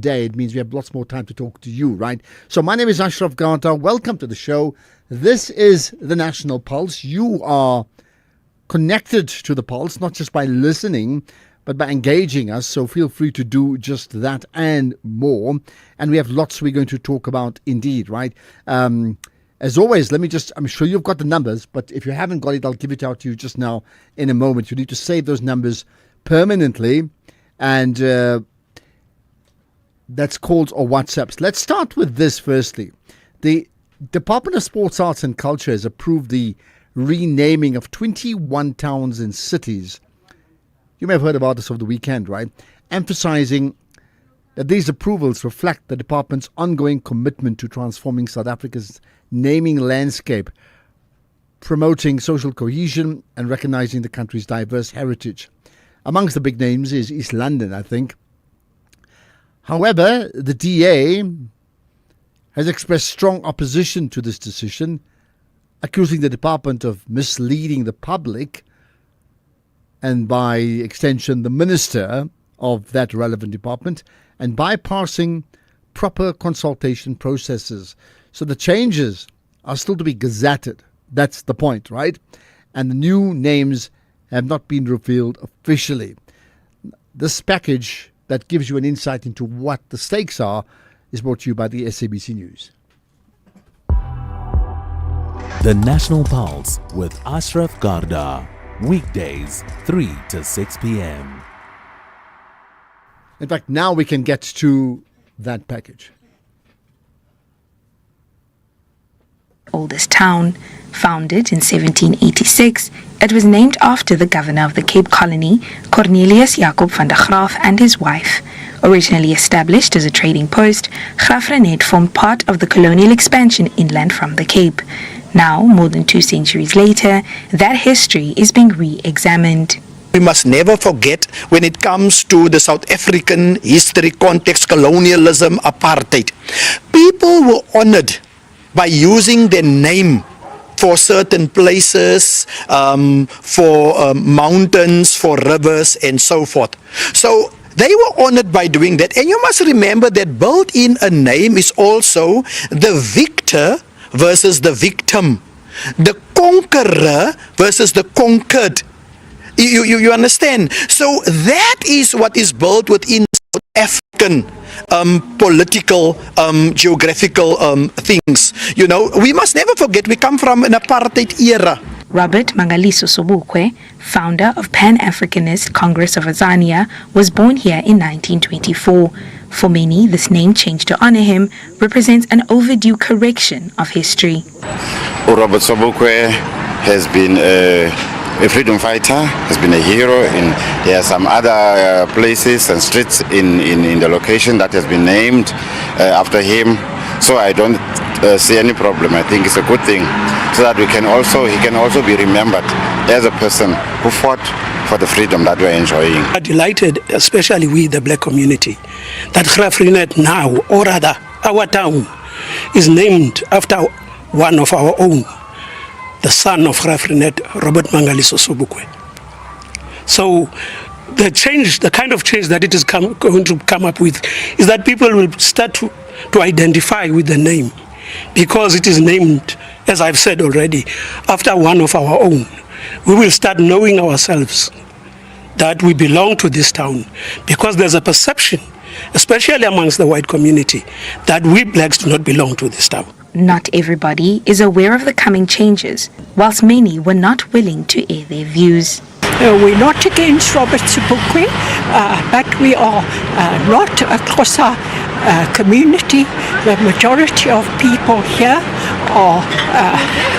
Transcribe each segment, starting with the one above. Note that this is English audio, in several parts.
today, it means we have lots more time to talk to you, right? So my name is Ashraf Garda. Welcome to the show. This is the National Pulse. You are connected to the Pulse, not just by listening, but by engaging us. So feel free to do just that and more. And we have lots we're going to talk about indeed, right? As always, I'm sure you've got the numbers, but if you haven't got it, I'll give it out to you just now in a moment. You need to save those numbers permanently, and that's calls or WhatsApps. Let's start with this firstly. The Department of Sports, Arts and Culture has approved the renaming of 21 towns and cities. You may have heard about this over the weekend, right? Emphasizing that these approvals reflect the department's ongoing commitment to transforming South Africa's naming landscape, promoting social cohesion and recognizing the country's diverse heritage. Amongst the big names is East London, I think. However, the DA has expressed strong opposition to this decision, accusing the department of misleading the public and by extension the minister of that relevant department and bypassing proper consultation processes. So the changes are still to be gazetted. That's the point, right? And the new names have not been revealed officially. This package that gives you an insight into what the stakes are is brought to you by the SABC News. The National Pulse with Ashraf Garda. Weekdays, 3 to 6 p.m. In fact, now we can get to that package. Oldest town. Founded in 1786, it was named after the governor of the Cape Colony, Cornelius Jacob van der Graaf, and his wife. Originally established as a trading post, Graaff-Reinet formed part of the colonial expansion inland from the Cape. Now, more than 2 centuries later, that history is being re-examined. We must never forget when it comes to the South African history context, colonialism, apartheid. People were honored by using their name for certain places, for mountains, for rivers, and so forth. So they were honored by doing that. And you must remember that built in a name is also the victor versus the victim, the conqueror versus the conquered. You understand? So that is what is built within South African political, geographical things. You know, we must never forget we come from an apartheid era. Robert Mangaliso Sobukwe, founder of Pan-Africanist Congress of Azania, was born here in 1924. For many, this name change to honor him represents an overdue correction of history. Robert Sobukwe has been a freedom fighter, has been a hero. There are some other places and streets in the location that has been named after him. So I don't see any problem. I think it's a good thing, so that he can also be remembered as a person who fought for the freedom that we're enjoying. I'm delighted, especially we, the black community, that Graaff-Reinet now, or rather our town, is named after one of our own, the son of Graaff-Reinet, Robert Mangaliso Sobukwe. So the change, the kind of change that it is going to come up with is that people will start to identify with the name, because it is named, as I've said already, after one of our own. We will start knowing ourselves that we belong to this town, because there's a perception, especially amongst the white community, that we blacks do not belong to this town. Not everybody is aware of the coming changes, whilst many were not willing to air their views. We're not against Robert Sobukwe, but we are not a Xhosa community. The majority of people here are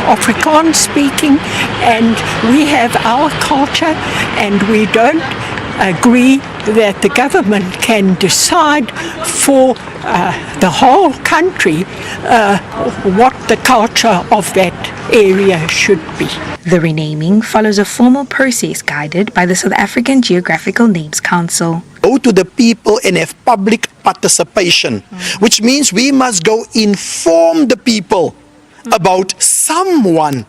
Afrikaans speaking, and we have our culture, and we don't agree that the government can decide for the whole country what the culture of that area should be. The renaming follows a formal process guided by the South African Geographical Names Council. Go to the people and have public participation, which means we must go inform the people about someone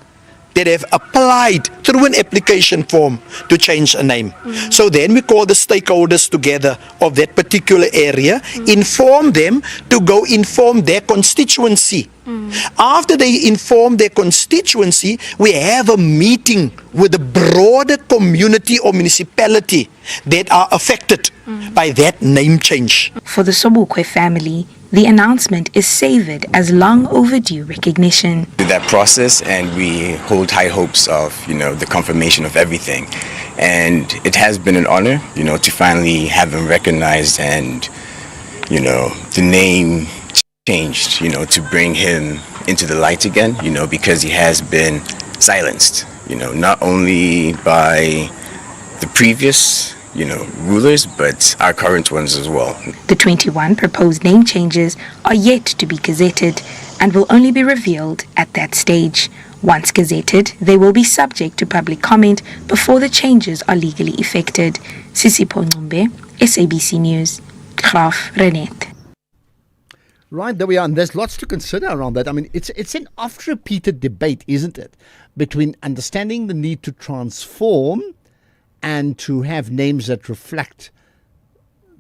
that have applied through an application form to change a name. So then we call the stakeholders together of that particular area, inform them to go inform their constituency. After they inform their constituency, we have a meeting with the broader community or municipality that are affected by that name change. For the Sobukwe family, the announcement is savored as long overdue recognition. That process, and we hold high hopes of, the confirmation of everything. And it has been an honor, to finally have him recognized and, the name changed, to bring him into the light again, because he has been silenced, not only by the previous rulers, but our current ones as well. The 21 proposed name changes are yet to be gazetted and will only be revealed at that stage. Once gazetted, they will be subject to public comment before the changes are legally effected. Sisipho Ncumbe, SABC News, Graf Renet. Right, there we are. And there's lots to consider around that. I mean, it's an oft-repeated debate, isn't it, between understanding the need to transform and to have names that reflect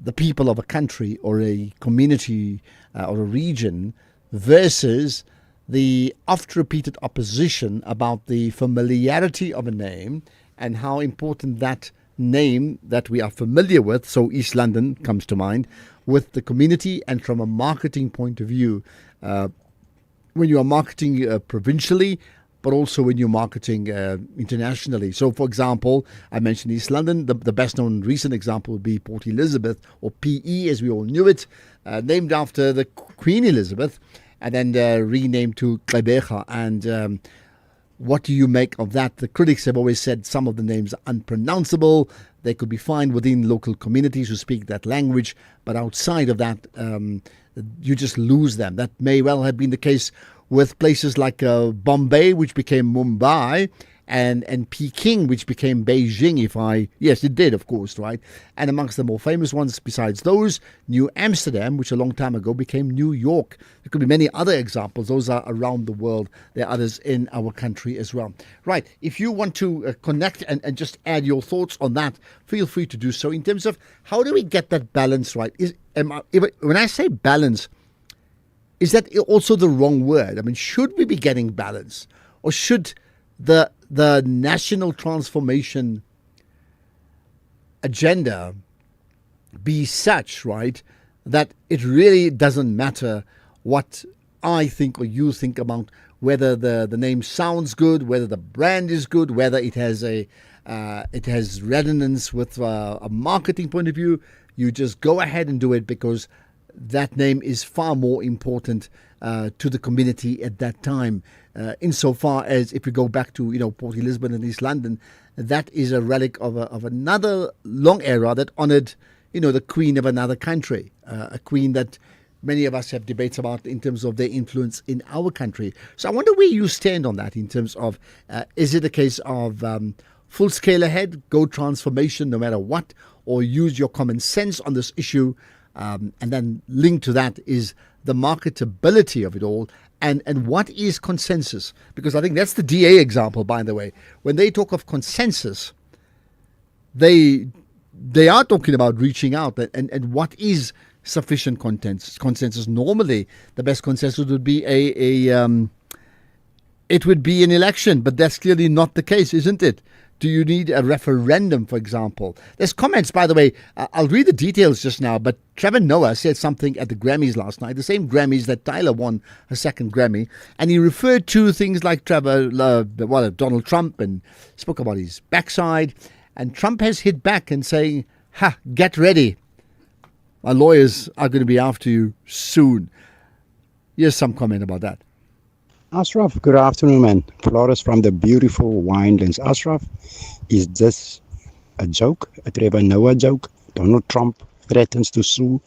the people of a country or a community or a region versus the oft-repeated opposition about the familiarity of a name and how important that name that we are familiar with, so East London comes to mind, with the community and from a marketing point of view. When you are marketing provincially, but also when you're marketing internationally. So, for example, I mentioned East London. The best known recent example would be Port Elizabeth, or PE as we all knew it, named after the Queen Elizabeth, and then renamed to Gqeberha. And what do you make of that? The critics have always said some of the names are unpronounceable. They could be fine within local communities who speak that language, but outside of that, you just lose them. That may well have been the case with places like Bombay, which became Mumbai, and Peking, which became Beijing, yes, it did, of course, right? And amongst the more famous ones besides those, New Amsterdam, which a long time ago became New York. There could be many other examples. Those are around the world. There are others in our country as well. Right, if you want to connect and just add your thoughts on that, feel free to do so. In terms of how do we get that balance right? When I say balance, is that also the wrong word? I mean, should we be getting balance? Or should the national transformation agenda be such, right, that it really doesn't matter what I think or you think about whether the name sounds good, whether the brand is good, whether it has resonance with a marketing point of view? You just go ahead and do it because that name is far more important to the community at that time. Insofar as if we go back to Port Elizabeth and East London, that is a relic of another long era that honoured the Queen of another country, a Queen that many of us have debates about in terms of their influence in our country. So I wonder where you stand on that in terms of is it a case of full scale ahead, go transformation no matter what, or use your common sense on this issue? And then linked to that is the marketability of it all and what is consensus? Because I think that's the DA example, by the way. When they talk of consensus, they are talking about reaching out and what is sufficient consensus. Normally, the best consensus would be it would be an election, but that's clearly not the case, isn't it? Do you need a referendum, for example? There's comments, by the way. I'll read the details just now, but Trevor Noah said something at the Grammys last night, the same Grammys that Tyler won a second Grammy, and he referred to things like Donald Trump and spoke about his backside, and Trump has hit back and saying, get ready. My lawyers are going to be after you soon. Here's some comment about that. Ashraf, good afternoon, man. Flores from the beautiful Winelands. Ashraf, is this a joke? A Trevor Noah joke? Donald Trump threatens to sue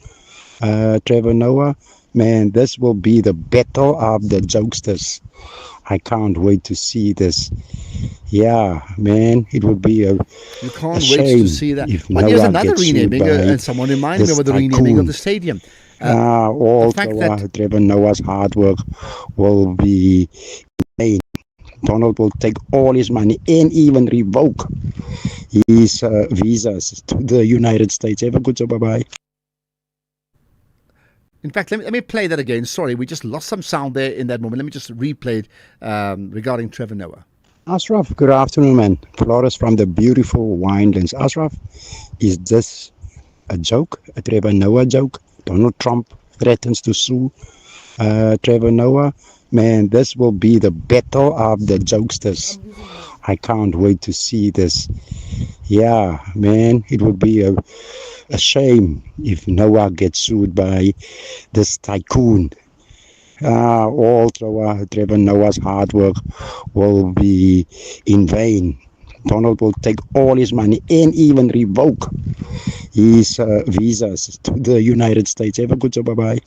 Trevor Noah. Man, this will be the battle of the jokesters. I can't wait to see this. Yeah, man, it would be a You can't shame wait to see that. if But here's Noah another gets sued renaming, by and someone reminded me this of the renaming of the tycoon. stadium. Also, fact that- Trevor Noah's hard work will be made Donald will take all his money and even revoke his visas to the United States. Have a good day. Bye-bye. In fact, let me play that again. Sorry, we just lost some sound there in that moment. Let me just replay it regarding Trevor Noah. Ashraf, good afternoon, man. Flores from the beautiful Winelands. Ashraf, is this a joke? A Trevor Noah joke? Donald Trump threatens to sue Trevor Noah. Man, this will be the battle of the jokesters. I can't wait to see this. Yeah, man, it would be a shame if Noah gets sued by this tycoon. All Trevor Noah's hard work will be in vain. Donald will take all his money and even revoke his visas to the United States. Have a good day. Bye-bye.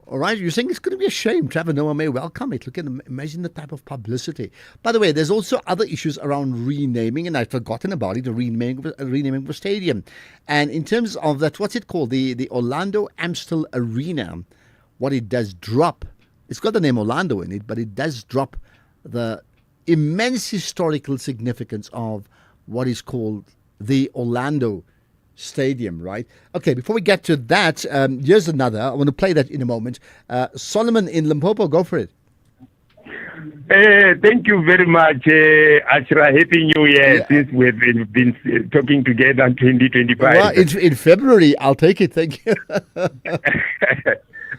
All right, you're saying it's going to be a shame. Trevor Noah may welcome it. Look at imagine the type of publicity. By the way, there's also other issues around renaming, and I'd forgotten about it, the renaming of a stadium. And in terms of that, what's it called? The Orlando Amstel Arena. What it does drop, it's got the name Orlando in it, but it does drop the immense historical significance of what is called the Orlando Stadium, right? Okay, before we get to that, here's another. I want to play that in a moment. Solomon in Limpopo, go for it. Thank you very much, Ashra. Happy New Year, since we've been talking together in 2025. Well, in February, I'll take it. Thank you.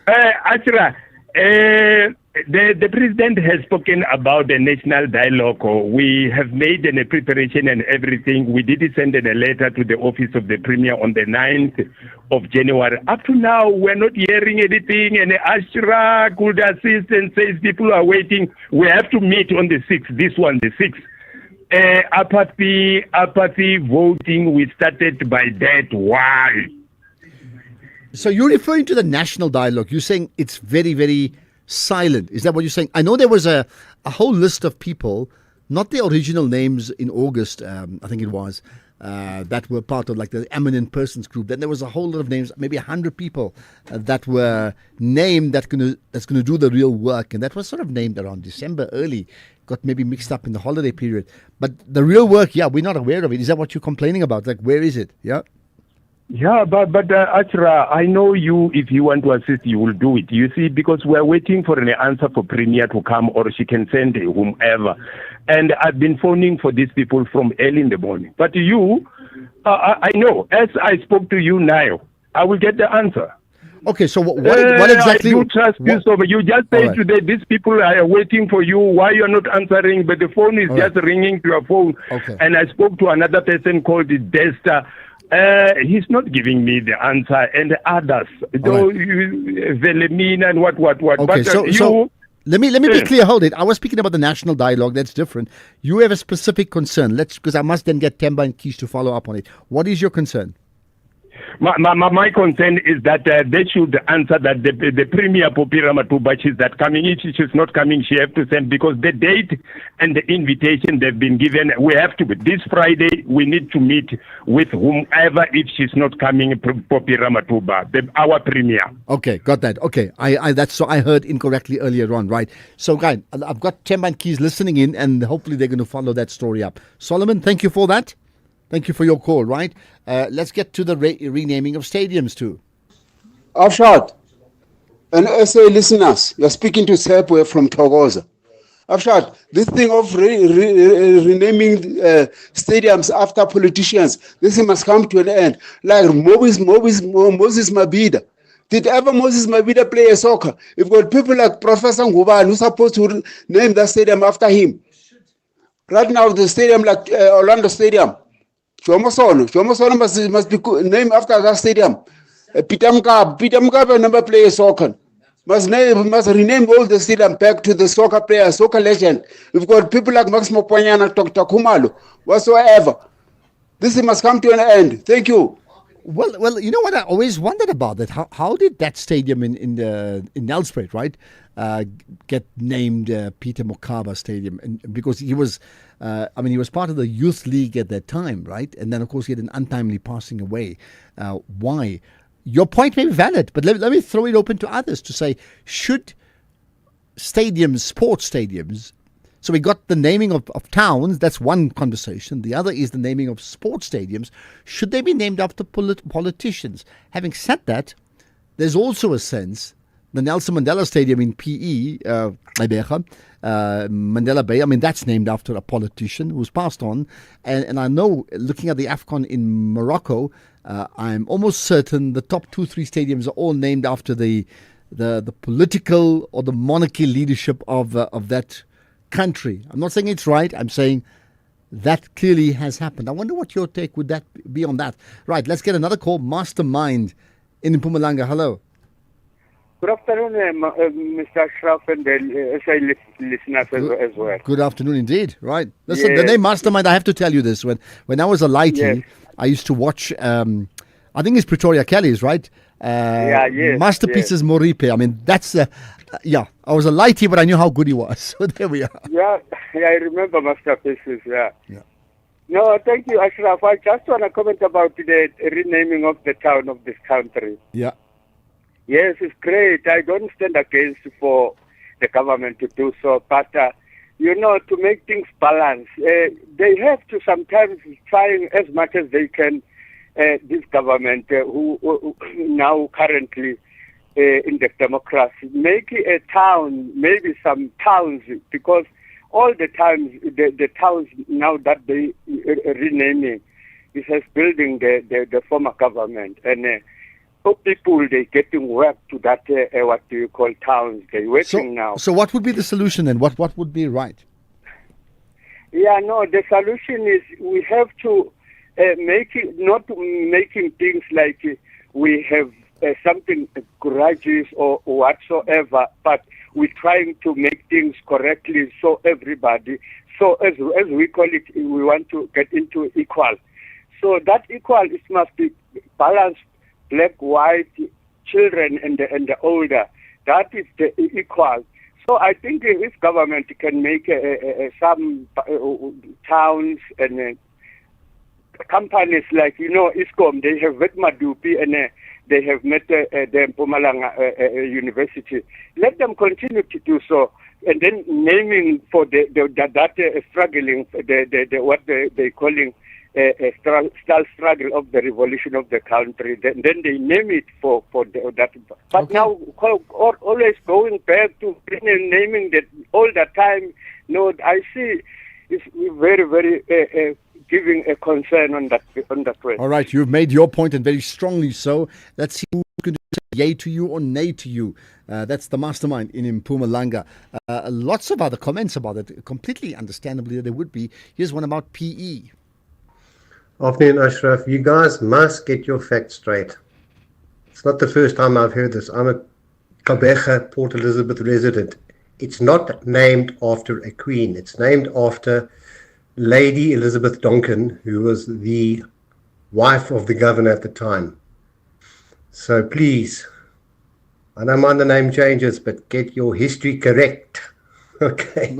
Ashra, the president has spoken about the national dialogue. We have made a preparation and everything. We did send a letter to the office of the premier on the 9th of January. Up to now, we're not hearing anything. And Ashra could assist and says people are waiting. We have to meet on the 6th. This one, the 6th. Apathy voting. We started by that. Why? So you're referring to the national dialogue. You're saying it's very, very silent. Is that what you're saying? I know there was a whole list of people, not the original names in August, I think it was, that were part of like the eminent persons group. Then there was a whole lot of names, maybe 100 people that were named that's going to do the real work. And that was sort of named around December early, got maybe mixed up in the holiday period. But the real work, yeah, we're not aware of it. Is that what you're complaining about? Like, where is it? Yeah. Yeah, but Ashra, I know you, if you want to assist, you will do it. You see, because we're waiting for an answer for Premier to come, or she can send whomever. And I've been phoning for these people from early in the morning. But you, I know, as I spoke to you now, I will get the answer. Okay, so what exactly? I do trust you so much. You just said today, these people are waiting for you. Why you're not answering? But the phone is just ringing to your phone. Okay. And I spoke to another person called Desta. He's not giving me the answer, and others, though Velemina and what. Okay, but so let me be clear. Hold it. I was speaking about the national dialogue. That's different. You have a specific concern. Because I must then get Temba and Keys to follow up on it. What is your concern? My concern is that they should answer that the Premier Popira Matuba, she's that coming. If she's not coming, she have to send, because the date and the invitation they've been given, we have to. This Friday, we need to meet with whomever if she's not coming, Popira Matuba, our Premier. Okay, got that. Okay, I heard incorrectly earlier on, right? So, guys, I've got Temba and Keys listening in, and hopefully they're going to follow that story up. Solomon, thank you for that. Thank you for your call, right? Let's get to the renaming of stadiums too. Afshad, and SA listeners, you're speaking to Sepwe from Togoza. Afshad, this thing of renaming stadiums after politicians, this must come to an end. Like Moses Mabida. Did ever Moses Mabida play a soccer? You've got people like Professor Nguban who's supposed to name the stadium after him. Right now, the stadium like Orlando Stadium, Jomo Sono must be named after that stadium. Peter Mugabe never played soccer. Must rename all the stadium back to the soccer player, soccer legend. We've got people like Maximo Poyana, Dr. Kumalo, whatsoever. This must come to an end. Thank you. Well, you know what I always wondered about that. How did that stadium in Nelspruit, right, get named Peter Mokaba Stadium? And because he was, he was part of the youth league at that time, right? And then of course he had an untimely passing away. Why? Your point may be valid, but let me throw it open to others to say: should stadiums, sports stadiums, So we got the naming of towns. That's one conversation. The other is the naming of sports stadiums. Should they be named after politicians? Having said that, there's also a sense the Nelson Mandela Stadium in PE, Mandela Bay, I mean, that's named after a politician who's passed on. And I know, looking at the AFCON in Morocco, I'm almost certain the top 2-3 stadiums are all named after the political or the monarchy leadership of that country. I'm not saying it's right. I'm saying that clearly has happened. I wonder what your take would that be on that. Right, let's get another call. Mastermind in Mpumalanga. Hello. Good afternoon, Mr. Ashraf and the SA listeners as well. Good afternoon indeed. Right. Listen, the name Mastermind, I have to tell you this. When I was a lightie, I used to watch, I think it's Pretoria Kelly's, right? Masterpieces Moripe. I mean, that's, I was a lightie, but I knew how good he was. So there we are. Yeah, I remember Masterpieces, yeah. No, thank you, Ashraf. I just want to comment about the renaming of the town of this country. Yeah. Yes, it's great. I don't stand against for the government to do so, but to make things balance, they have to sometimes try as much as they can. This government, who now currently in the democracy, make a town, maybe some towns, because all the times the towns now that they renaming is as building the former government and. People, they getting work to that, what do you call towns, they're working now. So what would be the solution then? What would be right? Yeah, no, the solution is we have to not making things like we have something grudges or whatsoever, but we're trying to make things correctly so everybody, so as we call it, we want to get into equal. So that equal, it must be balanced. Black, white, children, and the older. That is the equal. So I think this government can make some towns and companies like, ISCOM, they have Witmadupi and they have met the Mpumalanga University. Let them continue to do so. And then naming for that struggling, what they're calling struggle of the revolution of the country. Then they name it for that. But now always going back to naming that all the time. No, I see it's very, very giving a concern on that way. All right, you've made your point and very strongly so. Let's see who's going to say yay to you or nay to you. That's the Mastermind in Mpumalanga. Lots of other comments about it. Completely understandably there would be. Here's one about PE. Afternoon, Ashraf. You guys must get your facts straight. It's not the first time I've heard this. I'm a Gqeberha, Port Elizabeth resident. It's not named after a queen. It's named after Lady Elizabeth Donkin, who was the wife of the governor at the time. So please, I don't mind the name changes, but get your history correct. Okay.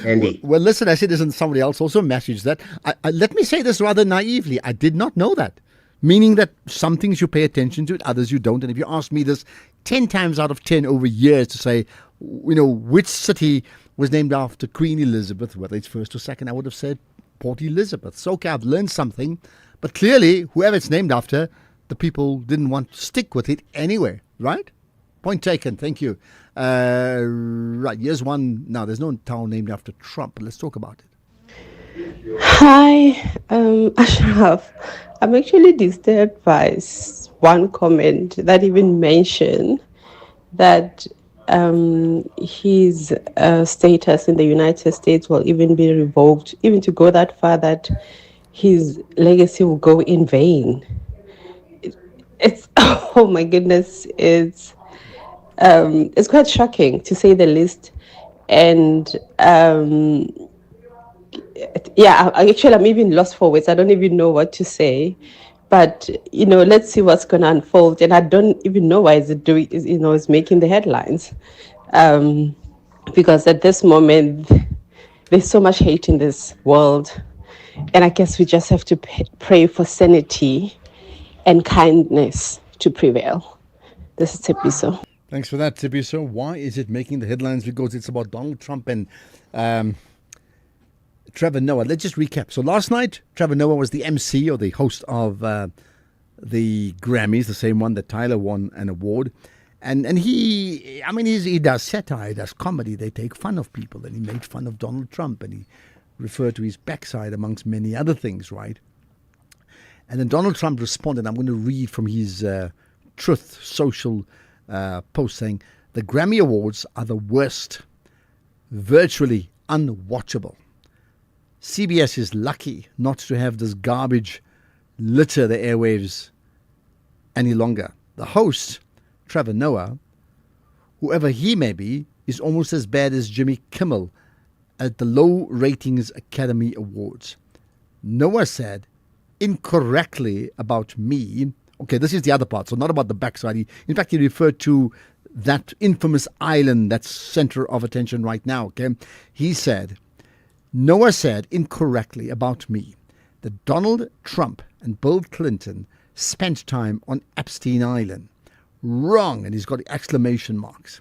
Andy. Well, listen, I said this and somebody else also messaged that. Let me say this rather naively. I did not know that. Meaning that some things you pay attention to, others you don't. And if you ask me this 10 times out of 10 over years to say, which city was named after Queen Elizabeth, whether it's first or second, I would have said Port Elizabeth. So, okay, I've learned something. But clearly, whoever it's named after, the people didn't want to stick with it anyway, right? Point taken. Thank you. Right, here's one. Now, there's no town named after Trump, but let's talk about it. Hi, Ashraf. I'm actually disturbed by one comment that even mentioned that his status in the United States will even be revoked, even to go that far that his legacy will go in vain. It's oh my goodness, it's quite shocking to say the least. And I'm even lost for words. I don't even know what to say. But let's see what's going to unfold. And I don't even know why it's making the headlines, because at this moment there's so much hate in this world, and I guess we just have to pray for sanity and kindness to prevail. This is Tepiso. Thanks for that, Tepiso. Why is it making the headlines? Because it's about Donald Trump and Trevor Noah. Let's just recap. So last night, Trevor Noah was the MC or the host of the Grammys, the same one that Tyler won an award. And he does satire, he does comedy. They take fun of people. And he made fun of Donald Trump. And he referred to his backside amongst many other things, right? And then Donald Trump responded. I'm going to read from his Truth Social post saying, the Grammy Awards are the worst, virtually unwatchable. CBS is lucky not to have this garbage litter the airwaves any longer. The host, Trevor Noah, whoever he may be, is almost as bad as Jimmy Kimmel at the low ratings Academy Awards. Noah said incorrectly about me. Okay, this is the other part, so not about the backside. In fact, he referred to that infamous island that's center of attention right now, okay? He said, Noah said incorrectly about me that Donald Trump and Bill Clinton spent time on Epstein Island. Wrong, and he's got exclamation marks.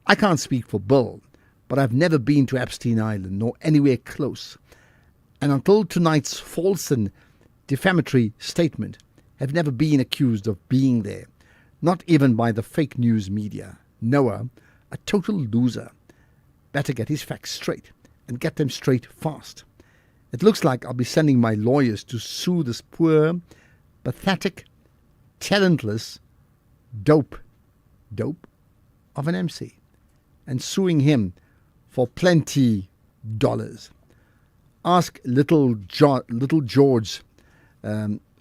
I can't speak for Bill, but I've never been to Epstein Island, nor anywhere close. And until tonight's false and defamatory statement, have never been accused of being there, not even by the fake news media. Noah, a total loser, better get his facts straight and get them straight fast. It looks like I'll be sending my lawyers to sue this poor, pathetic, talentless dope of an MC and suing him for plenty dollars. Ask little George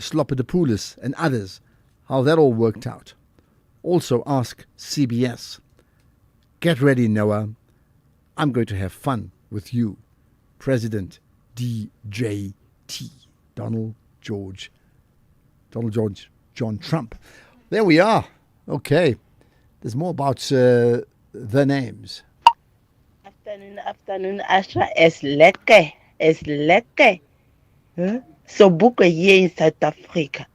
Slopodopoulos and others how that all worked out. Also ask CBS. Get ready, Noah. I'm going to have fun with you. President DJT. Donald George John Trump. There we are. Okay. There's more about the names. Afternoon, Asha. Es lekker. Huh? So book a year in South Africa.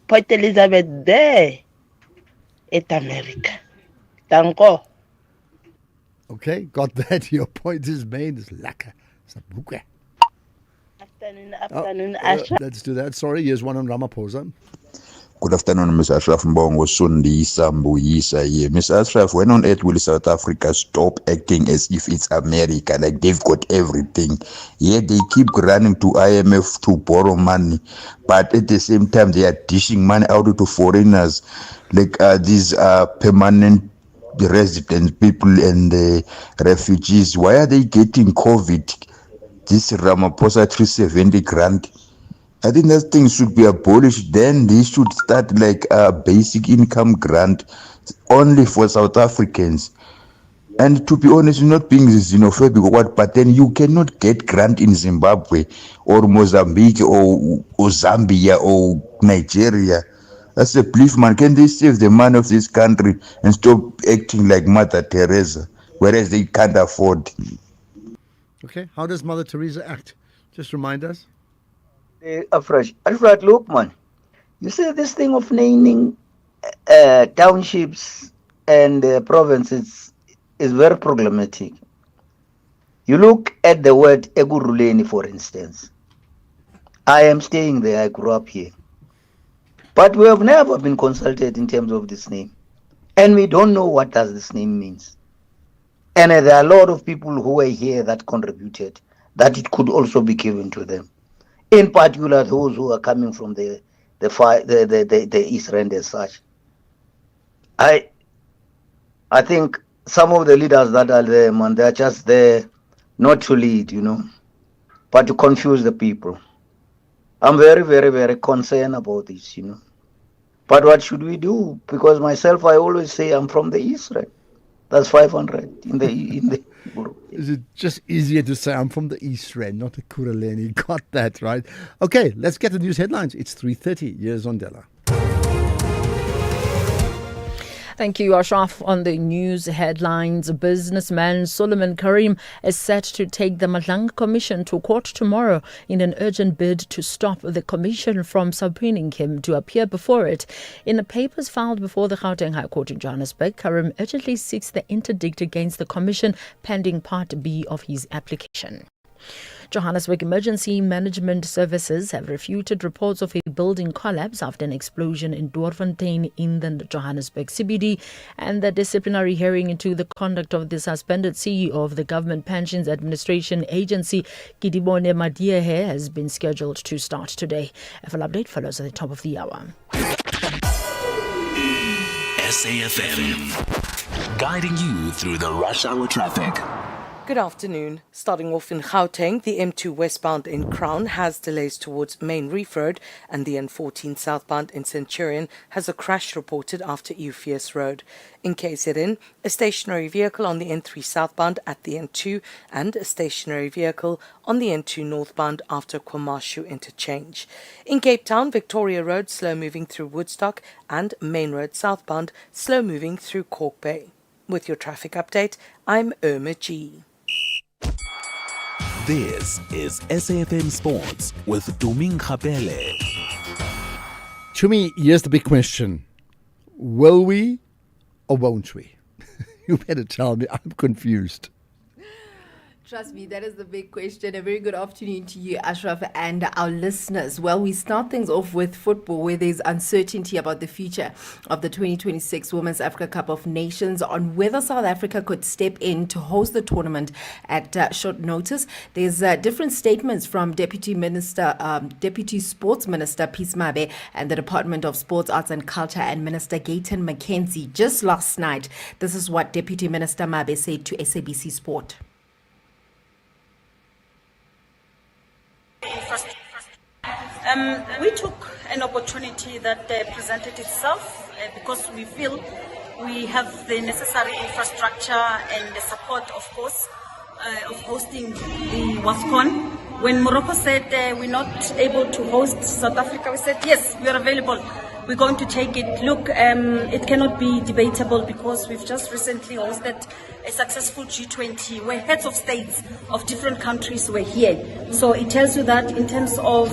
Port Elizabeth there. It's America. Danko. Okay, got that. Your point is made. It's lekker. Sabuke. Afternoon, Asha. Let's do that. Sorry, here's one on Ramaphosa. Good afternoon, Mr. Ashraf Mbongo, Sundisa Mbuyisa here. Mr. Ashraf, when on earth will South Africa stop acting as if it's America, like they've got everything? Yeah, they keep running to IMF to borrow money, but at the same time, they are dishing money out to foreigners, like these permanent residents, people and the refugees. Why are they getting COVID? This Ramaphosa 370 grant. I think that thing should be abolished. Then they should start like a basic income grant only for South Africans. And to be honest, not being xenophobic or what, but then you cannot get grant in Zimbabwe or Mozambique or Zambia or Nigeria. That's a belief, man. Can they save the money of this country and stop acting like Mother Teresa, whereas they can't afford? Okay, how does Mother Teresa act? Just remind us. Afresh, look, man. You see this thing of naming townships and provinces is very problematic. You look at the word Eguruleni, for instance. I am staying there. I grew up here. But we have never been consulted in terms of this name. And we don't know what does this name means. And there are a lot of people who were here that contributed that it could also be given to them. In particular, those who are coming from the East Rand as such. I think some of the leaders that are there, man, they're just there not to lead, but to confuse the people. I'm very, very, very concerned about this, But what should we do? Because myself, I always say I'm from the East Rand. That's 500 in the group. Is it just easier to say I'm from the East Rand, not a Kuraleni? Got that, right? Okay, let's get the news headlines. It's 3:30. Here's Ondela. Thank you, Ashraf. On the news headlines, businessman Solomon Karim is set to take the Madlang Commission to court tomorrow in an urgent bid to stop the commission from subpoenaing him to appear before it. In the papers filed before the Gauteng High Court in Johannesburg, Karim urgently seeks the interdict against the commission pending Part B of his application. Johannesburg Emergency Management Services have refuted reports of a building collapse after an explosion in Doornfontein in the Johannesburg CBD, and the disciplinary hearing into the conduct of the suspended CEO of the Government Pensions Administration Agency, Kidibone Madiehe, has been scheduled to start today. A full update follows at the top of the hour. SAFM, guiding you through the rush hour traffic. Good afternoon. Starting off in Gauteng, the M2 westbound in Crown has delays towards Main Reef Road, and the N14 southbound in Centurion has a crash reported after Eupheus Road. In KZN, a stationary vehicle on the N3 southbound at the N2 and a stationary vehicle on the N2 northbound after Kwamashu interchange. In Cape Town, Victoria Road slow moving through Woodstock and Main Road southbound slow moving through Cork Bay. With your traffic update, I'm Irma G. This is SAFM Sports with Tuming Khapele. Chumi, here's the big question. Will we or won't we? You better tell me. I'm confused. Trust me, that is the big question. A very good afternoon to you, Ashraf, and our listeners. Well, we start things off with football, where there's uncertainty about the future of the 2026 Women's Africa Cup of Nations, on whether South Africa could step in to host the tournament at short notice. There's different statements from Deputy Sports Minister Peace Mabe and the Department of Sports, Arts and Culture, and Minister Gayton McKenzie. Just last night, this is what Deputy Minister Mabe said to SABC Sport. We took an opportunity that presented itself because we feel we have the necessary infrastructure and the support, of course, of hosting the WAFCON. When Morocco said we're not able to host South Africa, we said, yes, we are available. We're going to take it. Look, it cannot be debatable because we've just recently hosted a successful G20 where heads of states of different countries were here. So it tells you that in terms of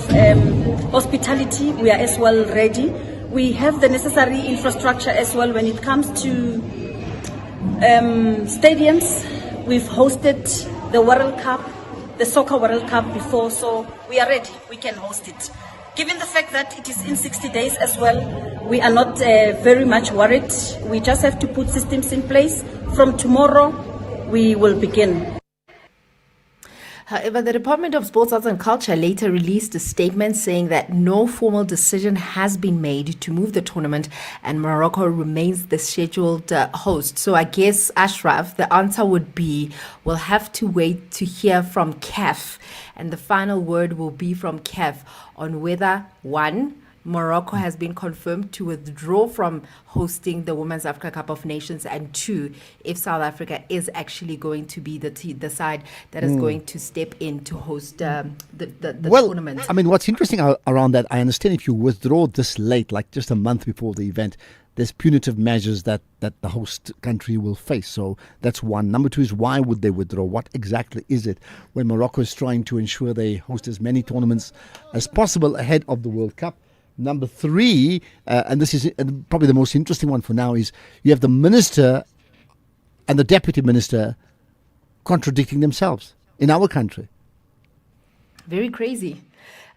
hospitality, we are as well ready. We have the necessary infrastructure as well when it comes to stadiums. We've hosted the World Cup, the Soccer World Cup before, so we are ready. We can host it. Given the fact that it is in 60 days as well, we are not very much worried. We just have to put systems in place. From tomorrow, we will begin. However, the Department of Sports, Arts and Culture later released a statement saying that no formal decision has been made to move the tournament and Morocco remains the scheduled host. So I guess, Ashraf, the answer would be we'll have to wait to hear from CAF, and the final word will be from CAF on whether, one, Morocco has been confirmed to withdraw from hosting the Women's Africa Cup of Nations, and two, if South Africa is actually going to be the side that is going to step in to host the tournament. I mean, what's interesting around that, I understand if you withdraw this late, like just a month before the event, there's punitive measures that the host country will face. So that's one. Number two is, why would they withdraw? What exactly is it when Morocco is trying to ensure they host as many tournaments as possible ahead of the World Cup? Number three, and this is probably the most interesting one for now, is you have the minister and the deputy minister contradicting themselves in our country. Very crazy.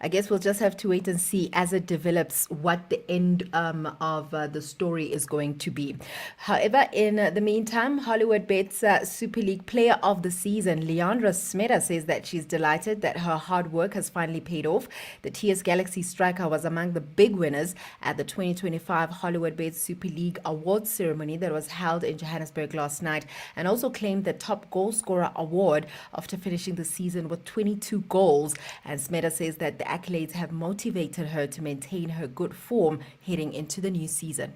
I guess we'll just have to wait and see as it develops what the end of the story is going to be. However, in the meantime, Hollywood Bets Super League Player of the Season, Leandra Smeda, says that she's delighted that her hard work has finally paid off. The TS Galaxy striker was among the big winners at the 2025 Hollywood Bets Super League Awards ceremony that was held in Johannesburg last night, and also claimed the top goal scorer award after finishing the season with 22 goals. And Smeda says that the accolades have motivated her to maintain her good form heading into the new season.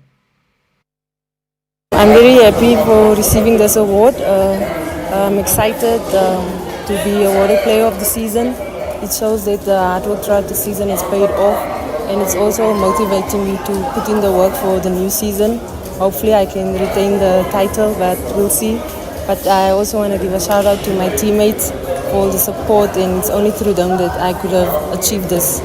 I'm very happy for receiving this award. I'm excited to be awarded Player of the Season. It shows that the hard work throughout the season has paid off, and it's also motivating me to put in the work for the new season. Hopefully I can retain the title, but we'll see. But I also want to give a shout out to my teammates for all the support, and it's only through them that I could have achieved this.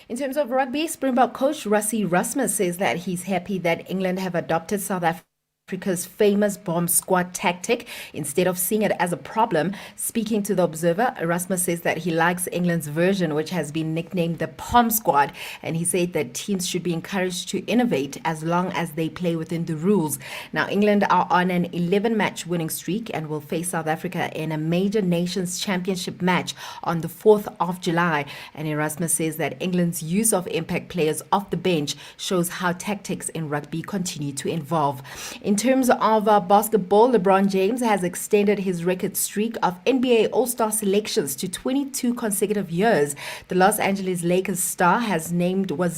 In terms of rugby, Springbok coach Rassie Erasmus says that he's happy that England have adopted South Africa Africa's famous bomb squad tactic instead of seeing it as a problem. Speaking to the Observer, Erasmus says that he likes England's version, which has been nicknamed the Palm Squad, and he said that teams should be encouraged to innovate as long as they play within the rules. Now, England are on an 11-match winning streak and will face South Africa in a major Nations Championship match on the 4th of July. And Erasmus says that England's use of impact players off the bench shows how tactics in rugby continue to evolve. In terms of basketball, LeBron James has extended his record streak of NBA All-Star selections to 22 consecutive years. The Los Angeles Lakers star was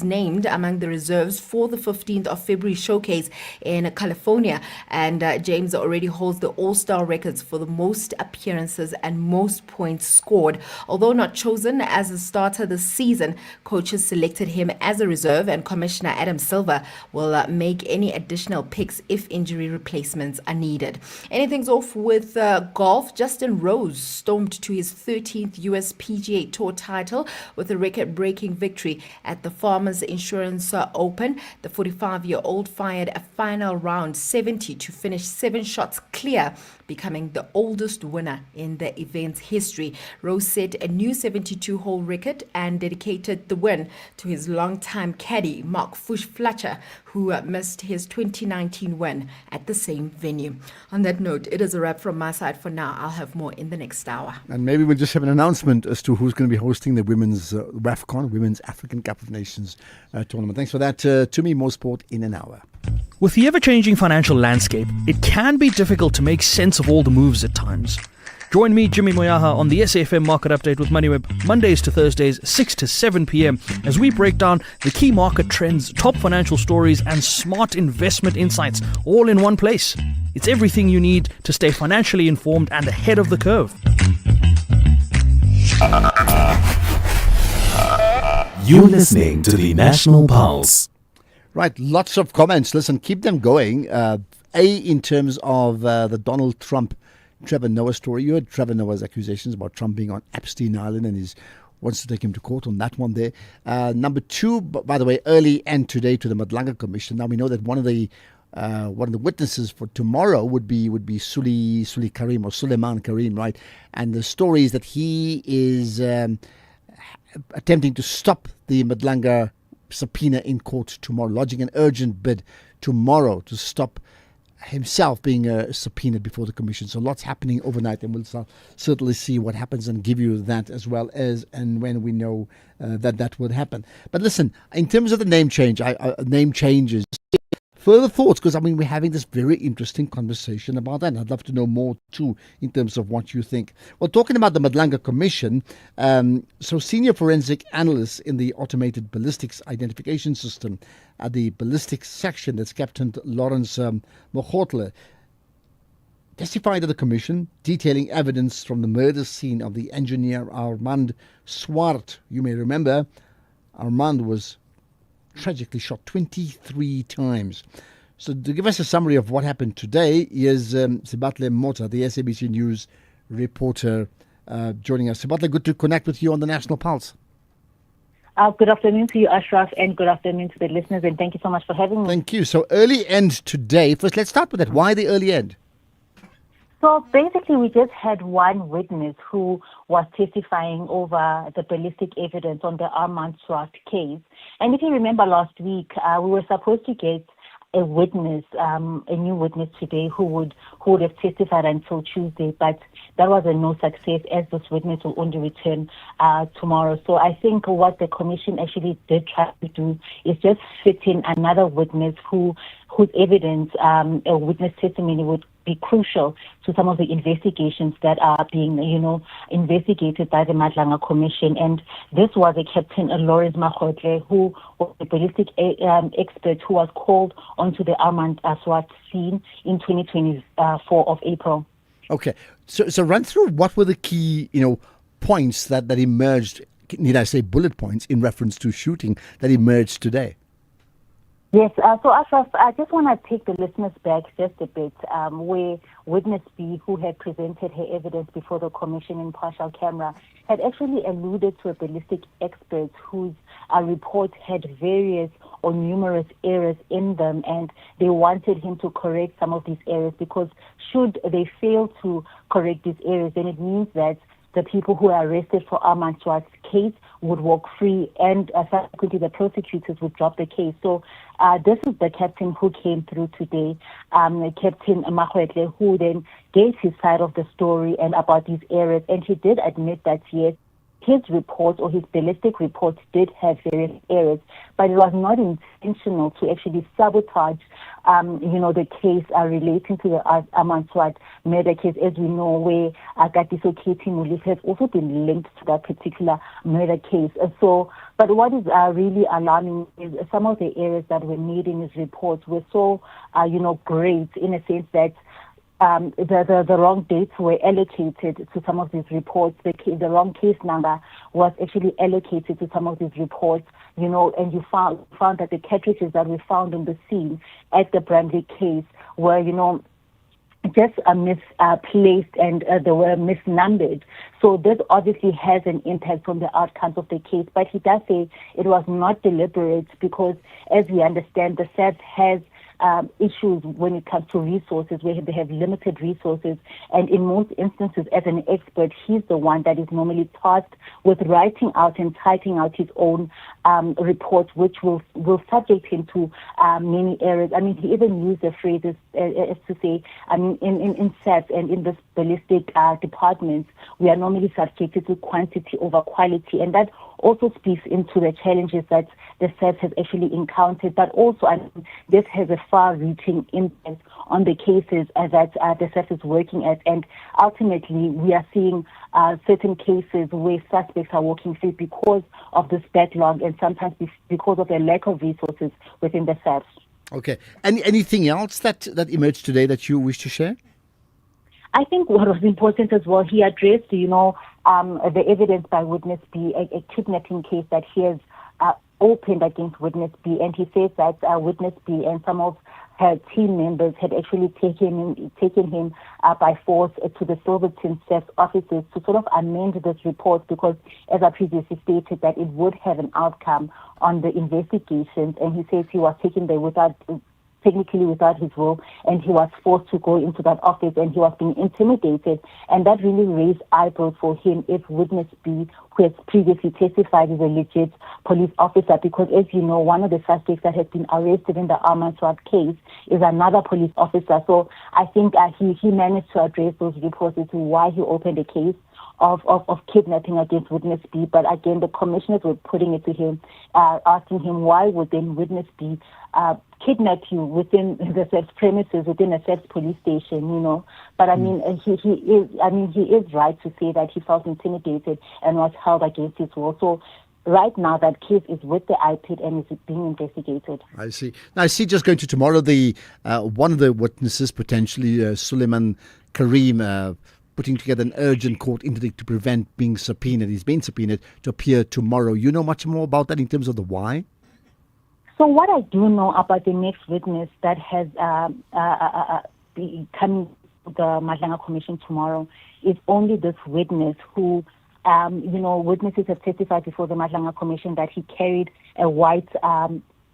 named among the reserves for the 15th of February showcase in California, and James already holds the All-Star records for the most appearances and most points scored. Although not chosen as a starter this season, coaches selected him as a reserve, and Commissioner Adam Silver will make any additional picks if injury replacements are needed. Anything's off with golf. Justin Rose stormed to his 13th US PGA Tour title with a record-breaking victory at the Farmers Insurance Open. The 45-year-old fired a final round 70 to finish 7 shots clear, becoming the oldest winner in the event's history. Rose set a new 72-hole record and dedicated the win to his longtime caddy, Mark Fletcher, who missed his 2019 win at the same venue. On that note, it is a wrap from my side for now. I'll have more in the next hour. And maybe we'll just have an announcement as to who's going to be hosting the women's WAFCON, Women's African Cup of Nations tournament. Thanks for that. To me, more sport in an hour. With the ever-changing financial landscape, it can be difficult to make sense of all the moves at times. Join me, Jimmy Moyaha, on the SAFM Market Update with MoneyWeb, Mondays to Thursdays, 6 to 7 p.m, as we break down the key market trends, top financial stories, and smart investment insights, all in one place. It's everything you need to stay financially informed and ahead of the curve. You're listening to the National Pulse. Right, lots of comments. Listen, keep them going. In terms of the Donald Trump Trevor Noah story. You heard Trevor Noah's accusations about Trump being on Epstein Island, and he wants to take him to court on that one there. Number 2, by the way, early end today to the Madlanga Commission. Now we know that one of the witnesses for tomorrow would be Suli Karim, or Suleiman Karim, right? And the story is that he is attempting to stop the Madlanga subpoena in court tomorrow, lodging an urgent bid tomorrow to stop himself being subpoenaed before the commission. So lots happening overnight, and we'll certainly see what happens and give you that as well as and when we know that would happen. But listen, in terms of the name changes, further thoughts, because we're having this very interesting conversation about that, and I'd love to know more too in terms of what you think. Well, talking about the Madlanga Commission, so senior forensic analyst in the automated ballistics identification system at the ballistics section, that's Captain Lawrence Mogotle, testified at the commission detailing evidence from the murder scene of the engineer Armand Swart. You may remember Armand was tragically shot 23 times. So to give us a summary of what happened today is Sibatle Mota, the SABC News reporter, joining us. Sibatle, good to connect with you on the National Pulse. Good afternoon to you, Ashraf, and good afternoon to the listeners, and thank you so much for having me. Thank you. So early end today. First, let's start with that. Why the early end? So basically, we just had one witness who was testifying over the ballistic evidence on the Armand Swart case. And if you remember last week, we were supposed to get a witness, a new witness today who would have testified until Tuesday, but that was a no success, as this witness will only return tomorrow. So I think what the commission actually did try to do is just fit in another witness whose evidence, a witness testimony would be crucial to some of the investigations that are being, investigated by the Madlanga Commission. And this was a Captain Lawrence Mogotle, who was a ballistic expert who was called onto the Armand Swart scene in 2024 of April. Okay, so run through what were the key, points that emerged. Need I say bullet points in reference to shooting that emerged today? Yes, so Ashraf, I just want to take the listeners back just a bit, where witness B, who had presented her evidence before the commission in partial camera, had actually alluded to a ballistic expert whose report had various or numerous errors in them, and they wanted him to correct some of these errors, because should they fail to correct these errors, then it means that the people who are arrested for Armand Swart's case would walk free, and subsequently the prosecutors would drop the case. So this is the captain who came through today, Captain Mahwetle, who then gave his side of the story and about these errors, and he did admit that yes, his report or his ballistic report did have various errors, but it was not intentional to actually sabotage, the case relating to the Armand Swart murder case, as we know, where Katiso Katie Molefe has also been linked to that particular murder case. But what is really alarming is some of the errors that were made in his reports were so, great, in a sense that the wrong dates were allocated to some of these reports. The wrong case number was actually allocated to some of these reports, and you found that the cartridges that were found on the scene at the Bramley case were, just misplaced, and they were misnumbered. So this obviously has an impact on the outcomes of the case. But he does say it was not deliberate because, as we understand, the SAPS has issues when it comes to resources, where they have limited resources. And in most instances, as an expert, he's the one that is normally tasked with writing out and typing out his own reports, which will subject him to many errors. I mean, he even used the phrases as to say, in SAPS and in this ballistic departments, we are normally subjected to quantity over quality. And that also speaks into the challenges that the SAPS has actually encountered, but also this has a far-reaching impact on the cases that the SAPS is working at. And ultimately, we are seeing certain cases where suspects are walking free because of this backlog and sometimes because of the lack of resources within the SAPS. Okay. Anything else that emerged today that you wish to share? I think what was important as well, he addressed, the evidence by Witness B, a kidnapping case that he has opened against Witness B, and he says that Witness B and some of her team members had actually taken him by force to the Silverton SAPS offices to sort of amend this report because, as I previously stated, that it would have an outcome on the investigations, and he says he was taken there technically without his will, and he was forced to go into that office, and he was being intimidated, and that really raised eyebrows for him if Witness B, who has previously testified, is a legit police officer, because as you know, one of the suspects that has been arrested in the Armand Swart case is another police officer. So I think he managed to address those reports as to why he opened a case of kidnapping against Witness B. But again, the commissioners were putting it to him, asking him why would then Witness B kidnap you within the SAPS premises, within a SAPS police station, But he is right to say that he felt intimidated and was held against his will. So right now, that case is with the IPID and is being investigated. I see. Now, I see just going to tomorrow, the one of the witnesses, potentially Suleiman Karim, putting together an urgent court interdict to prevent being subpoenaed. He's been subpoenaed to appear tomorrow. You know much more about that in terms of the why? So what I do know about the next witness that has coming to the Madlanga Commission tomorrow is only this witness who, witnesses have testified before the Madlanga Commission that he carried a white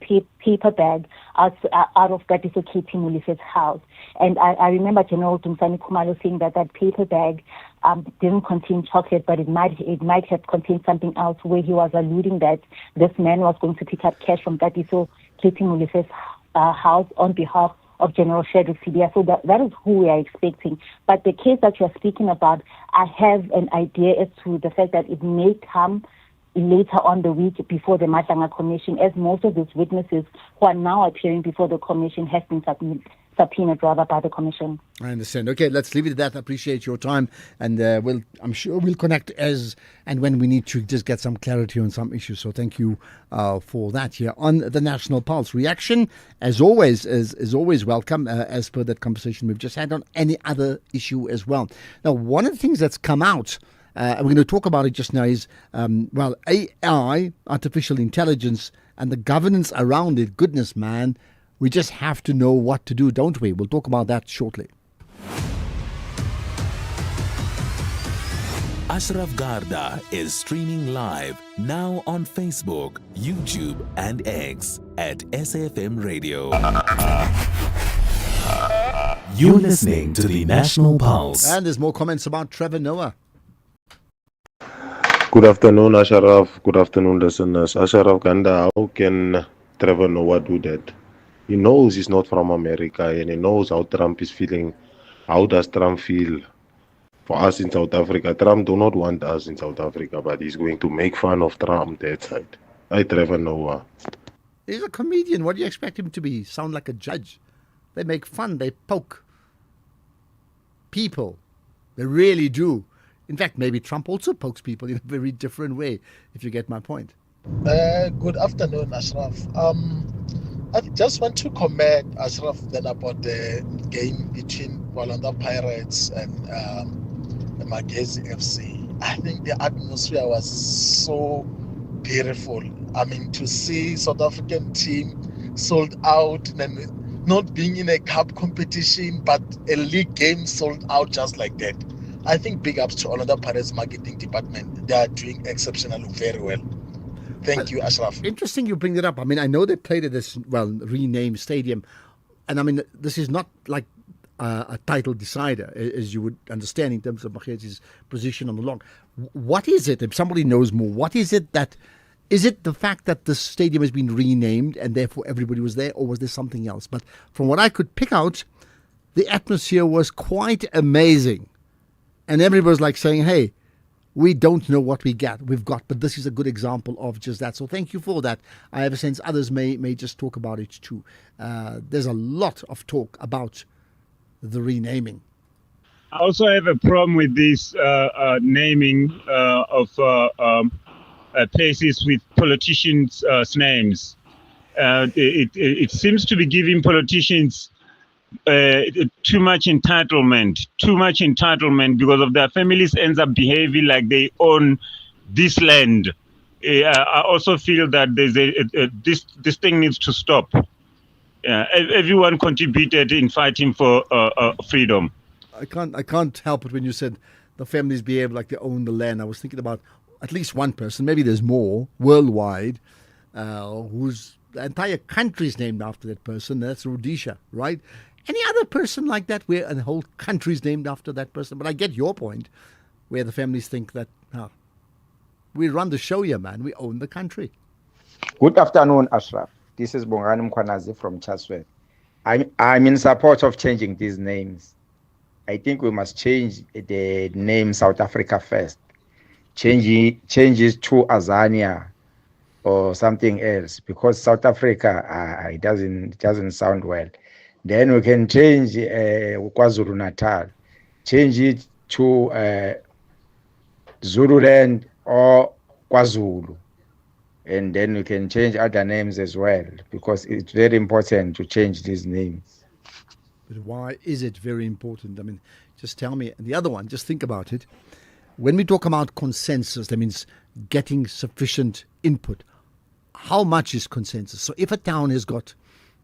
paper bag out of Katiso Katie Molefe's house. And I remember General Dumsani Khumalo saying that paper bag didn't contain chocolate, but it might have contained something else, where he was alluding that this man was going to pick up cash from Katiso Katie Molefe's house on behalf of General Shadrack Sibiya. So that is who we are expecting. But the case that you are speaking about, I have an idea as to the fact that it may come later on the week before the Madlanga Commission, as most of these witnesses who are now appearing before the Commission have been subpoenaed by the Commission. I understand. Okay, let's leave it at that. I appreciate your time, and I'm sure we'll connect as and when we need to just get some clarity on some issues. So thank you for that here on the National Pulse. Reaction, as always, is always welcome, as per that conversation we've just had on any other issue as well. Now, one of the things that's come out, we're going to talk about it just now, is, AI, artificial intelligence, and the governance around it, goodness man, we just have to know what to do, don't we? We'll talk about that shortly. Ashraf Garda is streaming live now on Facebook, YouTube, and X at SAFM Radio. You're listening to the National Pulse. And there's more comments about Trevor Noah. Good afternoon, Ashraf. Good afternoon, listeners. Ashraf Ganda, how can Trevor Noah do that? He knows he's not from America and he knows how Trump is feeling. How does Trump feel for us in South Africa? Trump do not want us in South Africa, but he's going to make fun of Trump that side. Trevor Noah. He's a comedian. What do you expect him to be? Sound like a judge? They make fun. They poke people. They really do. In fact, maybe Trump also pokes people in a very different way, if you get my point. Good afternoon, Ashraf. I just want to comment, Ashraf, then about the game between Orlando Pirates and Magezi FC. I think the atmosphere was so beautiful. I mean, to see South African team sold out and not being in a cup competition, but a league game sold out just like that. I think big ups to Orlando Pirates marketing department. They are doing exceptionally very well. Thank you, Ashraf. Interesting you bring that up. I mean, I know they played at this, renamed stadium. And I mean, this is not like a title decider, as you would understand in terms of Magezi's position on the log. What is it, if somebody knows more, what is it that, is it the fact that the stadium has been renamed and therefore everybody was there, or was there something else? But from what I could pick out, the atmosphere was quite amazing. And everybody was like saying, hey, we don't know what we've got, but this is a good example of just that. So thank you for that. I have a sense others may just talk about it too. There's a lot of talk about the renaming. I also have a problem with this naming of places with politicians' names. It seems to be giving politicians too much entitlement because of their families ends up behaving like they own this land. I also feel that there's this thing needs to stop. Everyone contributed in fighting for freedom. I can't help it when you said the families behave like they own the land. I was thinking about at least one person, maybe there's more, worldwide, whose the entire country is named after that person. That's Rhodesia, right? Any other person like that where a whole country is named after that person? But I get your point, where the families think that we run the show here, man. We own the country. Good afternoon, Ashraf. This is Bongani Mkwanazi from Chatsworth. I'm in support of changing these names. I think we must change the name South Africa first. Changes to Azania or something else, because South Africa it doesn't sound well. Then we can change KwaZulu Natal, change it to Zululand or KwaZulu, and then we can change other names as well, because it's very important to change these names. But why is it very important? I mean, just tell me. And the other one, just think about it. When we talk about consensus, that means getting sufficient input. How much is consensus? So if a town has got,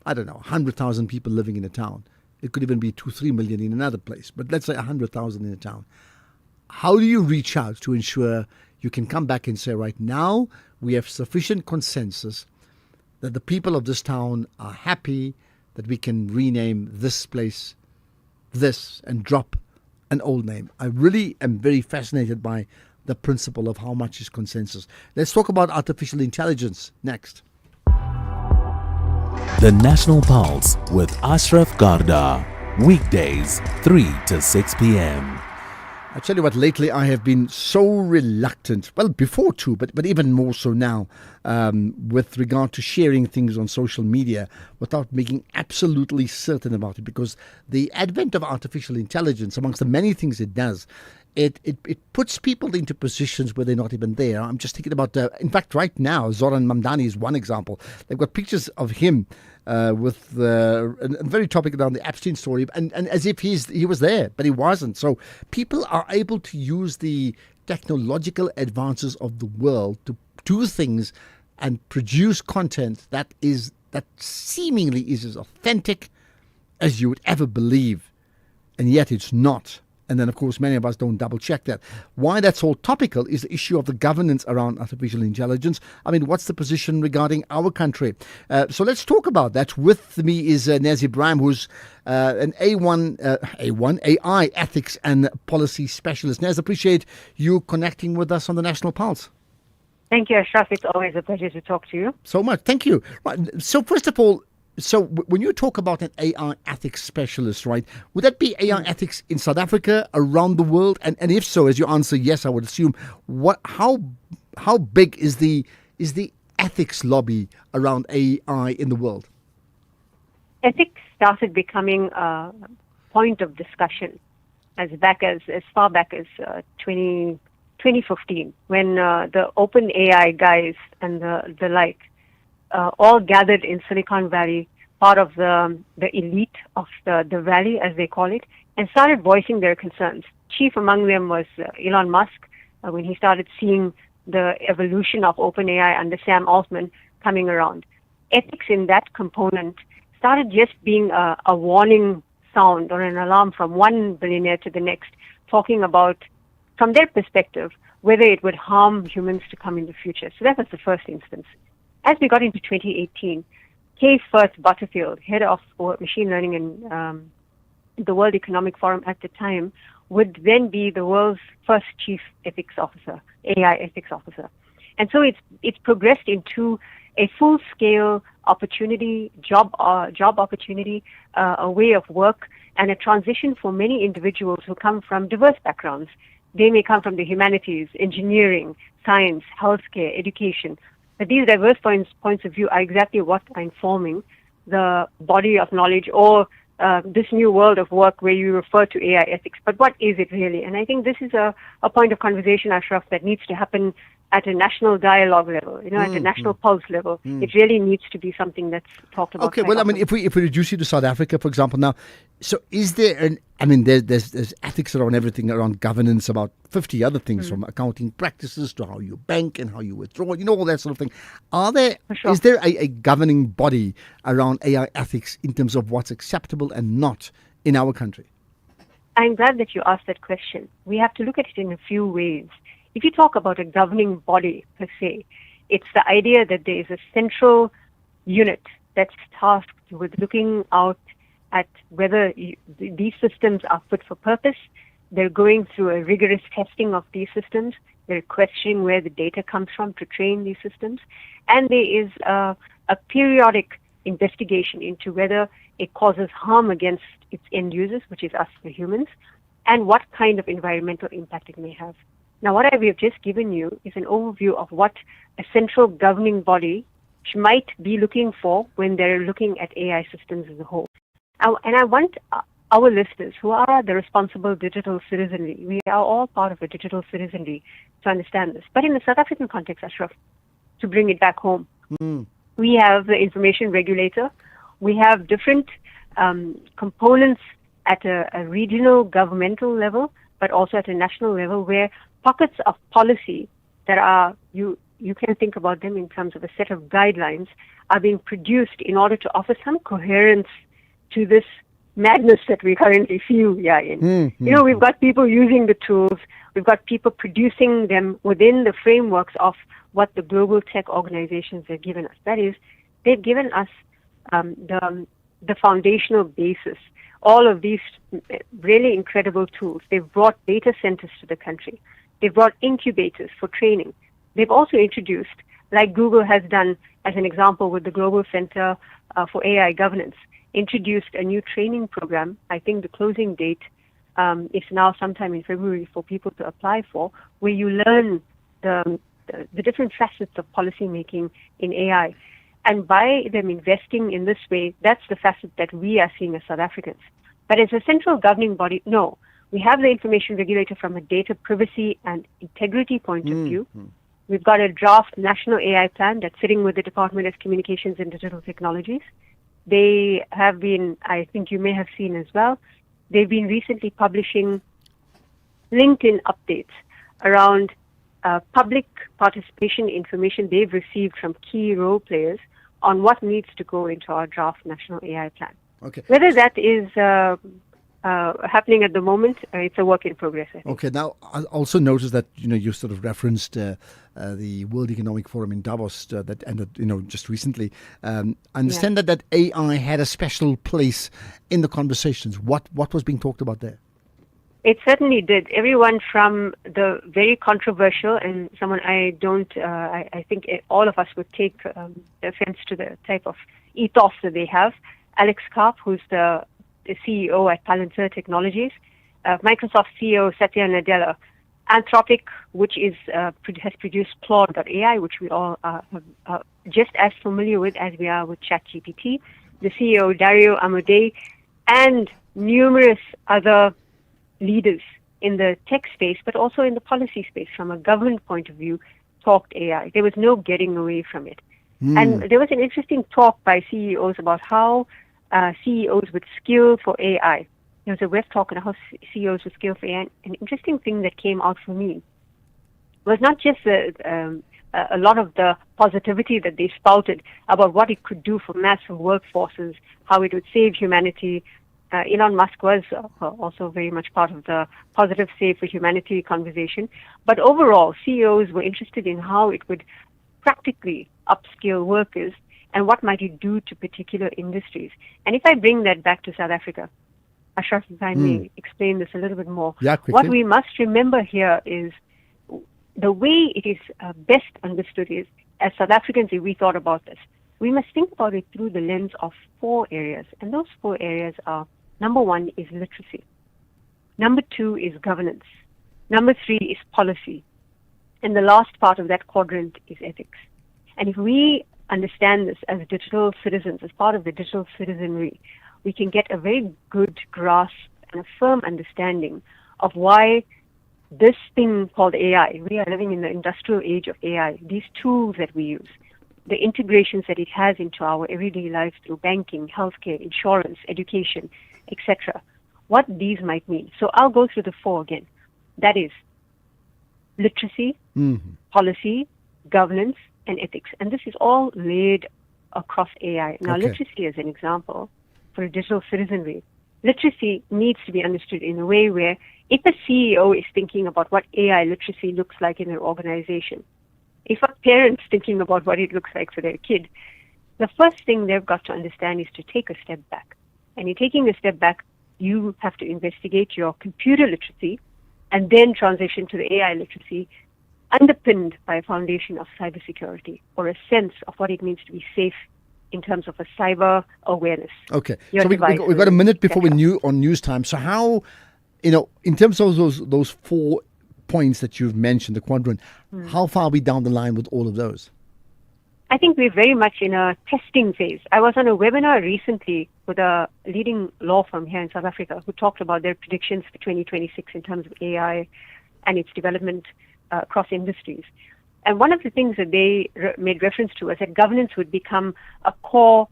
I don't know, 100,000 people living in a town, it could even be 2-3 million in another place, but let's say 100,000 in a town. How do you reach out to ensure you can come back and say, right now, we have sufficient consensus that the people of this town are happy that we can rename this place this and drop an old name? I really am very fascinated by the principle of how much is consensus. Let's talk about artificial intelligence next. The National Pulse with Ashraf Garda. Weekdays, 3 to 6 p.m. I tell you what, lately I have been so reluctant, well, before too, but even more so now, with regard to sharing things on social media without making absolutely certain about it, because the advent of artificial intelligence, amongst the many things it does, it puts people into positions where they're not even there. I'm just thinking about, in fact, right now, Zoran Mamdani is one example. They've got pictures of him with a very topic around the Epstein story, and as if he was there, but he wasn't. So people are able to use the technological advances of the world to do things and produce content that seemingly is as authentic as you would ever believe, and yet it's not. And then, of course, many of us don't double check that. Why that's all topical is the issue of the governance around artificial intelligence. I mean, what's the position regarding our country? So let's talk about that. With me is Naz Ibrahim, who's an AI ethics and policy specialist. Naz, appreciate you connecting with us on the National Pulse. Thank you, Ashraf. It's always a pleasure to talk to you. So much. Thank you. Right. So first of all, when you talk about an AI ethics specialist, right, would that be AI ethics in South Africa, around the world? And if so, as you answer yes, I would assume, how big is the ethics lobby around AI in the world? Ethics started becoming a point of discussion as far back as 2015, when the OpenAI guys and the like all gathered in Silicon Valley, part of the elite of the valley, as they call it, and started voicing their concerns. Chief among them was Elon Musk, when he started seeing the evolution of OpenAI under Sam Altman coming around. Ethics in that component started just being a warning sound or an alarm from one billionaire to the next, talking about, from their perspective, whether it would harm humans to come in the future. So that was the first instance. As we got into 2018, Kay Firth Butterfield, head of machine learning in the World Economic Forum at the time, would then be the world's first chief ethics officer, AI ethics officer. And so it's progressed into a full-scale opportunity, job opportunity, a way of work, and a transition for many individuals who come from diverse backgrounds. They may come from the humanities, engineering, science, healthcare, education. But these diverse points of view are exactly what are informing the body of knowledge or this new world of work where you refer to AI ethics. But what is it really? And I think this is a point of conversation, Ashraf, that needs to happen at a national dialogue level, at a national pulse level. It really needs to be something that's talked about. Okay, well, I mean, if we reduce you to South Africa, for example, now, so is there there's ethics around everything, around governance, about 50 other things, from accounting practices to how you bank and how you withdraw, all that sort of thing. Is there a governing body around AI ethics in terms of what's acceptable and not in our country? I'm glad that you asked that question. We have to look at it in a few ways. If you talk about a governing body per se, it's the idea that there is a central unit that's tasked with looking out at whether these systems are fit for purpose. They're going through a rigorous testing of these systems. They're questioning where the data comes from to train these systems. And there is a periodic investigation into whether it causes harm against its end users, which is us, the humans, and what kind of environmental impact it may have. Now, what we have just given you is an overview of what a central governing body might be looking for when they're looking at AI systems as a whole. And I want our listeners, who are the responsible digital citizenry, we are all part of a digital citizenry, to understand this. But in the South African context, Ashraf, to bring it back home, we have the information regulator. We have different components at a regional governmental level, but also at a national level, where pockets of policy that are, you can think about them in terms of a set of guidelines, are being produced in order to offer some coherence to this madness that we currently feel we are in. We've got people using the tools, we've got people producing them within the frameworks of what the global tech organizations have given us. That is, they've given us the foundational basis. All of these really incredible tools. They've brought data centers to the country. They've brought incubators for training. They've also introduced, like Google has done as an example with the Global Center for AI Governance, introduced a new training program. I think the closing date is now sometime in February for people to apply for, where you learn the different facets of policy making in AI. And by them investing in this way, that's the facet that we are seeing as South Africans. But as a central governing body, no. We have the information regulator from a data privacy and integrity point of view. We've got a draft national AI plan that's sitting with the Department of Communications and Digital Technologies. They have been, I think you may have seen as well, they've been recently publishing LinkedIn updates around public participation information they've received from key role players on what needs to go into our draft national AI plan. Okay. Whether that is happening at the moment, it's a work in progress, I think. Okay. Now, I also noticed that you sort of referenced the World Economic Forum in Davos that ended just recently. I understand that AI had a special place in the conversations. What was being talked about there? It certainly did. Everyone from the very controversial and someone I think all of us would take offense to the type of ethos that they have. Alex Karp, who's the CEO at Palantir Technologies, Microsoft CEO Satya Nadella, Anthropic, which has produced Claude.ai, which we all are just as familiar with as we are with ChatGPT, the CEO Dario Amodei, and numerous other leaders in the tech space, but also in the policy space from a government point of view, talked AI. There was no getting away from it. And there was an interesting talk by CEOs about how CEOs with skill for AI. There was a web talk on how CEOs with skill for AI. An interesting thing that came out for me was not just a lot of the positivity that they spouted about what it could do for massive workforces, how it would save humanity. Elon Musk was also very much part of the positive Save for Humanity conversation. But overall, CEOs were interested in how it would practically upskill workers and what might it do to particular industries. And if I bring that back to South Africa, Ashraf, if I may explain this a little bit more. Yeah, quickly. What we must remember here is the way it is best understood is, as South Africans, if we thought about this, we must think about it through the lens of 4 areas. And those 4 areas are, number 1 is literacy. Number 2 is governance. Number 3 is policy. And the last part of that quadrant is ethics. And if we understand this as digital citizens, as part of the digital citizenry, we can get a very good grasp and a firm understanding of why this thing called AI, we are living in the industrial age of AI, these tools that we use, the integrations that it has into our everyday lives through banking, healthcare, insurance, education, etc., what these might mean. So I'll go through the 4 again. That is literacy, policy, governance, and ethics. And this is all laid across AI. Now, literacy as an example, for a digital citizenry, literacy needs to be understood in a way where if a CEO is thinking about what AI literacy looks like in their organization, if a parent's thinking about what it looks like for their kid, the first thing they've got to understand is to take a step back. And in taking a step back, you have to investigate your computer literacy and then transition to the AI literacy, underpinned by a foundation of cybersecurity or a sense of what it means to be safe in terms of a cyber awareness. Okay, so we've got a minute before we're on news time. So how, in terms of those 4 points that you've mentioned, the quadrant, how far are we down the line with all of those? I think we're very much in a testing phase. I was on a webinar recently with a leading law firm here in South Africa who talked about their predictions for 2026 in terms of AI and its development across industries. And one of the things that they made reference to was that governance would become a core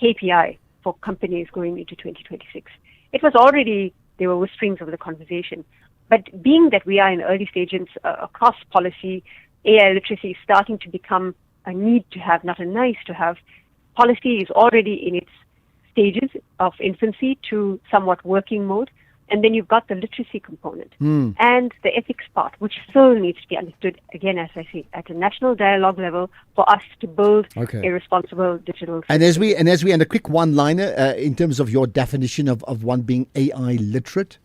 KPI for companies going into 2026. It was already, there were whisperings of the conversation. But being that we are in early stages across policy, AI literacy is starting to become a need to have, not a nice to have. Policy is already in its stages of infancy to somewhat working mode. And then you've got the literacy component and the ethics part, which still needs to be understood, again, as I say, at a national dialogue level for us to build a responsible digital system. And as we end, a quick one-liner in terms of your definition of one being AI literate.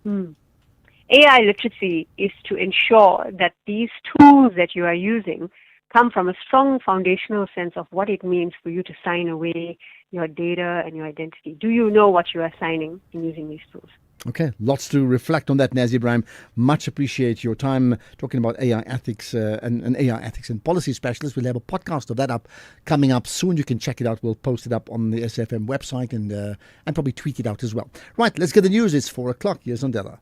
AI literacy is to ensure that these tools that you are using come from a strong foundational sense of what it means for you to sign away your data and your identity. Do you know what you are signing in using these tools? Okay, lots to reflect on that, Naz Ibrahim. Much appreciate your time talking about AI ethics and AI ethics and policy specialist. We'll have a podcast of that coming up soon. You can check it out. We'll post it up on the SFM website and probably tweet it out as well. Right, let's get the news. It's 4 o'clock. Here's Ondela.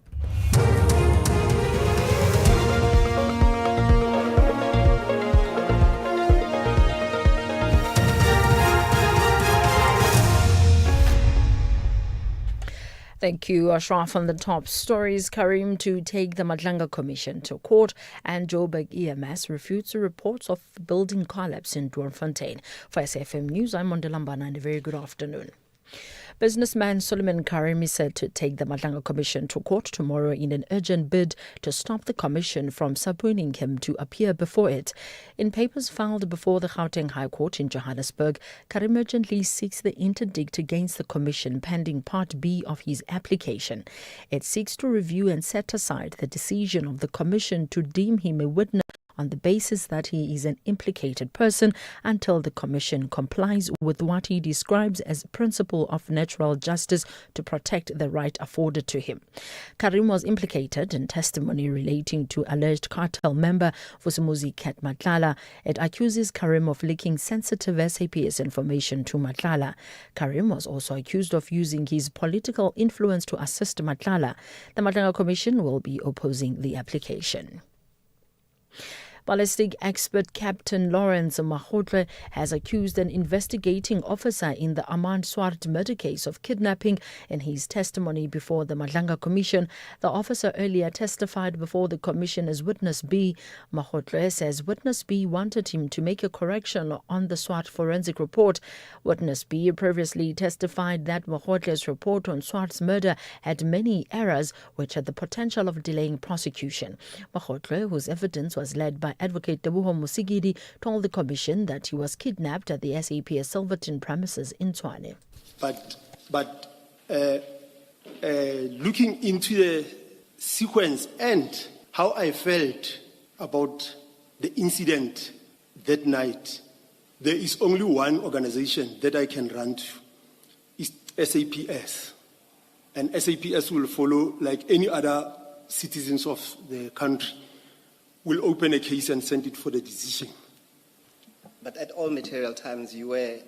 Thank you, Ashraf. On the top stories, Karim to take the Madlanga Commission to court, and Joburg EMS refutes reports of building collapse in Doornfontein. For SFM News, I'm Mondelambana, and a very good afternoon. Businessman Solomon Karim is said to take the Madlanga Commission to court tomorrow in an urgent bid to stop the commission from subpoenaing him to appear before it. In papers filed before the Gauteng High Court in Johannesburg, Karim urgently seeks the interdict against the commission pending Part B of his application. It seeks to review and set aside the decision of the commission to deem him a witness on the basis that he is an implicated person until the Commission complies with what he describes as principle of natural justice to protect the right afforded to him. Karim was implicated in testimony relating to alleged cartel member Vusimuzi Ket Matlala. It accuses Karim of leaking sensitive SAPS information to Matlala. Karim was also accused of using his political influence to assist Matlala. The Madlanga Commission will be opposing the application. Ballistic expert Captain Lawrence Mahotle has accused an investigating officer in the Armand Swart murder case of kidnapping. In his testimony before the Madlanga Commission, the officer earlier testified before the Commission as Witness B. Mahotle says Witness B wanted him to make a correction on the Swart forensic report. Witness B previously testified that Mahotle's report on Swart's murder had many errors which had the potential of delaying prosecution. Mahotle, whose evidence was led by Advocate Teboho Musigidi, told the Commission that he was kidnapped at the SAPS Silverton premises in Tshwane. But looking into the sequence and how I felt about the incident that night, there is only one organization that I can run to. It's SAPS. And SAPS will follow like any other citizens of the country. Will open a case and send it for the decision. But at all material times, you were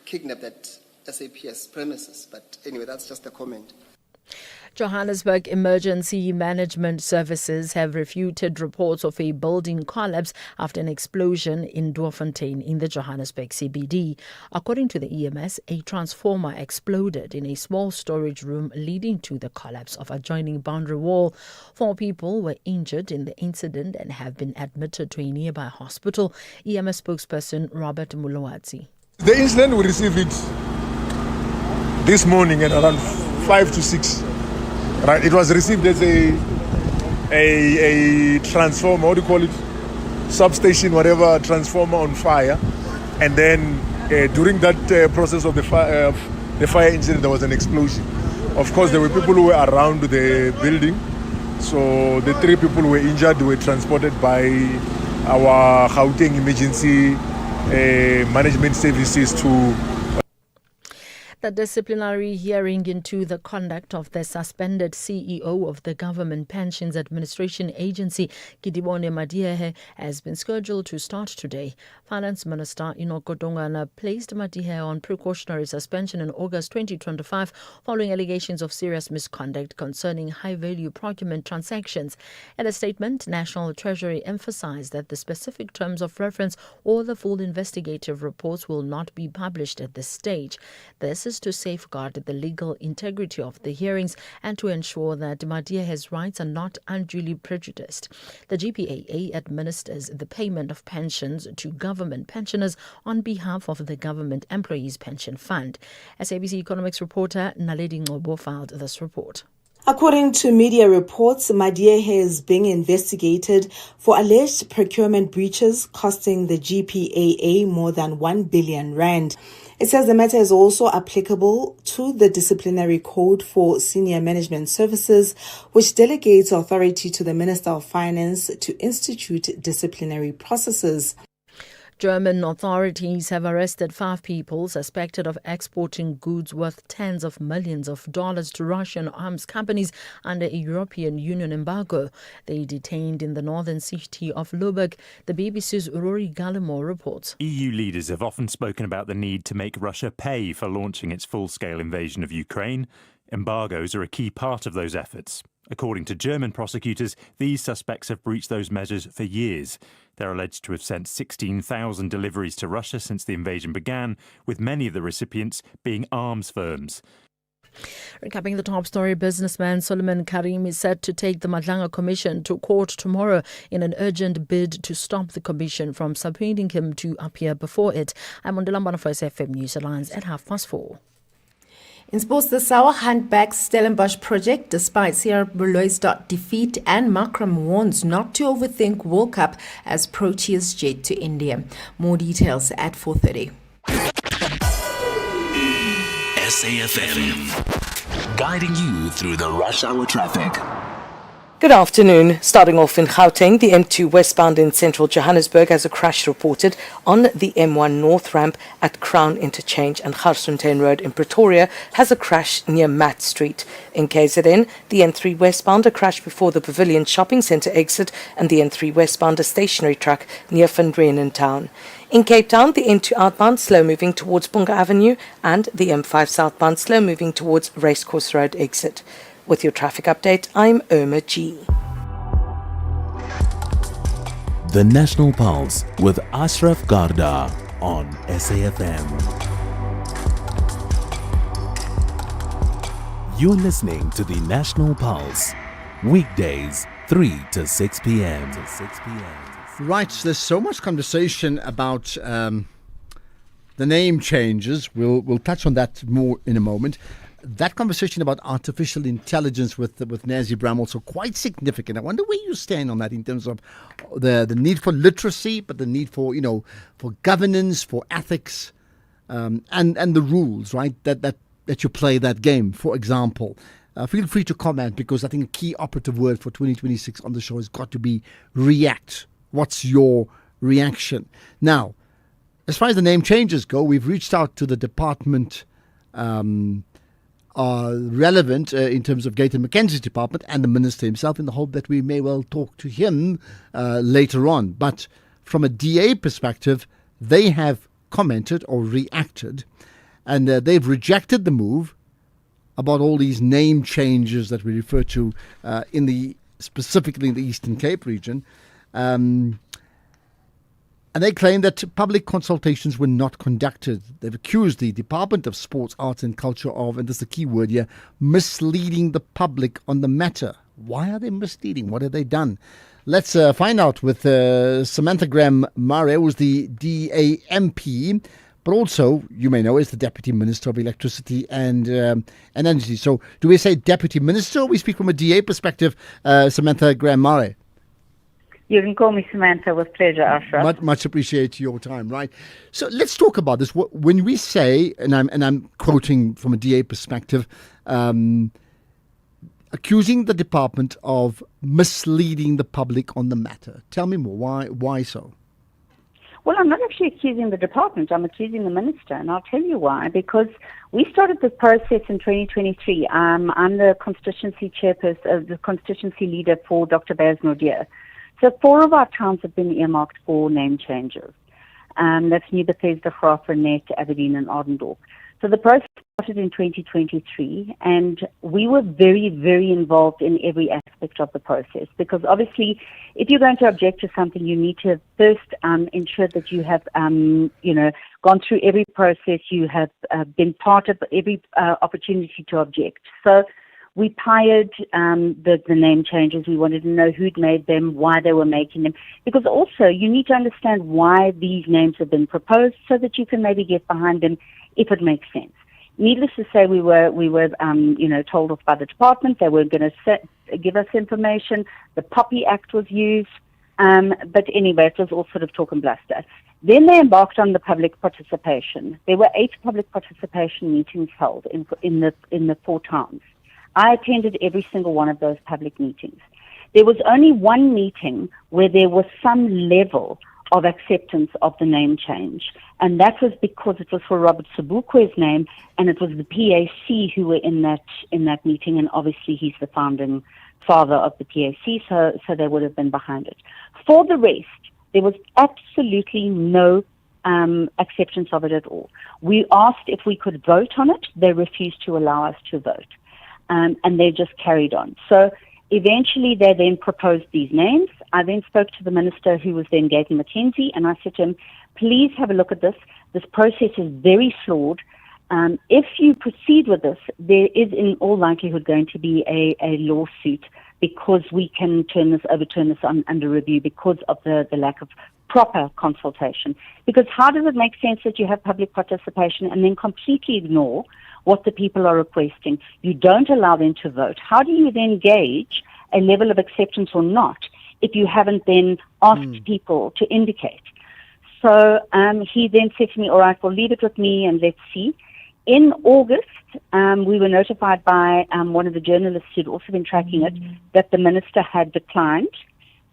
kidnapped at SAPS premises. But anyway, that's just a comment. Johannesburg Emergency Management Services have refuted reports of a building collapse after an explosion in Doornfontein in the Johannesburg CBD. According to the EMS, a transformer exploded in a small storage room, leading to the collapse of adjoining boundary wall. 4 people were injured in the incident and have been admitted to a nearby hospital. EMS spokesperson Robert Mulowatsi. The incident, we received it this morning at around 5 to 6. Right, it was received as a transformer, what do you call it? Substation, whatever, transformer on fire. And then during that process of the fire incident, there was an explosion. Of course, there were people who were around the building. So the 3 people who were injured were transported by our Gauteng Emergency Management Services to the disciplinary hearing into the conduct of the suspended CEO of the Government Pensions Administration Agency, Kidibone Madiehe, has been scheduled to start today. Finance Minister Enoch Godongwana placed Madiehe on precautionary suspension in August 2025 following allegations of serious misconduct concerning high-value procurement transactions. In a statement, National Treasury emphasized that the specific terms of reference or the full investigative reports will not be published at this stage. This is to safeguard the legal integrity of the hearings and to ensure that Madiehe's rights are not unduly prejudiced. The GPAA administers the payment of pensions to government pensioners on behalf of the Government Employees Pension Fund. SABC Economics reporter Naledi Ngobo filed this report. According to media reports, Madiehe is being investigated for alleged procurement breaches costing the GPAA more than 1 billion rand. It says the matter is also applicable to the disciplinary code for senior management services, which delegates authority to the Minister of Finance to institute disciplinary processes. German authorities have arrested 5 people suspected of exporting goods worth tens of millions of dollars to Russian arms companies under a European Union embargo. They detained in the northern city of Lübeck. The BBC's Rory Gallimore reports. EU leaders have often spoken about the need to make Russia pay for launching its full-scale invasion of Ukraine. Embargoes are a key part of those efforts. According to German prosecutors, these suspects have breached those measures for years. They're alleged to have sent 16,000 deliveries to Russia since the invasion began, with many of the recipients being arms firms. Recapping the top story, businessman Solomon Karim is set to take the Madlanga Commission to court tomorrow in an urgent bid to stop the commission from subpoenaing him to appear before it. I'm on the Lambano for SFM News Alliance at 4:30. In sports, the Sauer hand-backed Stellenbosch project, despite Sierra Buloi's defeat, and Makram warns not to overthink World Cup as Proteas jet to India. More details at 4:30. SAFM, guiding you through the rush hour traffic. Good afternoon. Starting off in Gauteng, the M2 westbound in central Johannesburg has a crash reported on the M1 North ramp at Crown Interchange, and Garsfontein Road in Pretoria has a crash near Matt Street. In KZN, the N3 westbound a crash before the Pavilion Shopping Centre exit, and the N3 westbound a stationary truck near Van Reenen Town. In Cape Town, the N2 outbound slow moving towards Bunga Avenue, and the M5 southbound slow moving towards Racecourse Road exit. With your traffic update, I'm Irma G. The National Pulse with Ashraf Garda on SAFM. You're listening to the National Pulse, weekdays 3 to 6 p.m. Right, there's so much conversation about the name changes. We'll touch on that more in a moment. That conversation about artificial intelligence with Nazi Bram also quite significant. I wonder where you stand on that in terms of the need for literacy, but the need for for governance, for ethics, and the rules, right? That you play that game. For example, feel free to comment, because I think a key operative word for 2026 on the show has got to be react. What's your reaction? Now, as far as the name changes go, we've reached out to the department. Relevant in terms of Gayton McKenzie's department and the minister himself, in the hope that we may well talk to him later on. But from a DA perspective, they have commented or reacted, and they've rejected the move about all these name changes that we refer to specifically in the Eastern Cape region. And they claim that public consultations were not conducted. They've accused the Department of Sports, Arts and Culture of, and this is the key word here, misleading the public on the matter. Why are they misleading? What have they done? Let's find out with Samantha Graham-Murray, who's the DA MP, but also, you may know, is the Deputy Minister of Electricity and Energy. So do we say Deputy Minister, or we speak from a DA perspective, Samantha Graham-Murray? You can call me Samantha with pleasure, Ashraf. Much appreciate your time, right? So let's talk about this. When we say, and I'm quoting from a DA perspective, accusing the department of misleading the public on the matter. Tell me more. Why so? Well, I'm not actually accusing the department. I'm accusing the minister, and I'll tell you why. Because we started this process in 2023. I'm the constituency chairperson, the constituency leader for Dr. Baz Naudé. So 4 of our towns have been earmarked for name changes. That's New Bethesda, Graafrenet, Aberdeen and Ardendorp. So the process started in 2023, and we were very, very involved in every aspect of the process, because obviously if you're going to object to something, you need to first ensure that you have, gone through every process, you have been part of every opportunity to object. So we piloted the name changes. We wanted to know who'd made them, why they were making them, because also you need to understand why these names have been proposed, so that you can maybe get behind them if it makes sense. Needless to say, we were told off by the department. They weren't going to give us information. The POPI Act was used, but anyway, it was all sort of talk and bluster. Then they embarked on the public participation. There were 8 public participation meetings held in the 4 towns. I attended every single one of those public meetings. There was only one meeting where there was some level of acceptance of the name change, and that was because it was for Robert Sobukwe's name, and it was the PAC who were in that meeting, and obviously he's the founding father of the PAC, so they would have been behind it. For the rest, there was absolutely no acceptance of it at all. We asked if we could vote on it. They refused to allow us to vote. And they just carried on. So eventually they then proposed these names. I then spoke to the minister, who was then Gayton McKenzie, and I said to him, please have a look at this. This process is very flawed. If you proceed with this, there is in all likelihood going to be a lawsuit because we can overturn this under review because of the lack of proper consultation. Because how does it make sense that you have public participation and then completely ignore what the people are requesting? You don't allow them to vote. How do you then gauge a level of acceptance or not if you haven't then asked people to indicate? So he then said to me, all right, well, leave it with me and let's see. In August, we were notified by one of the journalists who'd also been tracking it that the minister had declined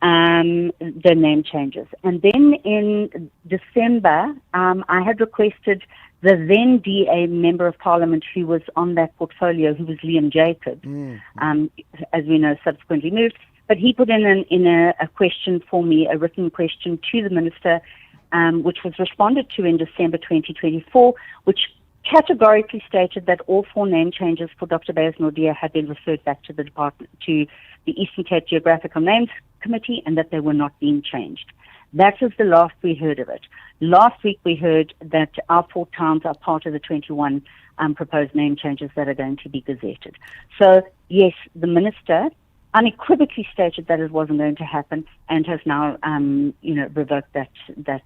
the name changes. And then in December, I had requested the then DA Member of Parliament who was on that portfolio, who was Liam Jacobs, as we know, subsequently moved. But he put in a question for me, a written question to the minister, which was responded to in December 2024, which categorically stated that all 4 name changes for Dr. Beyers Naudé had been referred back to the department, to the Eastern Cape Geographical Names Committee, and that they were not being changed. That was the last we heard of it. Last week we heard that our 4 towns are part of the 21 proposed name changes that are going to be gazetted. So yes, the minister unequivocally stated that it wasn't going to happen and has now, revoked that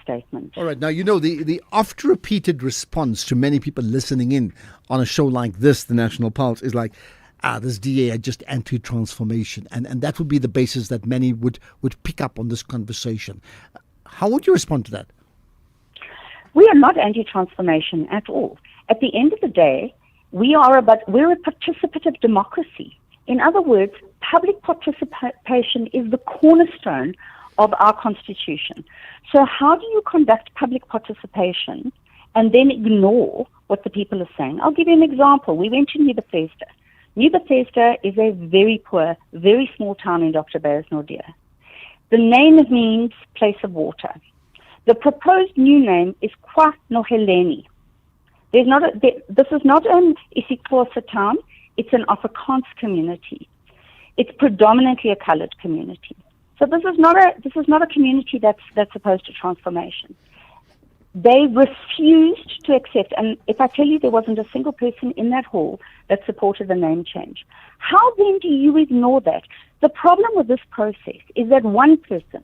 statement. All right. Now, the oft-repeated response to many people listening in on a show like this, The National Pulse, is like, this DA are just anti-transformation. And that would be the basis that many would pick up on this conversation. How would you respond to that? We are not anti-transformation at all. At the end of the day, we're a participative democracy. In other words, public participation is the cornerstone of our constitution. So how do you conduct public participation and then ignore what the people are saying? I'll give you an example. We went to New Bethesda. New Bethesda is a very poor, very small town in Dr. Beyers Naudé. The name means place of water. The proposed new name is Kwa Noheleni. This is not an isiXhosa town. It's an Afrikaans community. It's predominantly a colored community. So this is not a community that's opposed to transformation. They refused to accept, and if I tell you there wasn't a single person in that hall that supported the name change, how then do you ignore that? The problem with this process is that one person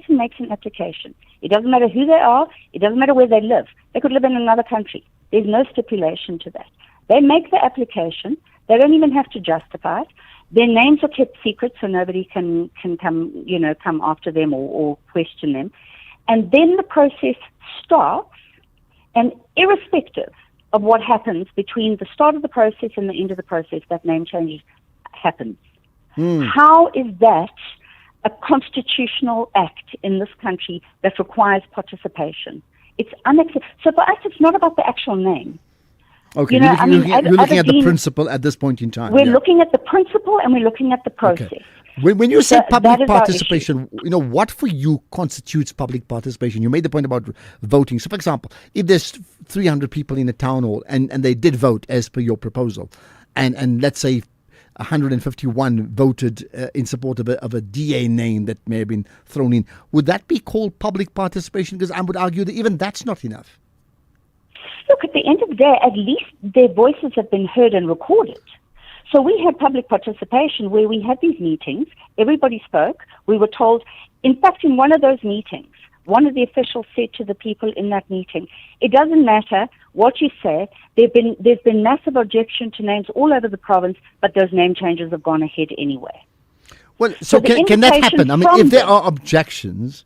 makes an application. It doesn't matter who they are. It doesn't matter where they live. They could live in another country. There's no stipulation to that. They make the application. They don't even have to justify it. Their names are kept secret so nobody can come after them or question them. And then the process starts, and irrespective of what happens between the start of the process and the end of the process, that name change happens. How is that a constitutional act in this country that requires participation? It's unacceptable. So for us, it's not about the actual name. Okay, you're looking at the principle at this point in time. We're looking at the principle and we're looking at the process. Okay. When you say public participation, what for you constitutes public participation? You made the point about voting. So, for example, if there's 300 people in a town hall and they did vote as per your proposal, and let's say 151 voted in support of a DA name that may have been thrown in, would that be called public participation? Because I would argue that even that's not enough. Look, at the end of the day, at least their voices have been heard and recorded. So we had public participation where we had these meetings. Everybody spoke. We were told, in fact, in one of those meetings, one of the officials said to the people in that meeting, it doesn't matter what you say. There's been massive objection to names all over the province, but those name changes have gone ahead anyway. Well, so can that happen? I mean, if there are objections,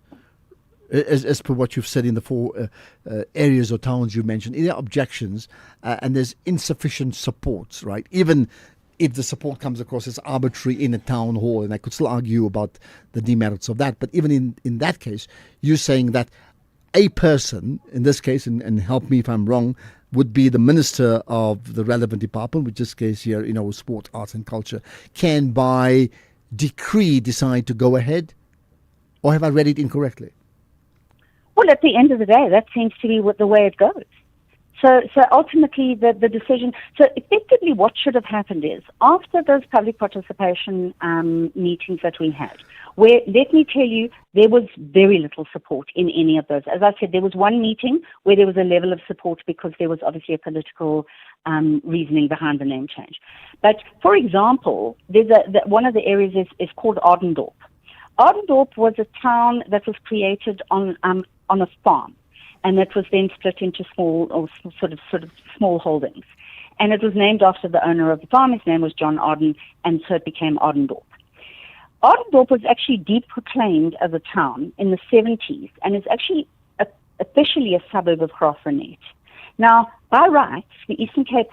as per what you've said in the 4 areas or towns you mentioned, if there are objections and there's insufficient support, right? Even if the support comes across as arbitrary in a town hall, and I could still argue about the demerits of that, but even in that case, you're saying that a person, in this case, and help me if I'm wrong, would be the minister of the relevant department, which this case here, sport, arts and culture, can by decree decide to go ahead? Or have I read it incorrectly? Well, at the end of the day, that seems to be the way it goes. So ultimately, the decision. So effectively, what should have happened is after those public participation meetings that we had, where let me tell you, there was very little support in any of those. As I said, there was one meeting where there was a level of support because there was obviously a political reasoning behind the name change. But for example, there's one of the areas is called Ardendorp. Ardendorp was a town that was created on a farm, and that was then split into small or sort of small holdings. And it was named after the owner of the farm. His name was John Arden, and so it became Ardendorp. Ardendorp was actually deproclaimed as a town in the 70s, and is actually officially a suburb of Graaff-Reinet. Now, by rights, the Eastern Cape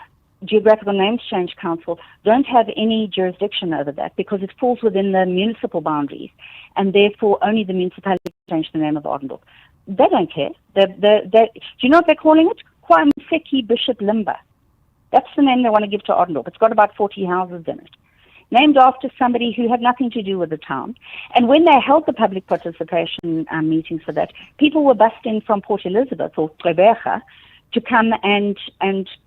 Geographical Names Change Council don't have any jurisdiction over that because it falls within the municipal boundaries, and therefore only the municipality can change the name of Ardendorp. They don't care. Do you know what they're calling it? Kwamseki Bishop Limber. That's the name they want to give to Ardendorp. It's got about 40 houses in it. Named after somebody who had nothing to do with the town. And when they held the public participation meetings for that, people were bussed in from Port Elizabeth or Gqeberha to come and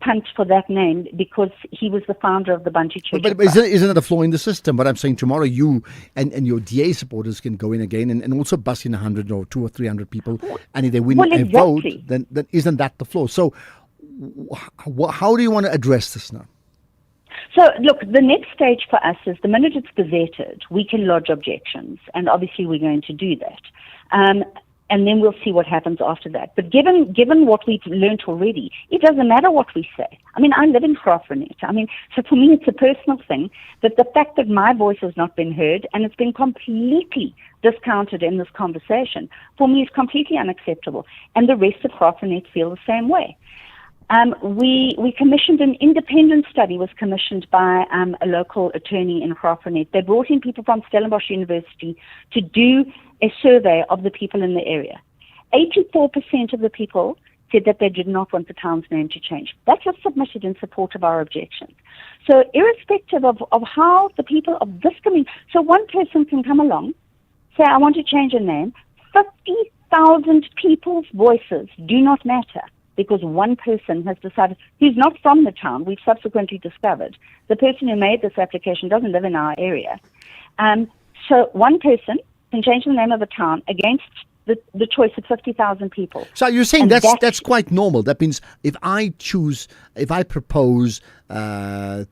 punt for that name because he was the founder of the Bantu Church. But isn't it a flaw in the system? But I'm saying tomorrow you and your DA supporters can go in again and also bus in 100 or 200 or 300 people, and if they win a vote, then isn't that the flaw? So how do you want to address this now? So, look, the next stage for us is the minute it's gazetted, we can lodge objections, and obviously we're going to do that. And then we'll see what happens after that. But given what we've learned already, it doesn't matter what we say. I mean, I live in Graaff-Reinet. I mean, so for me, it's a personal thing that the fact that my voice has not been heard and it's been completely discounted in this conversation, for me is completely unacceptable. And the rest of Graaff-Reinet feel the same way. We commissioned an independent study, was commissioned by a local attorney in Graaff-Reinet. They brought in people from Stellenbosch University to do a survey of the people in the area. 84% of the people said that they did not want the town's name to change. That was submitted in support of our objections. So irrespective of how the people of this community, so one person can come along, say, I want to change a name. 50,000 people's voices do not matter, because one person has decided, who's not from the town, we've subsequently discovered, the person who made this application doesn't live in our area. So one person can change the name of a town against the choice of 50,000 people. So you're saying that's quite normal. That means if I propose I'm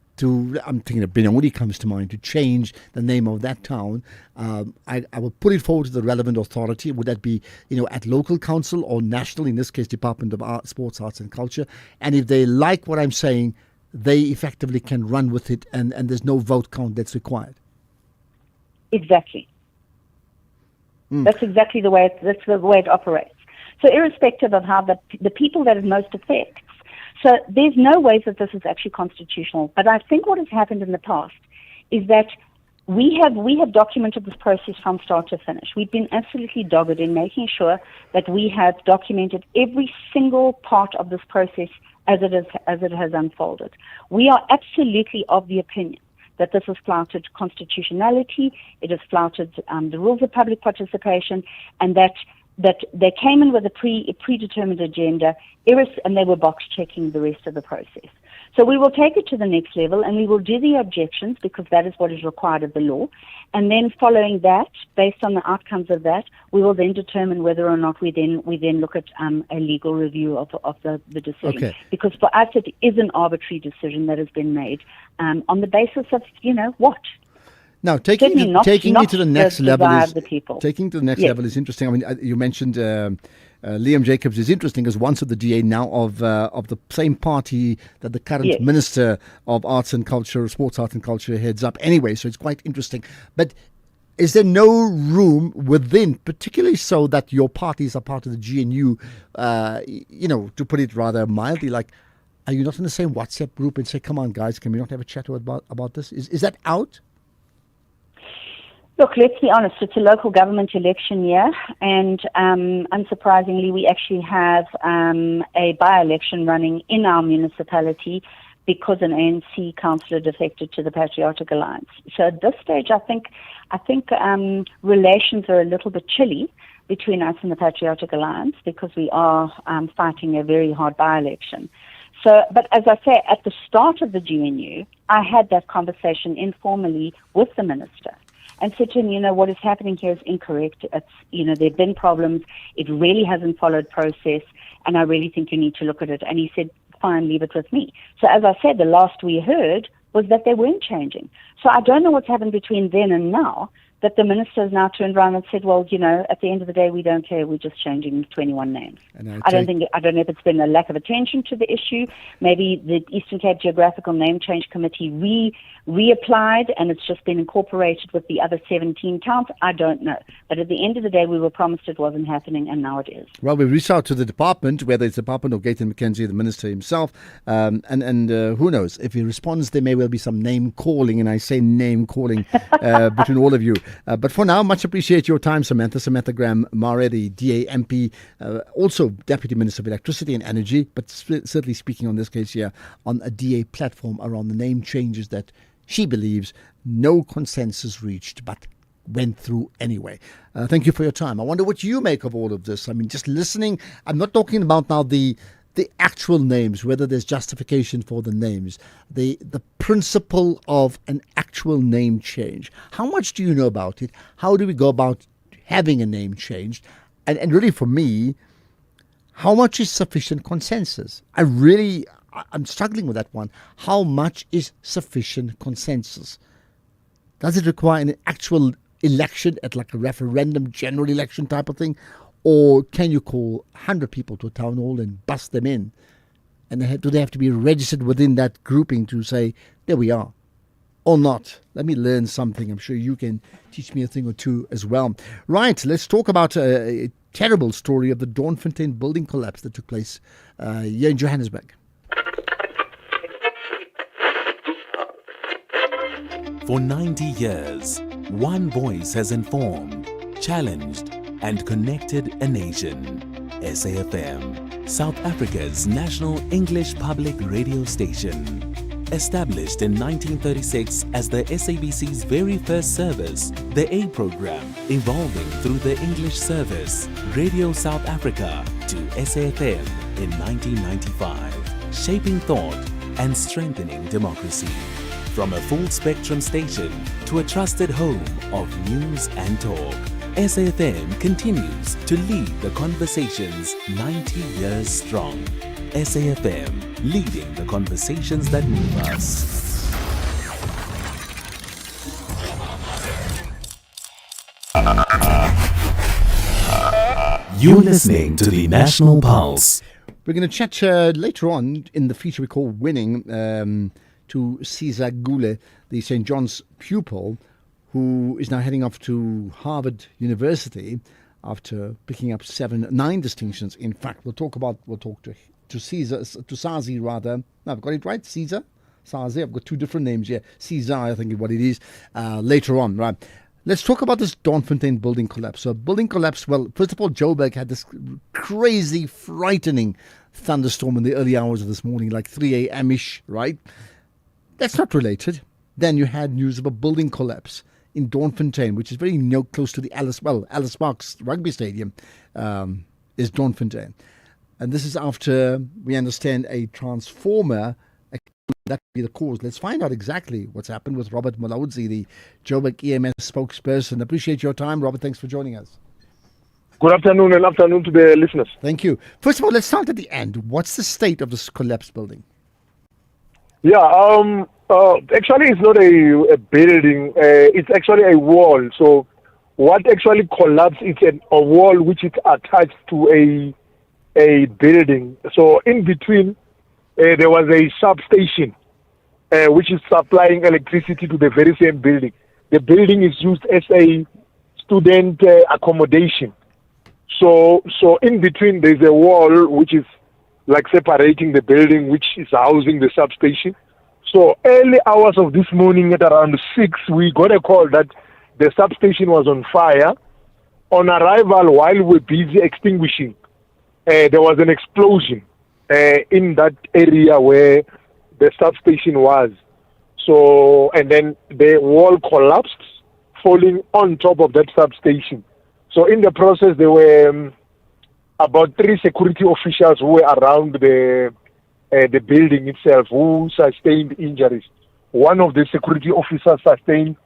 thinking of Benoni comes to mind, to change the name of that town, I will put it forward to the relevant authority. Would that be, at local council or national, in this case, Department of Sports, Arts and Culture? And if they like what I'm saying, they effectively can run with it, and there's no vote count that's required. Exactly. That's exactly the way it operates. So irrespective of how the people that it most affects. So there's no way that this is actually constitutional. But I think what has happened in the past is that we have documented this process from start to finish. We've been absolutely dogged in making sure that we have documented every single part of this process as it has unfolded. We are absolutely of the opinion that this has flouted constitutionality, it has flouted the rules of public participation, and that they came in with a predetermined agenda, and they were box-checking the rest of the process. So we will take it to the next level, and we will do the objections, because that is what is required of the law. And then following that, based on the outcomes of that, we will then determine whether or not we then look at a legal review of the decision. Okay. Because for us, it is an arbitrary decision that has been made on the basis of, what? Now, taking it to the next level is interesting. I mean, you mentioned Liam Jacobs is interesting as once of the DA now of the same party that the current Minister of Arts and Culture, Sports, Arts and Culture heads up anyway, so it's quite interesting. But is there no room within, particularly so that your parties are part of the GNU, to put it rather mildly, like, are you not in the same WhatsApp group and say, come on, guys, can we not have a chat about this? Is that out? Look, let's be honest, it's a local government election year, and unsurprisingly, we actually have a by-election running in our municipality because an ANC councillor defected to the Patriotic Alliance. So at this stage, I think relations are a little bit chilly, between us and the Patriotic Alliance because we are fighting a very hard by-election. So, but as I say, at the start of the GNU, I had that conversation informally with the minister and said to him, what is happening here is incorrect. It's, there have been problems. It really hasn't followed process, and I really think you need to look at it. And he said, fine, leave it with me. So as I said, the last we heard was that they weren't changing. So I don't know what's happened between then and now, that the minister has now turned around and said, well, at the end of the day, we don't care. We're just changing 21 names. I don't know if it's been a lack of attention to the issue. Maybe the Eastern Cape Geographical Name Change Committee reapplied and it's just been incorporated with the other 17 towns. I don't know. But at the end of the day, we were promised it wasn't happening, and now it is. Well, we reached out to the department, whether it's the department or Gayton McKenzie, the minister himself, and who knows? If he responds, there may well be some name calling, and I say name calling between all of you. But for now, much appreciate your time, Samantha. Samantha Graham-Mare, the DA MP, also Deputy Minister of Electricity and Energy, but certainly speaking on this case here on a DA platform around the name changes that she believes no consensus reached, but went through anyway. Thank you for your time. I wonder what you make of all of this. I mean, just listening, I'm not talking about now the actual names, whether there's justification for the names, the principle of an actual name change. How much do you know about it? How do we go about having a name changed? And really for me, how much is sufficient consensus? I'm struggling with that one. How much is sufficient consensus? Does it require an actual election at like a referendum, general election type of thing? Or can you call 100 people to a town hall and bust them in? And do they have to be registered within that grouping to say, there we are? Or not? Let me learn something. I'm sure you can teach me a thing or two as well. Right, let's talk about a terrible story of the Doornfontein building collapse that took place here in Johannesburg. For 90 years, one voice has informed, challenged, and connected a nation. SAFM, South Africa's national English public radio station. Established in 1936 as the SABC's very first service, the A program, evolving through the English service, Radio South Africa, to SAFM in 1995, shaping thought and strengthening democracy. From a full-spectrum station to a trusted home of news and talk, SAFM continues to lead the conversations 90 years strong. SAFM, leading the conversations that move us. You're listening to the National Pulse. We're going to chat later on in the feature we call Winning to Caesar Gule, the St. John's pupil, who is now heading off to Harvard University after picking up 9 distinctions. In fact, we'll talk to Caesar, to Sazi rather. No, I've got it right, Caesar? Sazi, I've got 2 different names here. Caesar, I think is what it is, later on, right? Let's talk about this Doornfontein building collapse. So building collapse, well, first of all, Joburg had this crazy, frightening thunderstorm in the early hours of this morning, like 3 a.m.-ish, right? That's not related. Then you had news of a building collapse in Doornfontein, which is very close to the Alice Parks rugby stadium, is Doornfontein. And this is after, we understand, a transformer, that could be the cause. Let's find out exactly what's happened with Robert Mulaudzi, the Joburg EMS spokesperson. Appreciate your time, Robert. Thanks for joining us. Good afternoon and afternoon to the listeners. Thank you. First of all, let's start at the end. What's the state of this collapsed building? Yeah, actually it's not a building, it's actually a wall. So what actually collapsed is a wall which is attached to a building. So in between, there was a substation which is supplying electricity to the very same building. The building is used as a student accommodation. So in between there's a wall which is like separating the building which is housing the substation. So early hours of this morning at around 6, we got a call that the substation was on fire. On arrival, while we were busy extinguishing, there was an explosion in that area where the substation was. So, and then the wall collapsed, falling on top of that substation. So in the process, there were about 3 security officials who were around the building itself who sustained injuries. One of the security officers sustained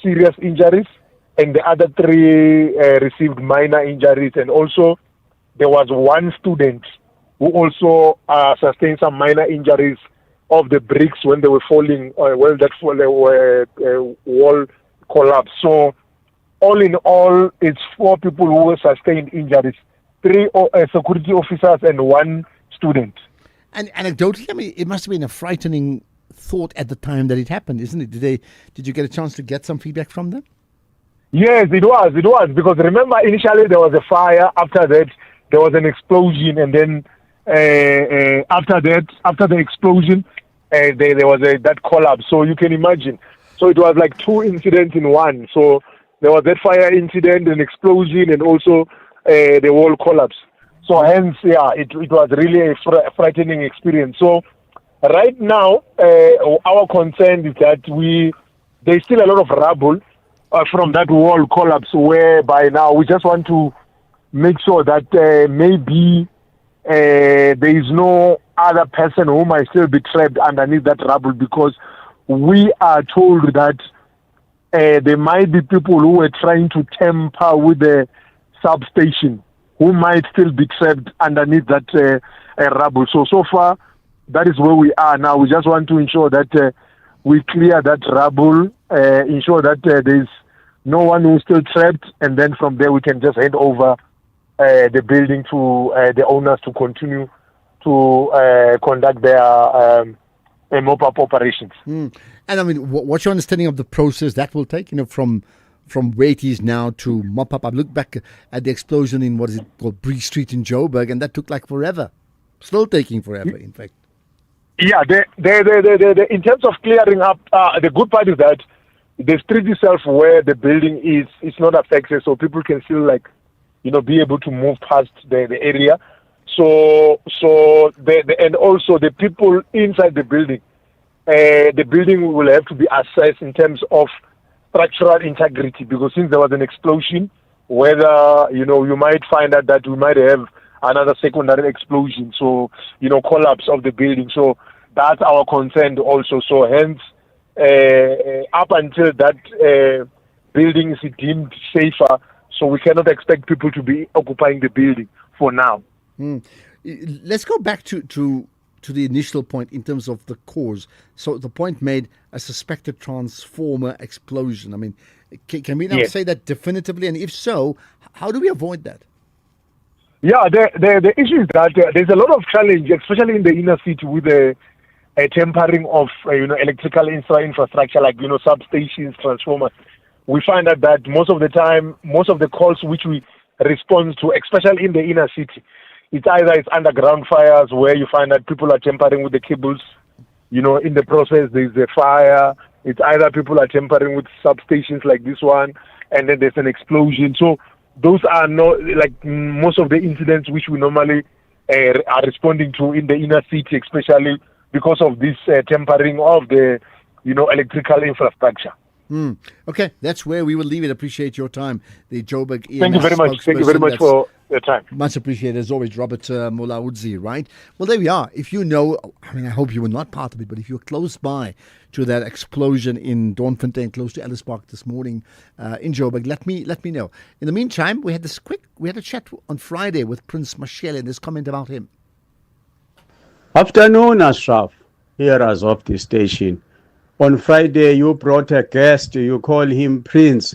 serious injuries, and the other 3 received minor injuries. And also, there was one student who also sustained some minor injuries of the bricks when they were falling, wall collapsed. So, all in all, it's 4 people who sustained injuries, 3 security officers and 1 student. And anecdotally, I mean, it must have been a frightening thought at the time that it happened, isn't it? Did you get a chance to get some feedback from them? Yes, it was, because remember initially there was a fire, after that there was an explosion, and then after the explosion, there was that collapse. So you can imagine. So it was like 2 incidents in one. So there was that fire incident, an explosion, and also the wall collapse. So hence, it was really a frightening experience. So right now, our concern is that there's still a lot of rubble from that wall collapse, whereby now we just want to make sure that maybe there is no other person who might still be trapped underneath that rubble, because we are told that there might be people who were trying to tamper with the substation who might still be trapped underneath that rubble. So far, that is where we are now. We just want to ensure that we clear that rubble, ensure that there's no one who's still trapped, and then from there we can just hand over the building to the owners to continue to conduct their mop-up operations. And I mean, what's your understanding of the process that will take, from where it is now to mop up? I look back at the explosion in, what is it called, Bree Street in Joburg, and that took like forever. Still taking forever, in fact. Yeah, in terms of clearing up, the good part is that the street itself where the building is not affected, so people can still be able to move past the area. So and also the people inside the building will have to be assessed in terms of structural integrity, because since there was an explosion, whether you might find out that we might have another secondary explosion, so collapse of the building. So that's our concern also. So hence, up until that building is deemed safer, so we cannot expect people to be occupying the building for now. Let's go back to the initial point in terms of the cause. So the point made, a suspected transformer explosion. I mean, can we now say that definitively? And if so, how do we avoid that? Yeah, the issue is that there's a lot of challenge, especially in the inner city, with the tampering of electrical infrastructure like substations, transformers. We find out that most of the time, most of the calls which we respond to, especially in the inner city, it's underground fires where you find that people are tampering with the cables. In the process, there's a fire. It's either people are tampering with substations like this one, and then there's an explosion. So those are not most of the incidents which we normally are responding to in the inner city, especially because of this tampering of the electrical infrastructure. Okay, that's where we will leave it. Appreciate your time. The Joburg EMS Thank you very much. Thank you very much for your time. Much appreciated, as always, Robert Mulaudzi, right? Well, there we are. If you know, I hope you were not part of it, but if you're close by to that explosion in Doornfontein, close to Ellis Park this morning in Joburg, let me know. In the meantime, we had a chat on Friday with Prince Mashele and this comment about him. Afternoon, Ashraf, here as of the station. On Friday, you brought a guest, you call him Prince.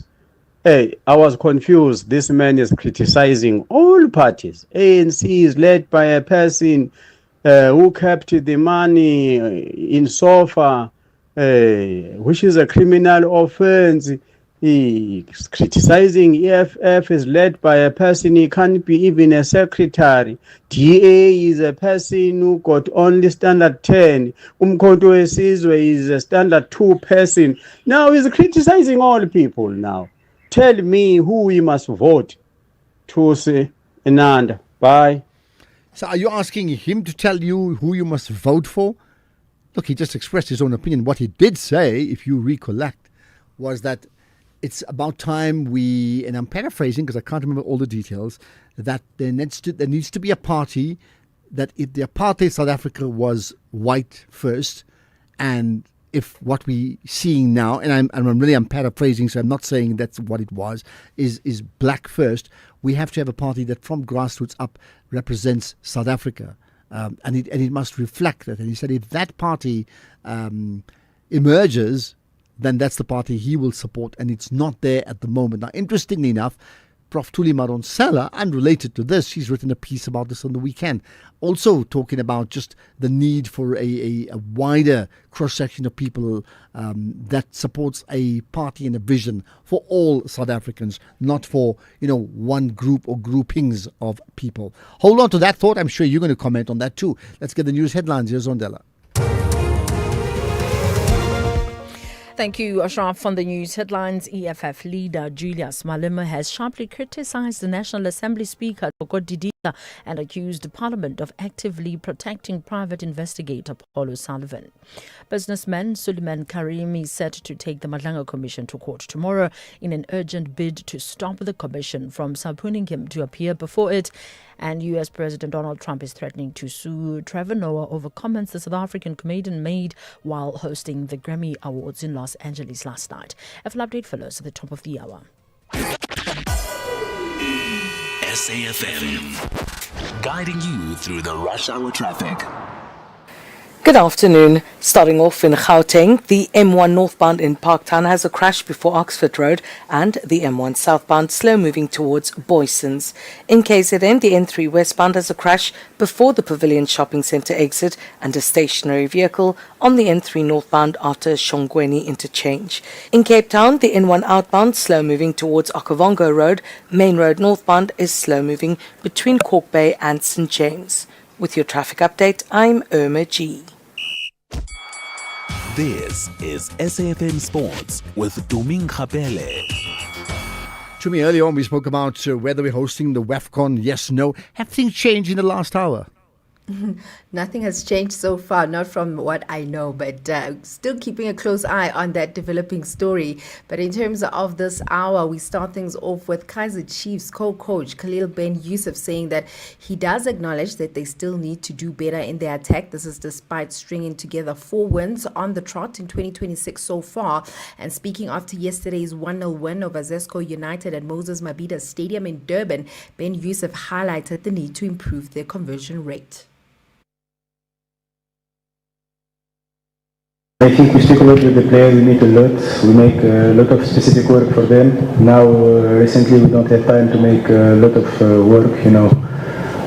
Hey, I was confused. This man is criticizing all parties. ANC is led by a person who kept the money in SOFA, which is a criminal offense. He is criticizing EFF is led by a person, he can't be even a secretary. DA is a person who got only standard 10. Umkhonto Wesizwe is a standard 2 person. Now he's criticizing all people now. Tell me who we must vote. Tusi Ananda. Bye. So are you asking him to tell you who you must vote for? Look, he just expressed his own opinion. What he did say, if you recollect, was that it's about time we, and I'm paraphrasing because I can't remember all the details, that there needs to be a party that if the apartheid South Africa was white first, and if what we're seeing now, and I'm paraphrasing, so I'm not saying that's what it was, is black first, we have to have a party that from grassroots up represents South Africa. And it must reflect that. And he said if that party emerges, then that's the party he will support, and it's not there at the moment. Now, interestingly enough, Prof. Thuli Madonsela, unrelated to this, she's written a piece about this on the weekend, also talking about just the need for a wider cross-section of people that supports a party and a vision for all South Africans, not for, one group or groupings of people. Hold on to that thought. I'm sure you're going to comment on that too. Let's get the news headlines. Here's Zondela. Thank you, Ashraf. On the news headlines, EFF leader Julius Malema has sharply criticized the National Assembly Speaker Thoko Didiza and accused Parliament of actively protecting private investigator Paul O'Sullivan. Businessman Suleiman Karim is set to take the Madlanga Commission to court tomorrow in an urgent bid to stop the commission from subpoenaing him to appear before it. And US President Donald Trump is threatening to sue Trevor Noah over comments the South African comedian made while hosting the Grammy Awards in Los Angeles last night. A full update follows at the top of the hour. SAFM, guiding you through the rush hour traffic. Good afternoon. Starting off in Gauteng, the M1 northbound in Parktown has a crash before Oxford Road and the M1 southbound slow moving towards Boysons. In KZN, the N3 westbound has a crash before the Pavilion Shopping Centre exit and a stationary vehicle on the N3 northbound after Shongweni interchange. In Cape Town, the N1 outbound slow moving towards Okavango Road. Main Road northbound is slow moving between Cork Bay and St James. With your traffic update, I'm Irma G. This is SAFM Sports with Duming Khapele. To me, earlier on, we spoke about whether we're hosting the WAFCON, yes, no. Have things changed in the last hour? Nothing has changed so far, not from what I know, but still keeping a close eye on that developing story. But in terms of this hour, we start things off with Kaizer Chiefs co-coach Khalil Ben Yusuf saying that he does acknowledge that they still need to do better in their attack. This is despite stringing together 4 wins on the trot in 2026 so far. And speaking after yesterday's 1-0 win over Zesco United at Moses Mabhida Stadium in Durban, Ben Yusuf highlighted the need to improve their conversion rate. I think we speak a lot with the players, we meet a lot, we make a lot of specific work for them. Now recently we don't have time to make a lot of work,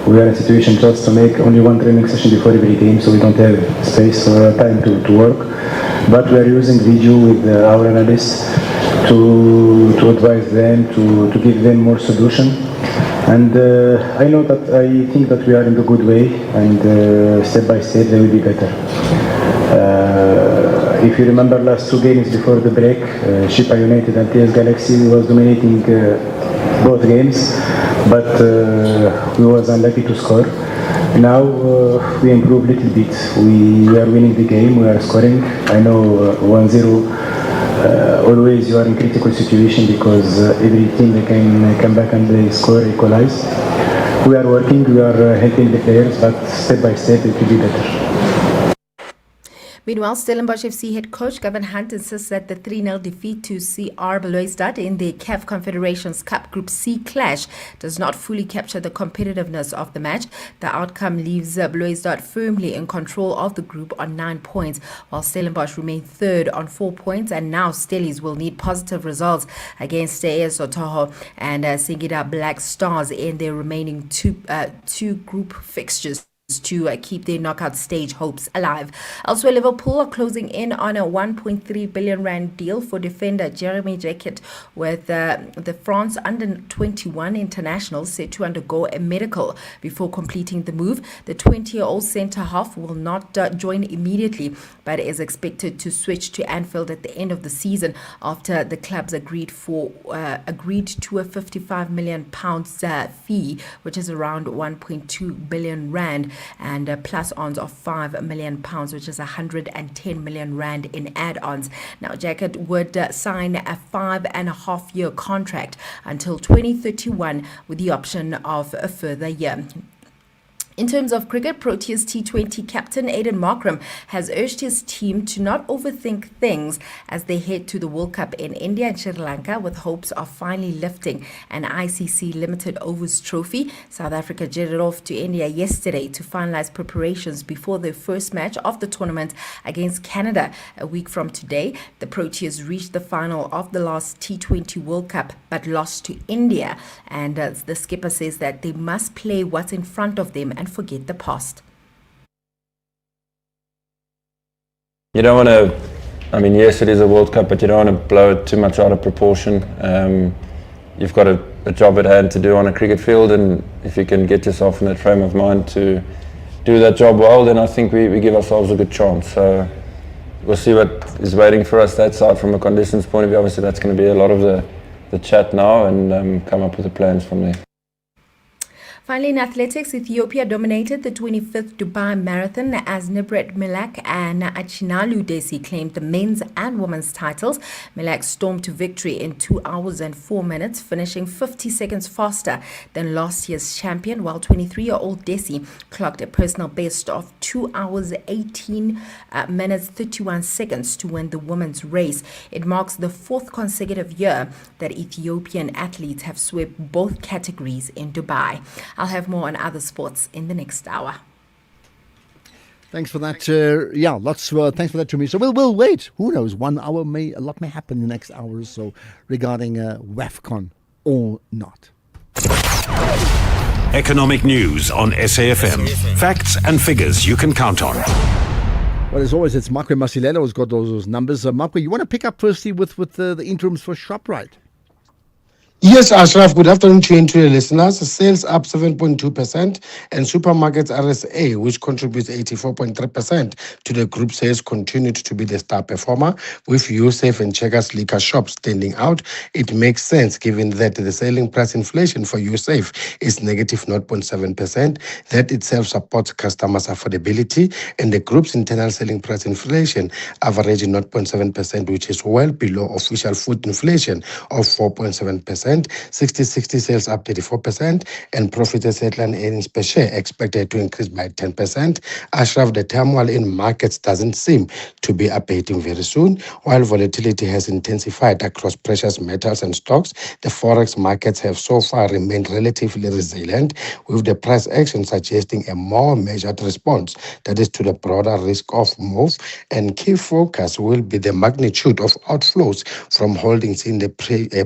We are in a situation just to make only one training session before every game, so we don't have space or time to work. But we are using video with our analysts to advise them, to give them more solution. And I think that we are in a good way, and step by step they will be better. If you remember last 2 games before the break, Shippa United and TS Galaxy was dominating both games, but we was unlucky to score. Now we improve a little bit. We are winning the game, we are scoring. I know 1-0, always you are in critical situation because every team they can come back and they score, equalize. We are working, we are helping the players, but step by step it will be better. Meanwhile, Stellenbosch FC head coach Gavin Hunt insists that the 3-0 defeat to CR Belouizdad in the CAF Confederations Cup Group C clash does not fully capture the competitiveness of the match. The outcome leaves Belouizdad firmly in control of the group on 9 points, while Stellenbosch remain third on 4 points, and now Stellies will need positive results against AS Otago and Singida Black Stars in their remaining two group fixtures to keep their knockout stage hopes alive. Elsewhere, Liverpool are closing in on a 1.3 billion rand deal for defender Jeremy Jacquet, with the France under-21 international set to undergo a medical before completing the move. The 20-year-old centre-half will not join immediately, but is expected to switch to Anfield at the end of the season after the clubs agreed to a £55 million fee, which is around 1.2 billion rand. and plus-ons of £5 million, which is 110 million rand in add-ons. Now, Jacket would sign a 5.5-year contract until 2031 with the option of a further year. In terms of cricket, Proteas T20 captain Aiden Markram has urged his team to not overthink things as they head to the World Cup in India and Sri Lanka with hopes of finally lifting an ICC Limited Overs trophy. South Africa jetted off to India yesterday to finalize preparations before their first match of the tournament against Canada a week from today. The Proteas reached the final of the last T20 World Cup but lost to India, and the skipper says that they must play what's in front of them and forget the past. You don't want to, I mean, yes, it is a World Cup, but you don't want to blow it too much out of proportion. You've got a job at hand to do on a cricket field, and if you can get yourself in that frame of mind to do that job well, then I think we give ourselves a good chance. So we'll see what is waiting for us that side from a conditions point of view. Obviously, that's going to be a lot of the chat now, and come up with the plans from there. Finally, in athletics, Ethiopia dominated the 25th Dubai Marathon as Nibret Milak and Achinalu Desi claimed the men's and women's titles. Milak stormed to victory in 2 hours and 4 minutes, finishing 50 seconds faster than last year's champion, while 23-year-old Desi clocked a personal best of 2 hours 18 minutes 31 seconds to win the women's race. It marks the 4th consecutive year that Ethiopian athletes have swept both categories in Dubai. I'll have more on other sports in the next hour. Thanks for that. Thanks for that to me. So we'll wait. Who knows? 1 hour a lot may happen in the next hour or so regarding WAFCON or not. Economic news on SAFM. Facts and figures you can count on. Well, as always, it's Makwe Masilela who's got those numbers. Makwe, you want to pick up firstly with the interims for ShopRite? Yes, Ashraf, good afternoon to you and to your listeners. Sales up 7.2% and Supermarkets RSA, which contributes 84.3% to the group sales, continued to be the star performer, with Usafe and Checkers liquor shops standing out. It makes sense given that the selling price inflation for Usafe is negative 0.7%. That itself supports customers' affordability, and the group's internal selling price inflation averaging 0.7%, which is well below official food inflation of 4.7%. 60/60 sales up 34%, and profit as headline earnings per share expected to increase by 10%. Ashraf, the turmoil in markets doesn't seem to be abating very soon. While volatility has intensified across precious metals and stocks, the forex markets have so far remained relatively resilient, with the price action suggesting a more measured response that is to the broader risk of move, and key focus will be the magnitude of outflows from holdings in the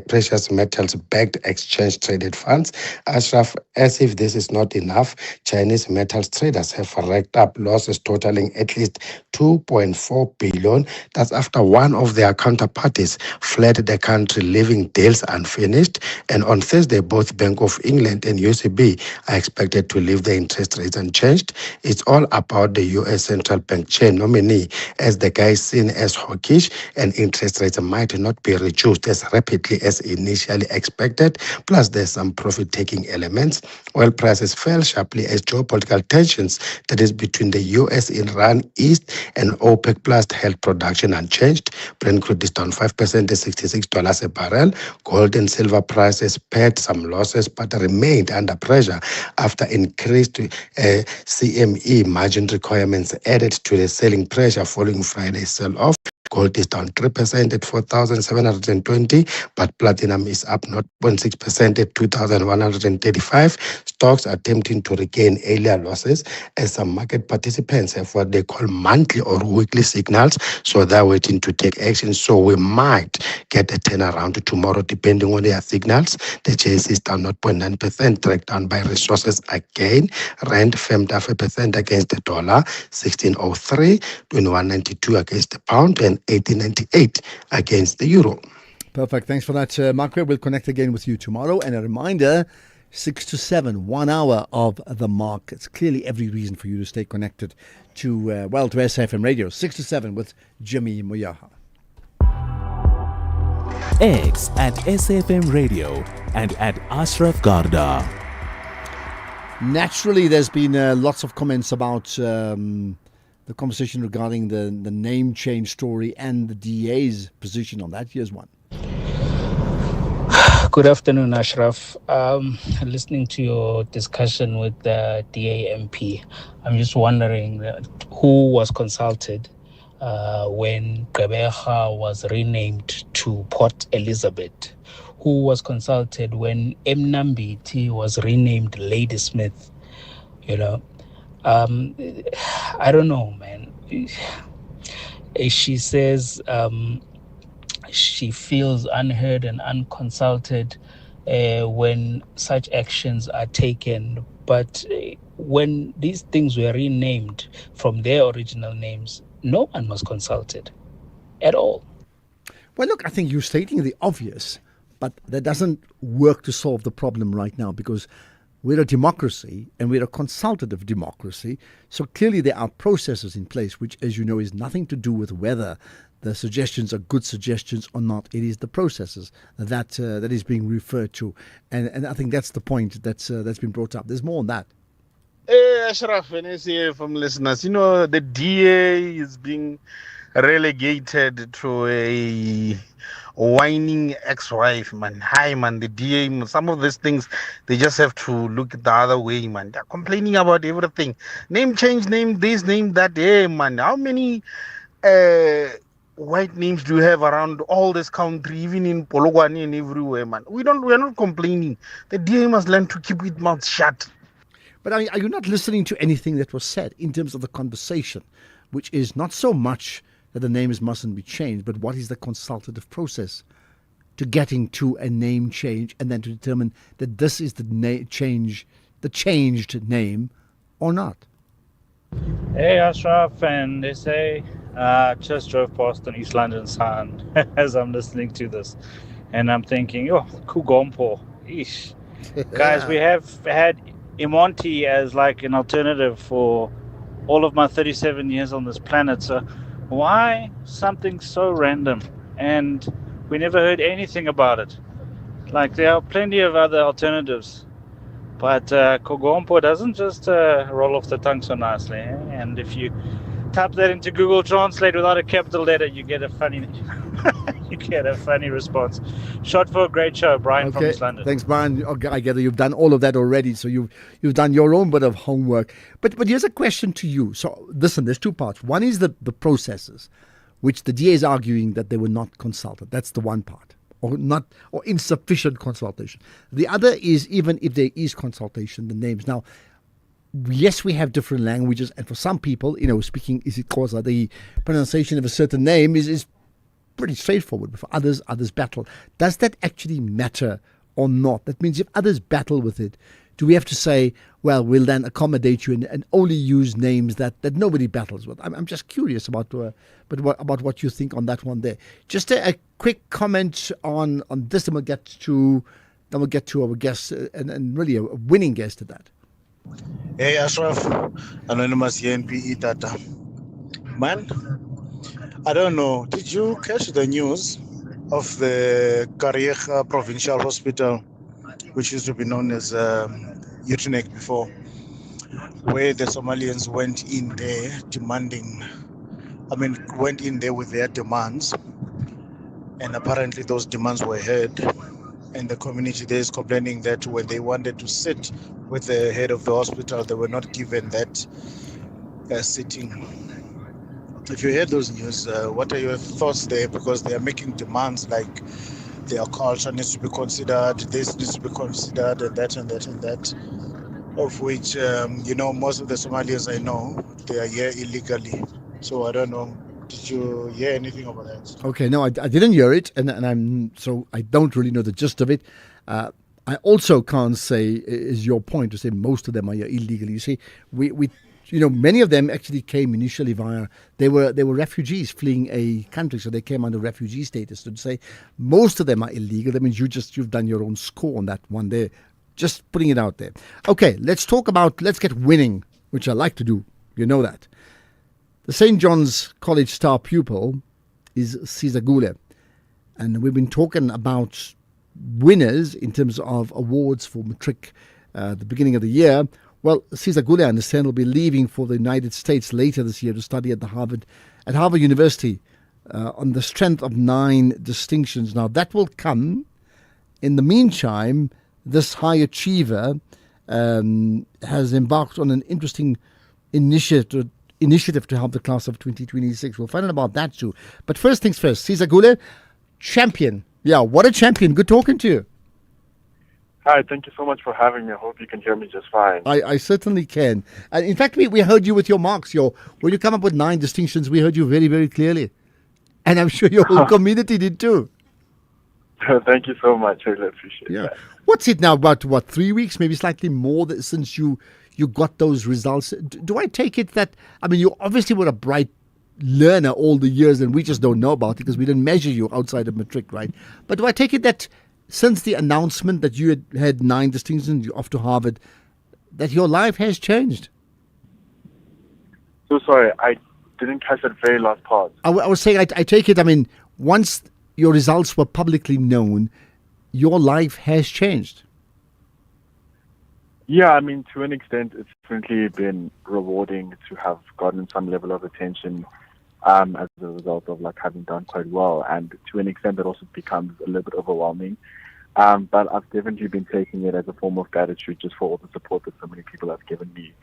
precious metals backed exchange traded funds. Ashraf, as if this is not enough, Chinese metals traders have racked up losses totaling at least 2.4 billion. That's after one of their counterparties fled the country, leaving deals unfinished. And on Thursday, both Bank of England and UCB are expected to leave the interest rates unchanged. It's all about the US Central Bank chair nominee, as the guy is seen as hawkish, and interest rates might not be reduced as rapidly as initially expected. Plus, there's some profit-taking elements. Oil prices fell sharply as geopolitical tensions, that is between the US, Iran, East, and OPEC Plus, held production unchanged. Brent crude is down 5% to $66 a barrel. Gold and silver prices paid some losses but remained under pressure after increased CME margin requirements added to the selling pressure following Friday's sell-off. Gold is down 3% at 4,720, but platinum is up 0.6% at 2,135. Stocks are attempting to regain earlier losses as some market participants have what they call monthly or weekly signals, so they're waiting to take action. So we might get a turnaround tomorrow depending on their signals. The JSE is down 0.9%, dragged down by resources again. Rand firmed up 1% against the dollar, 16.03, 21.92 against the pound, and 18.98 against the euro. Perfect. Thanks for that, Makwe. We'll connect again with you tomorrow. And a reminder, 6 to 7, 1 hour of the markets. Clearly every reason for you to stay connected to SAFM Radio. 6 to 7 with Jimmy Moyaha. X at SAFM Radio and at Ashraf Garda. Naturally, there's been lots of comments about the conversation regarding the name change story and the DA's position on that. Here's one. Good afternoon, Ashraf. Listening to your discussion with the DAMP, I'm just wondering who was consulted when Gqeberha was renamed to Port Elizabeth? Who was consulted when Mnambiti was renamed Ladysmith? You know, I don't know, man. She says she feels unheard and unconsulted when such actions are taken. But when these things were renamed from their original names, no one was consulted at all. Well, look, I think you're stating the obvious, but that doesn't work to solve the problem right now, because we're a democracy and we're a consultative democracy. So clearly there are processes in place, which, as you know, is nothing to do with whether the suggestions are good suggestions or not. It is the processes that is being referred to. And I think that's the point that's been brought up. There's more on that. Hey, Ashraf, and here from listeners. You know, the DA is being relegated to a whining ex-wife, man. Hi, man, the DA, some of these things, they just have to look the other way, man. They're complaining about everything. Name change, name this, name that. Hey, man, how many white names do you have around all this country, even in Polokwane and everywhere, man? We're not complaining. The DA must learn to keep its mouth shut. But are you not listening to anything that was said in terms of the conversation, which is not so much that the names mustn't be changed, but what is the consultative process to getting to a name change and then to determine that this is the changed name or not? Hey, Ashraf, and they say, just drove past an East London sign as I'm listening to this, and I'm thinking, oh, Kugompo, ish. Guys, we have had Imonti as like an alternative for all of my 37 years on this planet, so why something so random? And we never heard anything about it. Like, there are plenty of other alternatives, but Kogompo doesn't just roll off the tongue so nicely. Eh? And if you type that into Google Translate without a capital letter, you get a funny response. Shot for a great show, Brian from East London. Thanks, Brian. Okay, I get it. You've done all of that already, so you've done your own bit of homework. But here's a question to you. So listen, there's two parts. One is the processes, which the DA is arguing that they were not consulted. That's the one part, or insufficient consultation. The other is, even if there is consultation, the names. Now, yes, we have different languages, and for some people, speaking isiXhosa, the pronunciation of a certain name is pretty straightforward. But for others battle. Does that actually matter or not? That means if others battle with it, do we have to say, well, we'll then accommodate you and only use names that nobody battles with? I'm just curious about what you think on that one there. Just a quick comment on this, and we'll get to our guest and really a winning guest at that. Hey, Ashraf, Anonymous YNPE Tata. Man, I don't know. Did you catch the news of the Kariega Provincial Hospital, which used to be known as Utenek before, where the Somalians went in there with their demands, and apparently those demands were heard, and the community there is complaining that when they wanted to sit with the head of the hospital, they were not given that sitting. If you heard those news, what are your thoughts there? Because they are making demands like their culture needs to be considered, this needs to be considered, and that and that and that, of which, most of the Somalians I know, they are here illegally. So I don't know. Did you hear anything about that? Okay, no, I didn't hear it, and I don't really know the gist of it. I also can't say, is your point to say most of them are here illegally. You see, we many of them actually came initially they were refugees fleeing a country, so they came under refugee status. So to say most of them are illegal, that means you've done your own score on that one there. Just putting it out there. Okay, let's get winning, which I like to do. You know that. The St. John's College star pupil is Caesar Gule, and we've been talking about winners in terms of awards for matric at the beginning of the year. Well, Cesar Gule, I understand, will be leaving for the United States later this year to study at Harvard University on the strength of 9 distinctions. Now, that will come. In the meantime, this high achiever has embarked on an interesting initiative to help the class of 2026. We'll find out about that too. But first things first, Cesar Gule, champion. Yeah, what a champion. Good talking to you. Hi, thank you so much for having me. I hope you can hear me just fine. I certainly can. And in fact, we heard you with your marks. When you come up with 9 distinctions, we heard you very, very clearly. And I'm sure your whole community did too. Thank you so much. I really appreciate that. What's it now, about 3 weeks, maybe slightly more since you got those results? Do I take it that, I mean, you obviously were a bright learner all the years and we just don't know about it because we didn't measure you outside of matric, right? But do I take it that since the announcement that you had 9 distinctions, you're off to Harvard, that your life has changed? So sorry, I didn't catch that very last part. I was saying, I take it, I mean, once your results were publicly known, your life has changed. Yeah, I mean, to an extent, it's definitely been rewarding to have gotten some level of attention as a result of having done quite well. And to an extent, it also becomes a little bit overwhelming. But I've definitely been taking it as a form of gratitude just for all the support that so many people have given me.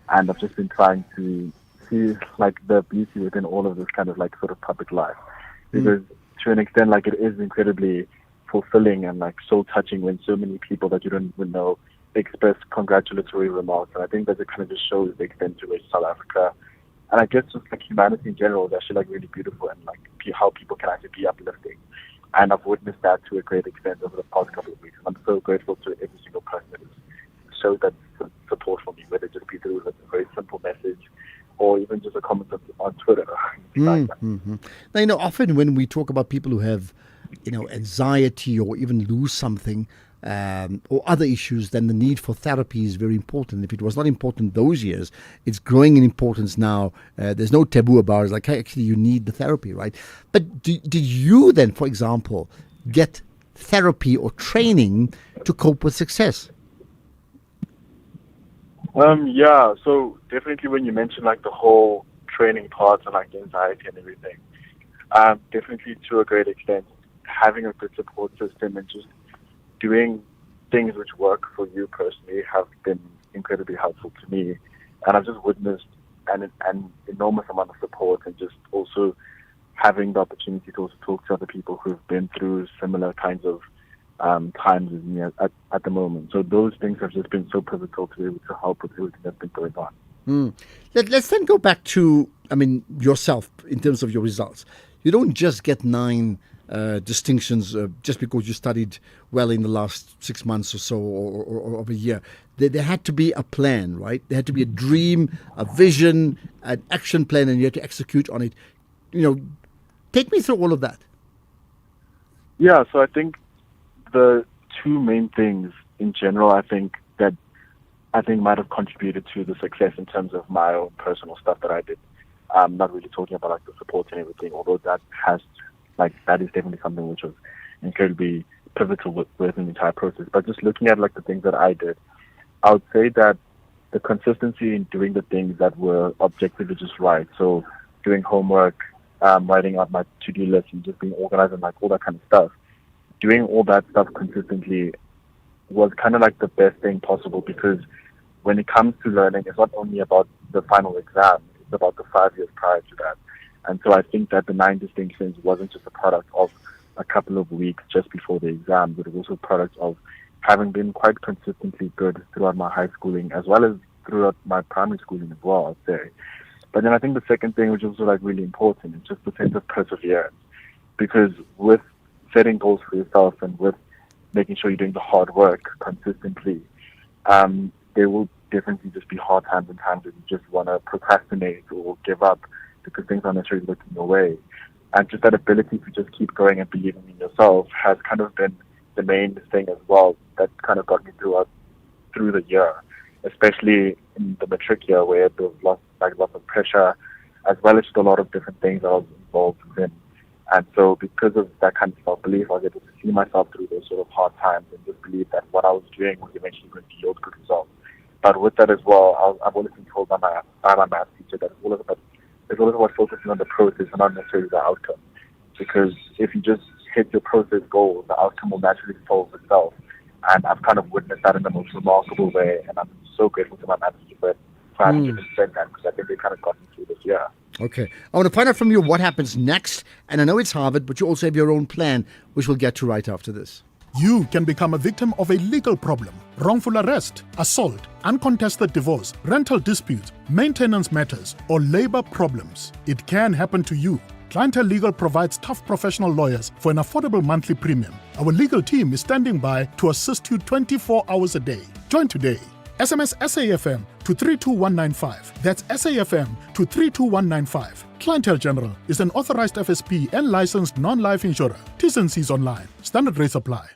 And I've just been trying to see the beauty within all of this kind of sort of public life. Because to an extent, it is incredibly fulfilling and so touching when so many people that you don't even know express congratulatory remarks. And I think that it kind of just shows the extent to which South Africa, and I guess just humanity in general, is actually really beautiful, and how people can actually be uplifting. And I've witnessed that to a great extent over the past couple of weeks. And I'm so grateful to every single person that has showed that support for me, whether it just be through a very simple message or even just a comment on Twitter. Now, often when we talk about people who have, anxiety or even lose something or other issues, then the need for therapy is very important. If it was not important those years, it's growing in importance now. There's no taboo about it. It's hey, actually, you need the therapy, right? But did you then, for example, get therapy or training to cope with success? Yeah, so definitely when you mention the whole training part and anxiety and everything, definitely to a great extent, having a good support system and just doing things which work for you personally have been incredibly helpful to me. And I've just witnessed an enormous amount of support, and just also having the opportunity to also talk to other people who've been through similar kinds of times as me at the moment. So those things have just been so pivotal to be able to help with everything that's been going on. Let's then go back to, yourself in terms of your results. You don't just get 9 distinctions just because you studied well in the last 6 months or so or of a year. There had to be a plan, right? There had to be a dream, a vision, an action plan, and you had to execute on it. Take me through all of that. Yeah, so I think the 2 main things in general, I think might have contributed to the success in terms of my own personal stuff that I did. I'm not really talking about the support and everything, although that has that is definitely something which was incredibly pivotal within the entire process. But just looking at the things that I did, I would say that the consistency in doing the things that were objectively just right. So doing homework, writing out my to-do list, and just being organized and all that kind of stuff. Doing all that stuff consistently was kind of the best thing possible, because when it comes to learning, it's not only about the final exam, it's about the 5 years prior to that. And so I think that the 9 distinctions wasn't just a product of a couple of weeks just before the exam, but it was also a product of having been quite consistently good throughout my high schooling as well as throughout my primary schooling as well, I'd say. But then I think the second thing, which is also really important, is just the sense of perseverance. Because with setting goals for yourself and with making sure you're doing the hard work consistently, there will definitely just be hard times and times that you just want to procrastinate or give up because things aren't necessarily looking your way. And just that ability to just keep going and believing in yourself has kind of been the main thing as well that kind of got me through the year, especially in the matric year where there was lots of pressure, as well as just a lot of different things that I was involved in. And so because of that kind of self-belief, I was able to see myself through those sort of hard times and just believe that what I was doing was eventually going to yield good results. But with that as well, I've always been told by my math teacher that it's always about focusing on the process and not necessarily the outcome. Because if you just hit your process goal, the outcome will naturally solve itself. And I've kind of witnessed that in the most remarkable way, and I'm so grateful to my math teacher for having even said that, because I think they kind of got me through this year. Okay. I want to find out from you what happens next. And I know it's Harvard, but you also have your own plan, which we'll get to right after this. You can become a victim of a legal problem: wrongful arrest, assault, uncontested divorce, rental disputes, maintenance matters, or labor problems. It can happen to you. Clientele Legal provides tough professional lawyers for an affordable monthly premium. Our legal team is standing by to assist you 24 hours a day. Join today. SMS SAFM to 32195. That's SAFM to 32195. Clientele General is an authorized FSP and licensed non-life insurer. T's and C's online. Standard rates apply.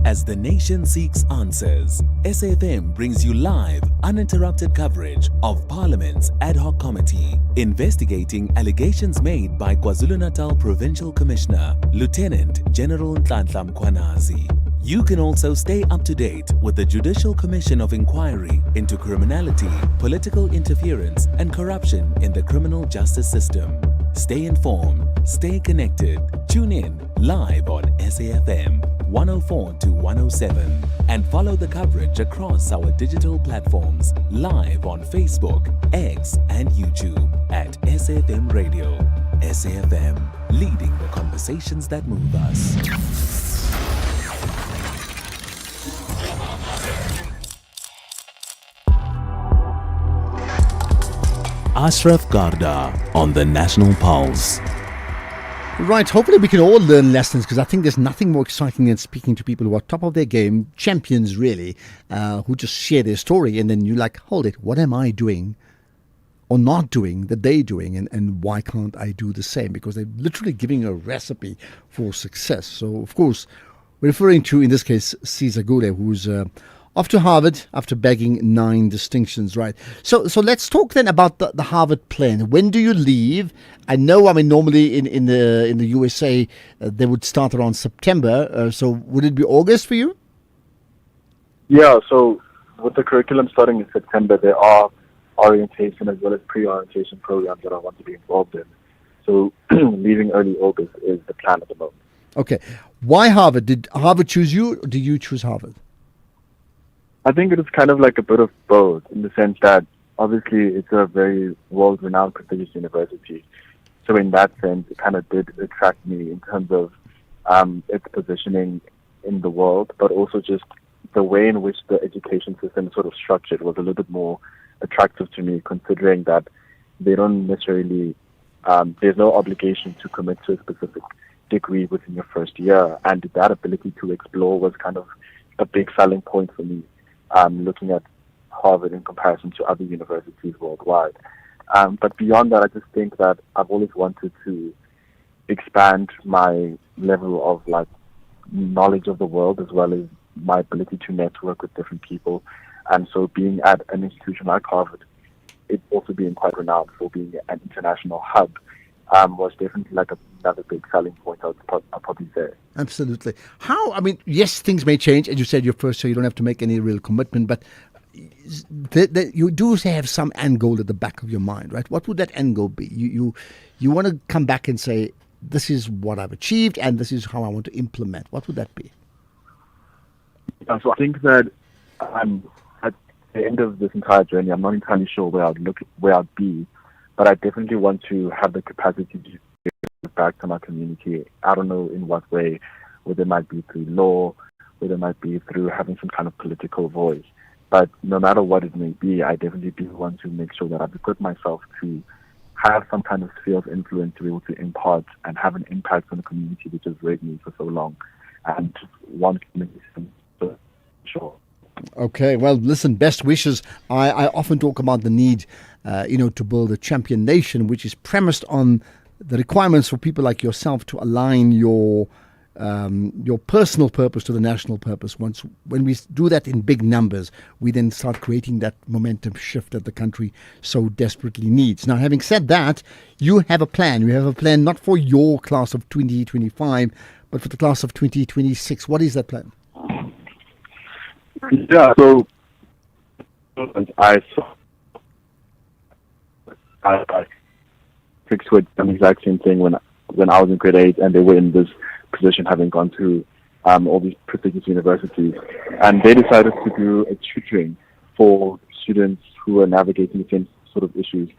As the nation seeks answers, SAFM brings you live, uninterrupted coverage of Parliament's ad hoc committee investigating allegations made by KwaZulu-Natal Provincial Commissioner, Lieutenant General Nhlanhla Mkhwanazi. You can also stay up to date with the Judicial Commission of Inquiry into Criminality, Political Interference and Corruption in the Criminal Justice System. Stay informed, stay connected. Tune in live on SAFM 104 to 107 and follow the coverage across our digital platforms live on Facebook, X and YouTube at SAFM Radio. SAFM, leading the conversations that move us. Ashraf Garda on the National Pulse. Right, hopefully we can all learn lessons, because I think there's nothing more exciting than speaking to people who are top of their game, champions really, who just share their story, and then you're like, hold it, what am I doing or not doing that they're doing, and why can't I do the same? Because they're literally giving a recipe for success. So, of course, we're referring to, in this case, Caesar Gule, who's off to Harvard after bagging 9 distinctions, right? So let's talk then about the Harvard plan. When do you leave? I know, normally in the USA, they would start around September. So would it be August for you? Yeah, so with the curriculum starting in September, there are orientation as well as pre-orientation programs that I want to be involved in. So leaving early August is the plan at the moment. Okay. Why Harvard? Did Harvard choose you, or did you choose Harvard? I think it is kind of like a bit of both, in the sense that obviously it's a very world-renowned prestigious university. So in that sense, it kind of did attract me in terms of its positioning in the world, but also just the way in which the education system is sort of structured was a little bit more attractive to me, considering that they don't necessarily, there's no obligation to commit to a specific degree within your first year. And that ability to explore was kind of a big selling point for me. Looking at Harvard in comparison to other universities worldwide. But beyond that, I just think that I've always wanted to expand my level of knowledge of the world, as well as my ability to network with different people. And so being at an institution like Harvard, it's also being quite renowned for being an international hub, was definitely another big selling point, I'll probably say. Absolutely. Yes, things may change. As you said, your first year, you don't have to make any real commitment, but you do have some end goal at the back of your mind, right? What would that end goal be? You want to come back and say, this is what I've achieved and this is how I want to implement. What would that be? So I think that at the end of this entire journey, I'm not entirely sure where I'd be, but I definitely want to have the capacity to give back to my community. I don't know in what way, whether it might be through law, whether it might be through having some kind of political voice. But no matter what it may be, I definitely do want to make sure that I've equipped myself to have some kind of sphere of influence to be able to impart and have an impact on the community which has raised me for so long. And one community, sure. Okay, well, listen, best wishes. I often talk about the need, to build a champion nation, which is premised on the requirements for people like yourself to align your personal purpose to the national purpose. When we do that in big numbers, we then start creating that momentum shift that the country so desperately needs. Now, having said that, you have a plan. You have a plan not for your class of 2025, but for the class of 2026. What is that plan? Yeah, so I saw fixed with the exact same thing when I was in grade 8, and they were in this position, having gone to all these prestigious universities, and they decided to do a tutoring for students who are navigating the same sort of issues.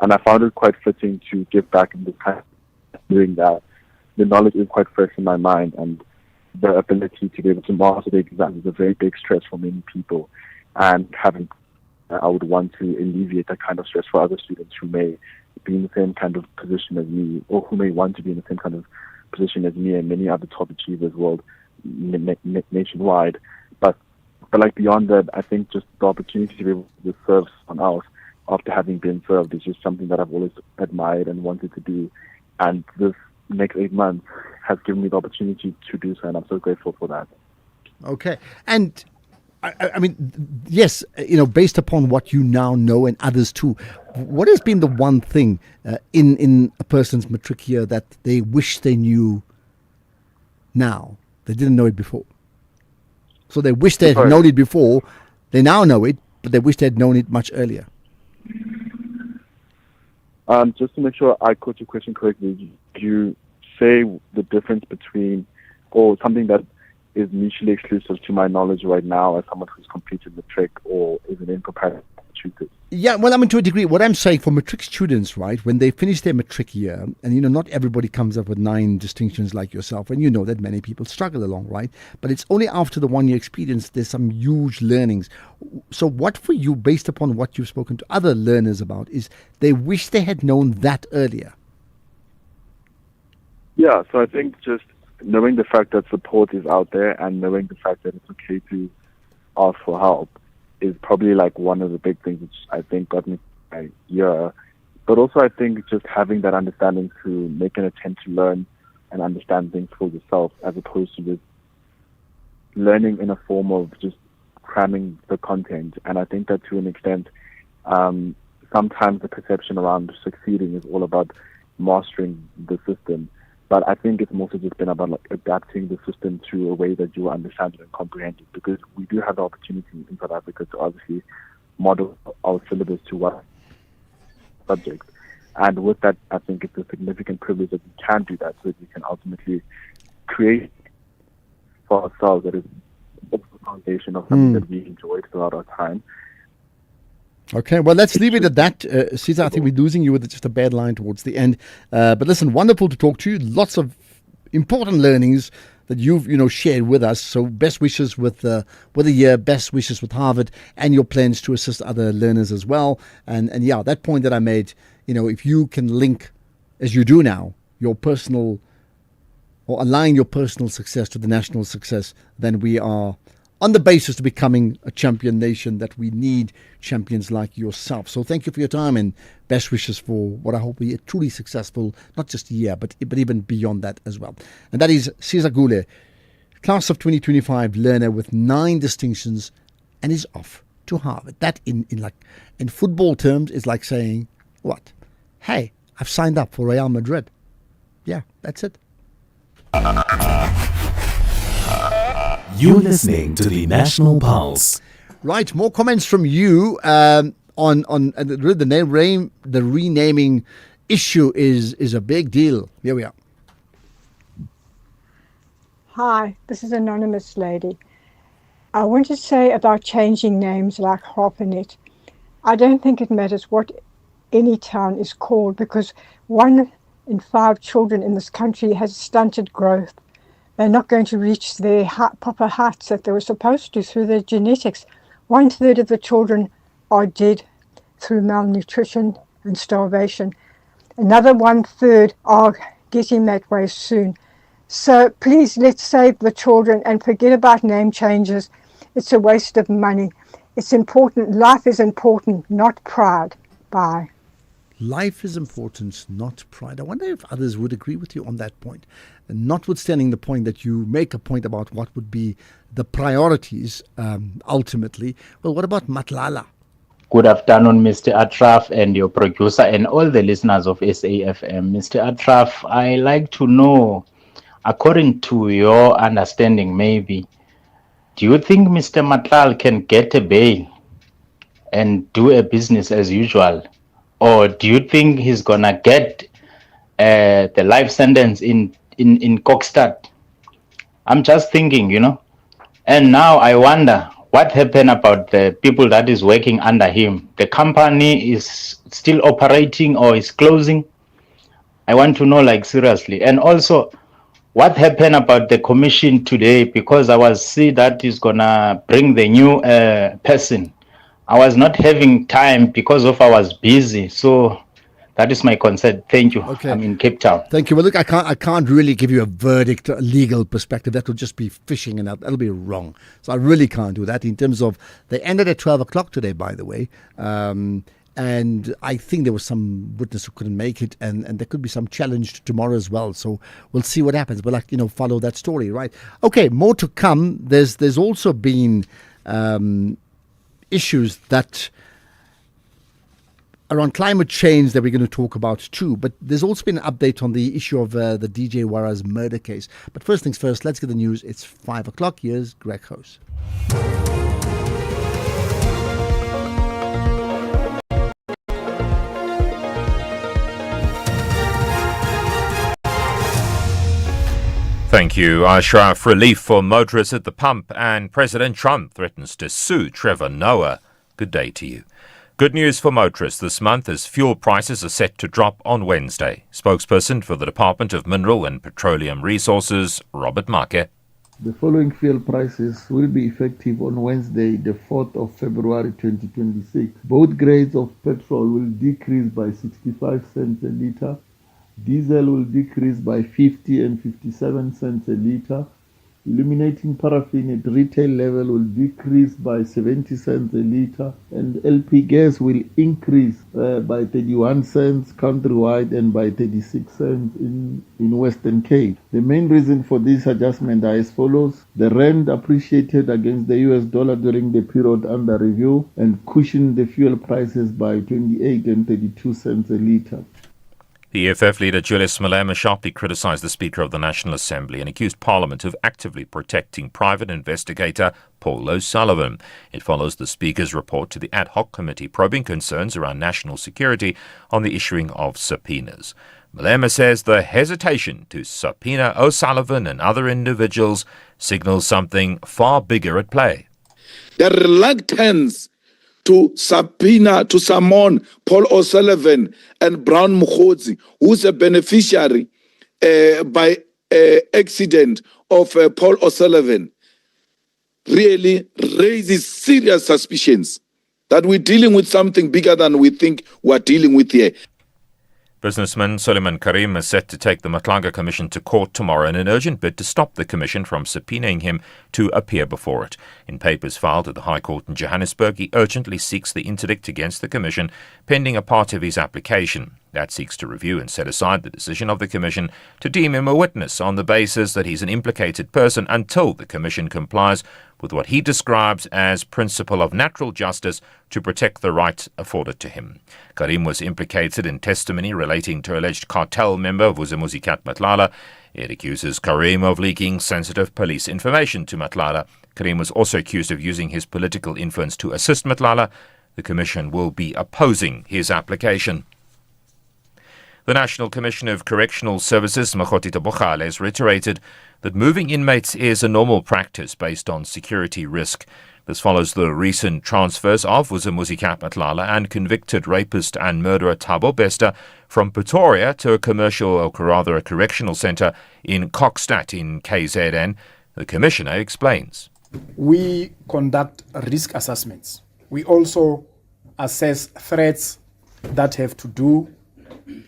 And I found it quite fitting to give back in this kind of doing that. The knowledge is quite fresh in my mind, and the ability to be able to master the exam is a very big stress for many people. And I would want to alleviate that kind of stress for other students who may be in the same kind of position as me, or who may want to be in the same kind of position as me and many other top achievers nationwide. But like beyond that, I think just the opportunity to be able to serve someone else after having been served is just something that I've always admired and wanted to do. And this next 8 months has given me the opportunity to do so, and I'm so grateful for that. Okay. And I mean, yes, based upon what you now know and others too, what has been the one thing in a person's matric year that they wish they knew now? They didn't know it before. So they wish they had known it before. They now know it, but they wish they had known it much earlier. Just to make sure I caught your question correctly, did you say the difference between, or something that is mutually exclusive to my knowledge right now as someone who's completed matric, or is it incompatible with tutors? Yeah, well, I mean, to a degree, what I'm saying for matric students, right, when they finish their matric year, and, not everybody comes up with 9 distinctions like yourself, and you know that many people struggle along, right? But it's only after the 1 year experience, there's some huge learnings. So what for you, based upon what you've spoken to other learners about, is they wish they had known that earlier? Yeah, so I think just knowing the fact that support is out there and knowing the fact that it's okay to ask for help is probably like one of the big things which I think got me a year. But also I think just having that understanding to make an attempt to learn and understand things for yourself, as opposed to just learning in a form of just cramming the content. And I think that to an extent, sometimes the perception around succeeding is all about mastering the system. But I think it's mostly just been about adapting the system to a way that you understand it and comprehend it, because we do have the opportunity in South Africa to obviously model our syllabus to what subjects. And with that, I think it's a significant privilege that we can do that, so that we can ultimately create for ourselves that is the foundation of something that we enjoyed throughout our time. Okay, well, let's leave it at that. Caesar, I think we're losing you with just a bad line towards the end. But listen, wonderful to talk to you. Lots of important learnings that you've shared with us. So best wishes with the year, best wishes with Harvard, and your plans to assist other learners as well. And yeah, that point that I made, if you can link, as you do now, your personal, or align your personal success to the national success, then we are on the basis to becoming a champion nation, that we need champions like yourself. So thank you for your time, and best wishes for what I hope will be a truly successful, not just year, but even beyond that as well. And that is Caesar Gule, class of 2025 learner with 9 distinctions, and is off to Harvard. That in football terms is like saying, what? Hey, I've signed up for Real Madrid. Yeah, that's it. You're listening to the National Pulse. Right, more comments from you on the renaming issue is a big deal. Here we are. Hi, this is Anonymous Lady. I want to say about changing names like Harpenet. I don't think it matters what any town is called, because 1 in 5 children in this country has stunted growth. They're not going to reach their proper heights that they were supposed to through their genetics. 1/3 of the children are dead through malnutrition and starvation. Another 1/3 are getting that way soon. So please, let's save the children and forget about name changes. It's a waste of money. It's important. Life is important, not pride. Bye. Life is important, not pride. I wonder if others would agree with you on that point. Notwithstanding the point that you make a point about what would be the priorities ultimately. Well, what about Matlala? Good afternoon, Mr. Atraf, and your producer, and all the listeners of SAFM. Mr. Atraf, I like to know, according to your understanding maybe, do you think Mr. Matlal can get a bail and do a business as usual? Or do you think he's gonna get the life sentence in Kokstad? I'm just thinking, And now I wonder what happened about the people that is working under him. The company is still operating or is closing. I want to know, seriously. And also, what happened about the commission today? Because I was see that is gonna bring the new person. I was not having time because I was busy. So that is my concern. Thank you. Okay. I'm in Cape Town. Thank you. Well, look, I can't really give you a verdict, a legal perspective. That would just be fishing, and that'll be wrong. So I really can't do that. In terms of, they ended at 12 o'clock today, by the way. And I think there was some witness who couldn't make it, and there could be some challenge tomorrow as well. So we'll see what happens. We'll follow that story, right? Okay, more to come. There's also been issues that around climate change that we're going to talk about too. But there's also been an update on the issue of the DJ Warra's murder case. But first things first, let's get the news. It's 5 o'clock. Here's Greg House. Thank you, Ashraf. Relief for motorists at the pump, and President Trump threatens to sue Trevor Noah. Good day to you. Good news for motorists this month as fuel prices are set to drop on Wednesday. Spokesperson for the Department of Mineral and Petroleum Resources, Robert Make. The following fuel prices will be effective on Wednesday, the 4th of February 2026. Both grades of petrol will decrease by 65 cents a litre. Diesel will decrease by 50 and 57 cents a litre. Illuminating paraffin at retail level will decrease by 70 cents a litre, and LP gas will increase by 31 cents countrywide and by 36 cents in Western Cape. The main reason for this adjustment are as follows. The rand appreciated against the US dollar during the period under review and cushioned the fuel prices by 28 and 32 cents a litre. The EFF leader Julius Malema sharply criticised the Speaker of the National Assembly and accused Parliament of actively protecting private investigator Paul O'Sullivan. It follows the Speaker's report to the ad hoc committee probing concerns around national security on the issuing of subpoenas. Malema says the hesitation to subpoena O'Sullivan and other individuals signals something far bigger at play. The reluctance to summon Paul O'Sullivan and Brown Mukhodzi, who's a beneficiary by accident of Paul O'Sullivan, really raises serious suspicions that we're dealing with something bigger than we think we're dealing with here. Businessman Suleiman Karim is set to take the Matlanga Commission to court tomorrow in an urgent bid to stop the Commission from subpoenaing him to appear before it. In papers filed at the High Court in Johannesburg, he urgently seeks the interdict against the Commission, pending a part of his application. That seeks to review and set aside the decision of the Commission to deem him a witness on the basis that he's an implicated person until the Commission complies with what he describes as principle of natural justice to protect the right afforded to him. Karim was implicated in testimony relating to alleged cartel member Vusimuzi Kat Matlala. It accuses Karim of leaking sensitive police information to Matlala. Karim was also accused of using his political influence to assist Matlala. The Commission will be opposing his application. The National Commission of Correctional Services, Makgotito Bokhale, has reiterated that moving inmates is a normal practice based on security risk. This follows the recent transfers of Vusimuzi Kat Matlala and convicted rapist and murderer Thabo Bester from Pretoria to a correctional centre in Kokstad in KZN. The Commissioner explains. We conduct risk assessments. We also assess threats that have to do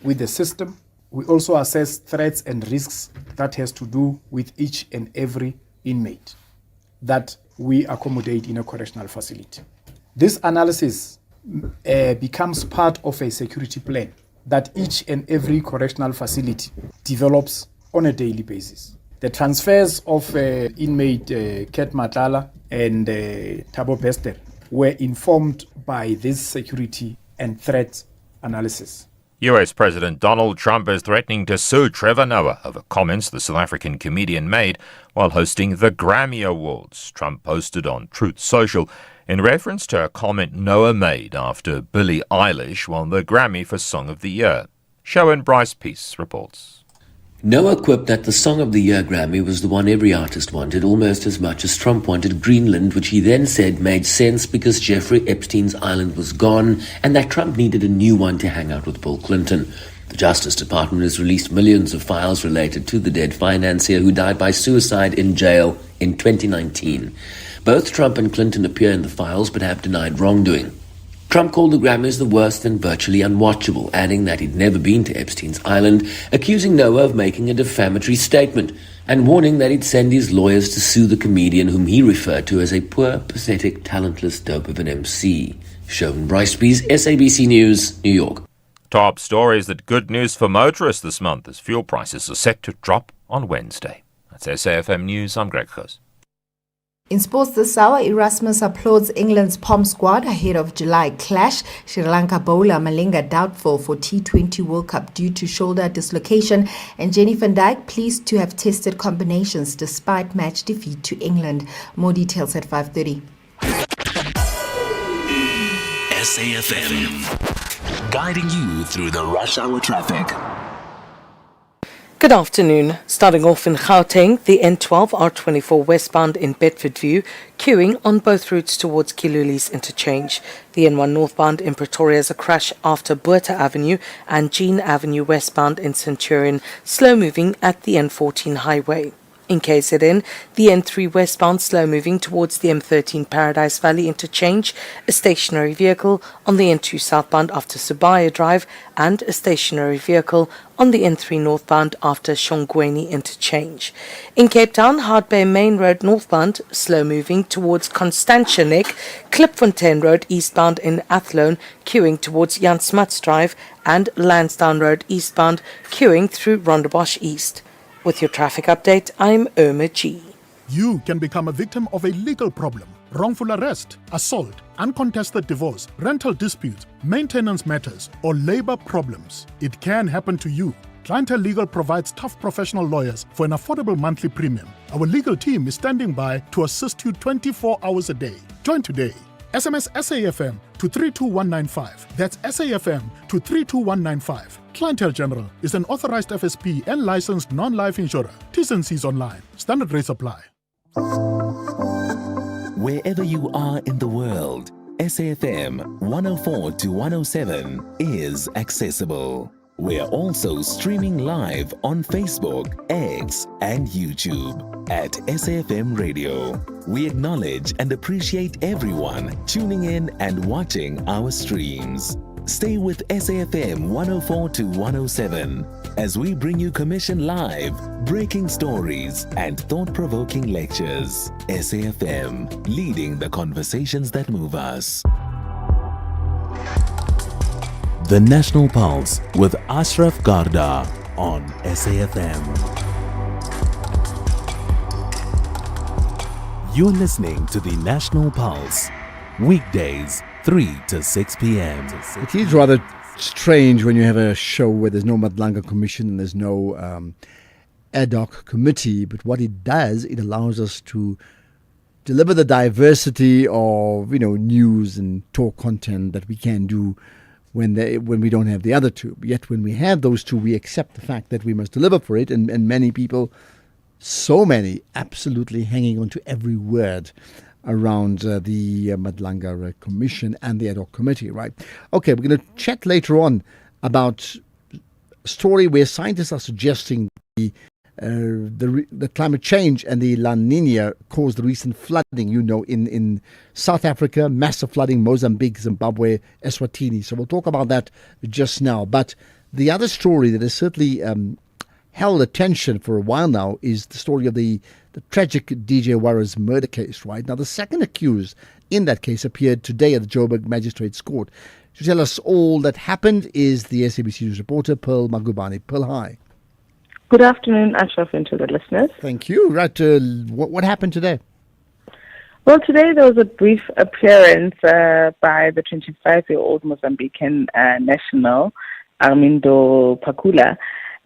with the system. We also assess threats and risks that has to do with each and every inmate that we accommodate in a correctional facility. This analysis becomes part of a security plan that each and every correctional facility develops on a daily basis. The transfers of inmate Kat Matlala and Thabo Bester were informed by this security and threat analysis. US President Donald Trump is threatening to sue Trevor Noah over comments the South African comedian made while hosting the Grammy Awards. Trump posted on Truth Social in reference to a comment Noah made after Billie Eilish won the Grammy for Song of the Year. Sharon Bryce Peace reports. Noah quipped that the Song of the Year Grammy was the one every artist wanted, almost as much as Trump wanted Greenland, which he then said made sense because Jeffrey Epstein's island was gone and that Trump needed a new one to hang out with Bill Clinton. The Justice Department has released millions of files related to the dead financier who died by suicide in jail in 2019. Both Trump and Clinton appear in the files but have denied wrongdoing. Trump called the Grammys the worst and virtually unwatchable, adding that he'd never been to Epstein's island, accusing Noah of making a defamatory statement, and warning that he'd send his lawyers to sue the comedian whom he referred to as a poor, pathetic, talentless dope of an MC. Chauvin Brycebees, SABC News, New York. Top stories that good news for motorists this month as fuel prices are set to drop on Wednesday. That's SAFM News. I'm Greg Khos. In sports this hour, Erasmus applauds England's Pom squad ahead of July clash. Sri Lanka bowler Malinga doubtful for T20 World Cup due to shoulder dislocation. And Jenny van Dijk pleased to have tested combinations despite match defeat to England. More details at 5:30. SAFM, guiding you through the rush hour traffic. Good afternoon. Starting off in Gauteng, the N12 R24 westbound in Bedfordview, queuing on both routes towards Kiluli's interchange. The N1 northbound in Pretoria is a crash after Buerta Avenue and Jean Avenue westbound in Centurion, slow moving at the N14 highway. In KZN, the N3 westbound slow moving towards the M13 Paradise Valley interchange, a stationary vehicle on the N2 southbound after Subaya Drive, and a stationary vehicle on the N3 northbound after Shongweni interchange. In Cape Town, Hart Bay Main Road northbound slow moving towards Constantianek, Klipfontein Road eastbound in Athlone, queuing towards Jan Smuts Drive, and Lansdowne Road eastbound, queuing through Rondebosch East. With your traffic update, I'm Irma G. You can become a victim of a legal problem: wrongful arrest, assault, uncontested divorce, rental dispute, maintenance matters, or labor problems. It can happen to you. Clientele Legal provides tough professional lawyers for an affordable monthly premium. Our legal team is standing by to assist you 24 hours a day. Join today. SMS SAFM to 32195. That's SAFM to 32195. Clientele General is an authorized FSP and licensed non-life insurer. T's and C's online. Standard rates apply. Wherever you are in the world, SAFM 104 to 107 is accessible. We're also streaming live on Facebook, X, and YouTube at SAFM Radio. We acknowledge and appreciate everyone tuning in and watching our streams. Stay with SAFM 104 to 107 as we bring you Commission Live, breaking stories, and thought-provoking lectures. SAFM, leading the conversations that move us. The National Pulse with Ashraf Garda on SAFM. You're listening to the National Pulse, weekdays 3 to 6 p.m. It is rather strange when you have a show where there's no Madlanga Commission and there's no ad hoc committee, but what it does, it allows us to deliver the diversity of, news and talk content that we can do when we don't have the other two. Yet when we have those two, we accept the fact that we must deliver for it, and many people, so many, absolutely hanging on to every word around the Madlanga Commission and the ad hoc committee, right? Okay, we're going to chat later on about a story where scientists are suggesting the climate change and the La Nina caused the recent flooding, in South Africa, massive flooding, Mozambique, Zimbabwe, Eswatini. So we'll talk about that just now. But the other story that has certainly held attention for a while now is the story of the tragic DJ Warra's murder case, right? Now, the second accused in that case appeared today at the Joburg Magistrates Court. To tell us all that happened is the SABC News reporter, Pearl Magubane. Pearl, hi. Good afternoon, Ashraf, and to the listeners. Thank you. Right, what happened today? Well, today there was a brief appearance by the 25-year-old Mozambican national Armindo Pakula.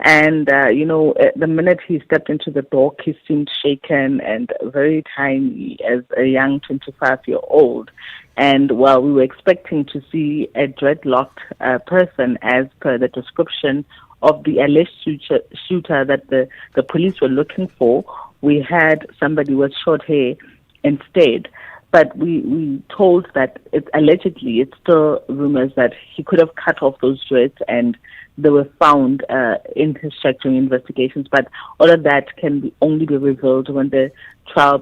And, the minute he stepped into the door, he seemed shaken and very tiny as a young 25-year-old. And while we were expecting to see a dreadlocked person as per the description of the alleged shooter that the police were looking for, we had somebody with short hair instead. But we told that it's still rumors that he could have cut off those dreads, and they were found in his check during investigations. But all of that can only be revealed when the trial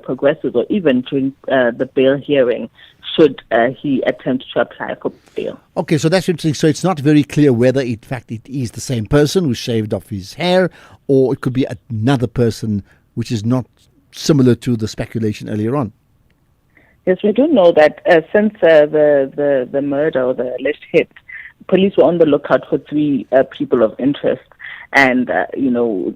progresses, or even during the bail hearing, should he attempt to apply for bail. Okay, so that's interesting. So it's not very clear whether, in fact, it is the same person who shaved off his hair, or it could be another person which is not similar to the speculation earlier on. Yes, we do know that since the murder or the alleged hit, police were on the lookout for 3 people of interest. And,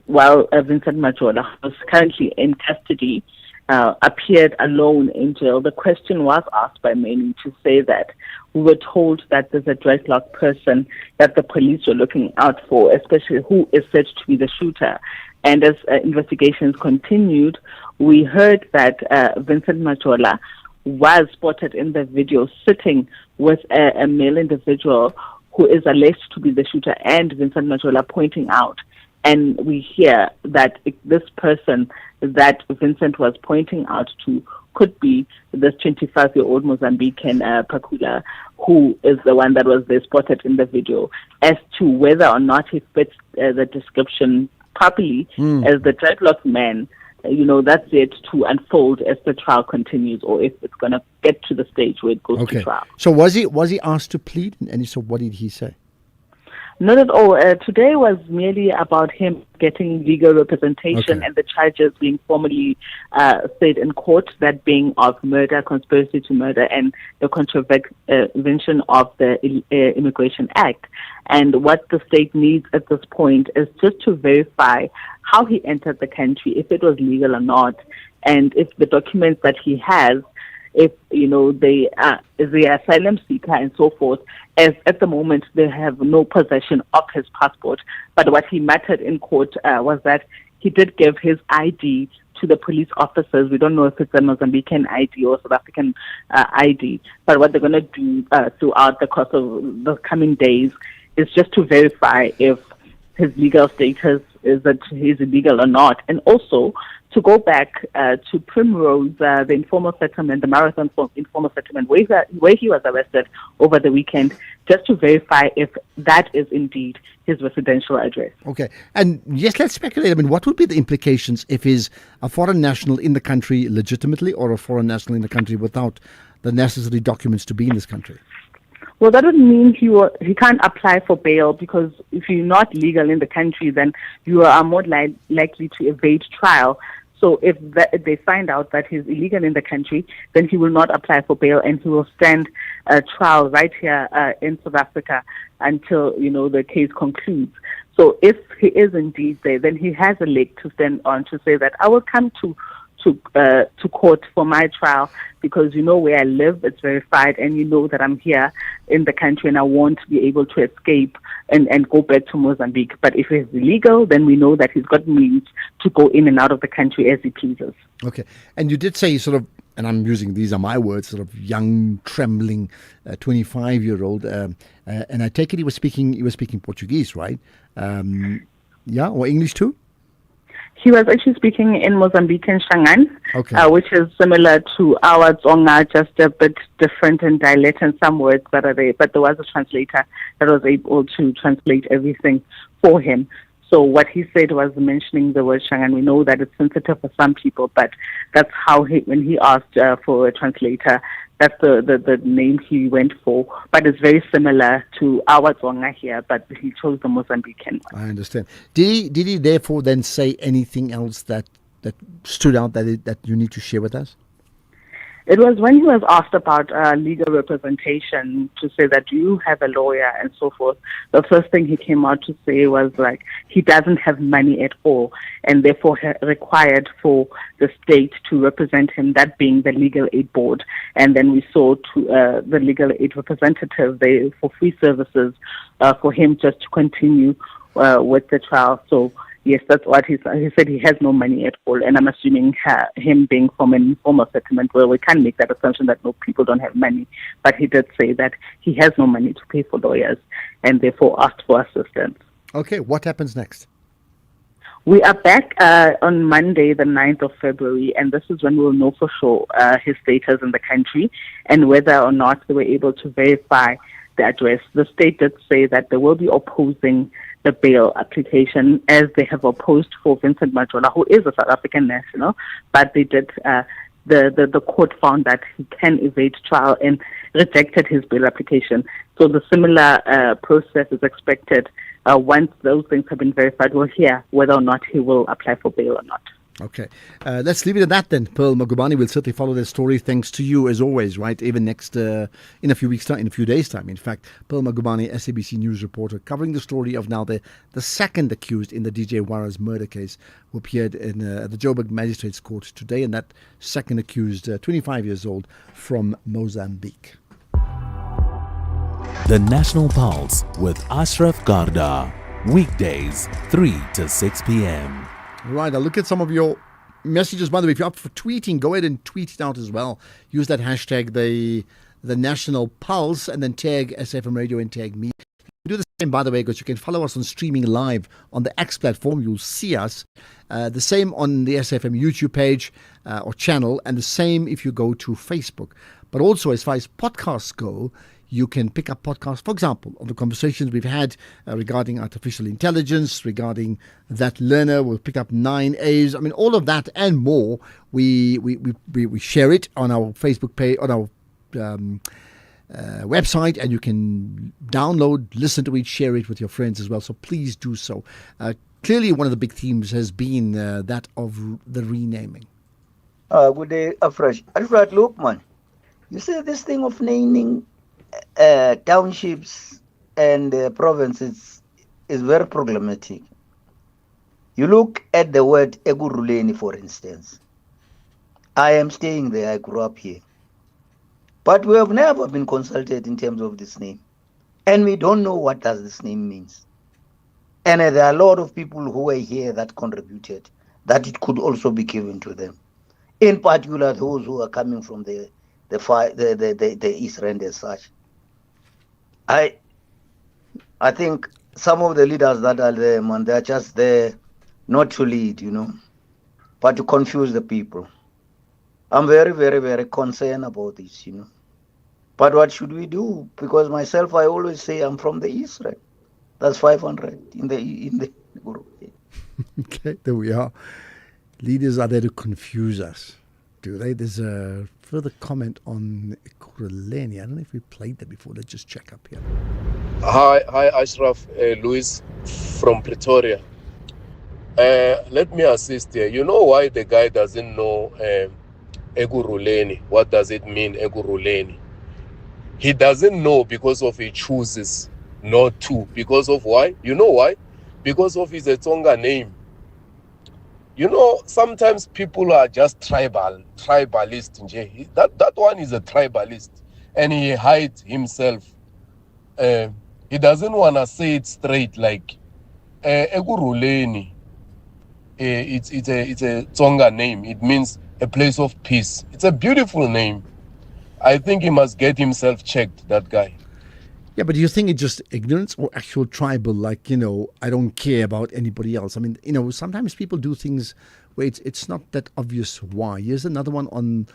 while Vincent Majola was currently in custody, appeared alone in jail, the question was asked by many to say that we were told that there's a dreadlocked person that the police were looking out for, especially who is said to be the shooter. And as investigations continued, we heard that Vincent Majola was spotted in the video sitting with a male individual who is alleged to be the shooter, and Vincent Majola pointing out. And we hear that this person that Vincent was pointing out to could be this 25-year-old Mozambican Pakula, who is the one that was there spotted in the video. As to whether or not he fits the description properly as the dreadlocked man, that's yet to unfold as the trial continues, or if it's going to get to the stage where it goes to trial. So was he asked to plead? And so what did he say? Not at all. Today was merely about him getting legal representation and the charges being formally said in court, that being of murder, conspiracy to murder, and the contravention of the Immigration Act. And what the state needs at this point is just to verify how he entered the country, if it was legal or not, and if the documents that he has, if they are the asylum seeker and so forth, as at the moment they have no possession of his passport. But what he mattered in court was that he did give his ID to the police officers. We don't know if it's a Mozambican ID or South African ID, but what they're going to do throughout the course of the coming days is just to verify if his legal status is that he's illegal or not, and also to go back to Primrose, the informal settlement, the Marathon informal settlement, where he was arrested over the weekend, just to verify if that is indeed his residential address. Okay. And yes, let's speculate. I mean, what would be the implications if he's a foreign national in the country legitimately, or a foreign national in the country without the necessary documents to be in this country? Well, that would mean he can't apply for bail, because if you're not legal in the country, then you are more likely to evade trial. So if they find out that he's illegal in the country, then he will not apply for bail, and he will stand trial right here in South Africa until the case concludes. So if he is indeed there, then he has a leg to stand on to say that I will come to court for my trial, because where I live, it's verified, and that I'm here in the country and I won't be able to escape and go back to Mozambique. But if it's illegal, then we know that he's got means to go in and out of the country as he pleases. Okay. And you did say sort of, and I'm using, these are my words, sort of young, trembling 25-year-old, and I take it he was speaking Portuguese, right? Or English too? He was actually speaking in Mozambican Shangan, which is similar to our Tsonga, just a bit different in dialect and some words that are there. But there was a translator that was able to translate everything for him. So what he said was mentioning the word Shangan. We know that it's sensitive for some people, but that's how when he asked for a translator, that's the name he went for. But it's very similar to our Tsonga here, but he chose the Mozambican one. I understand. Did he therefore then say anything else that stood out that you need to share with us? It was when he was asked about legal representation to say that you have a lawyer and so forth. The first thing he came out to say was like he doesn't have money at all and therefore required for the state to represent him, that being the legal aid board. And then we saw the legal aid representative there for free services for him just to continue with the trial. So yes, that's what he said. He said he has no money at all, and I'm assuming him being from an informal settlement where we can't make that assumption that no, people don't have money. But he did say that he has no money to pay for lawyers and therefore asked for assistance. Okay, what happens next? We are back on Monday, the 9th of February, and this is when we'll know for sure his status in the country and whether or not they were able to verify the address. The state did say that they will be opposing the bail application as they have opposed for Vincent Majola, who is a South African national, but they did, the court found that he can evade trial and rejected his bail application. So the similar process is expected once those things have been verified. We'll hear whether or not he will apply for bail or not. Okay, let's leave it at that then. Pearl Magubane will certainly follow this story. Thanks to you as always, right? Even next, in a few weeks' time, in a few days' time. In fact, Pearl Magubane, SABC News reporter, covering the story of now the second accused in the DJ Wara's murder case, who appeared in the Joburg Magistrates Court today, and that second accused, 25 years old, from Mozambique. The National Pulse with Ashraf Garda. Weekdays, 3 to 6 p.m. Right, I'll look at some of your messages. By the way, if you're up for tweeting, go ahead and tweet it out as well. Use that hashtag, the National Pulse, and then tag SAFM Radio and tag me. Do the same, by the way, because you can follow us on streaming live on the X platform. You'll see us. The same on the SAFM YouTube page or channel, and the same if you go to Facebook. But also, as far as podcasts go, you can pick up podcasts, for example, on the conversations we've had regarding artificial intelligence, regarding that learner. We'll pick up 9As. I mean, all of that and more. We share it on our Facebook page, on our website, and you can download, listen to it, share it with your friends as well. So please do so. Clearly, one of the big themes has been that of the renaming. Good day, Afresh. Alfred, look, man, you see this thing of naming townships and provinces is very problematic. You look at the word Ekurhuleni, for instance. I am staying there. I grew up here. But we have never been consulted in terms of this name. And we don't know what does this name means. And there are a lot of people who were here that contributed, that it could also be given to them. In particular, those who are coming from the East Rand as such. I think some of the leaders that are there, man, they're just there not to lead, but to confuse the people. I'm very, very, very concerned about this, But what should we do? Because myself, I always say I'm from the East Rand. That's 500 in the group. Okay, there we are. Leaders are there to confuse us, do they? There's a further comment on Ekurhuleni. I don't know if we played that before. Let's just check up here. Hi, Ashraf, Louis from Pretoria. Let me assist here. You know why the guy doesn't know Ekurhuleni? What does it mean, Ekurhuleni? He doesn't know because of he chooses not to. Because of why? You know why? Because of his Tsonga name. Sometimes people are just tribalist. That one is a tribalist. And he hides himself. He doesn't want to say it straight like Ekurhuleni. It's a Tsonga name. It means a place of peace. It's a beautiful name. I think he must get himself checked, that guy. Yeah, but do you think it's just ignorance or actual tribal, like, I don't care about anybody else? I mean, sometimes people do things where it's not that obvious why. Here's another one on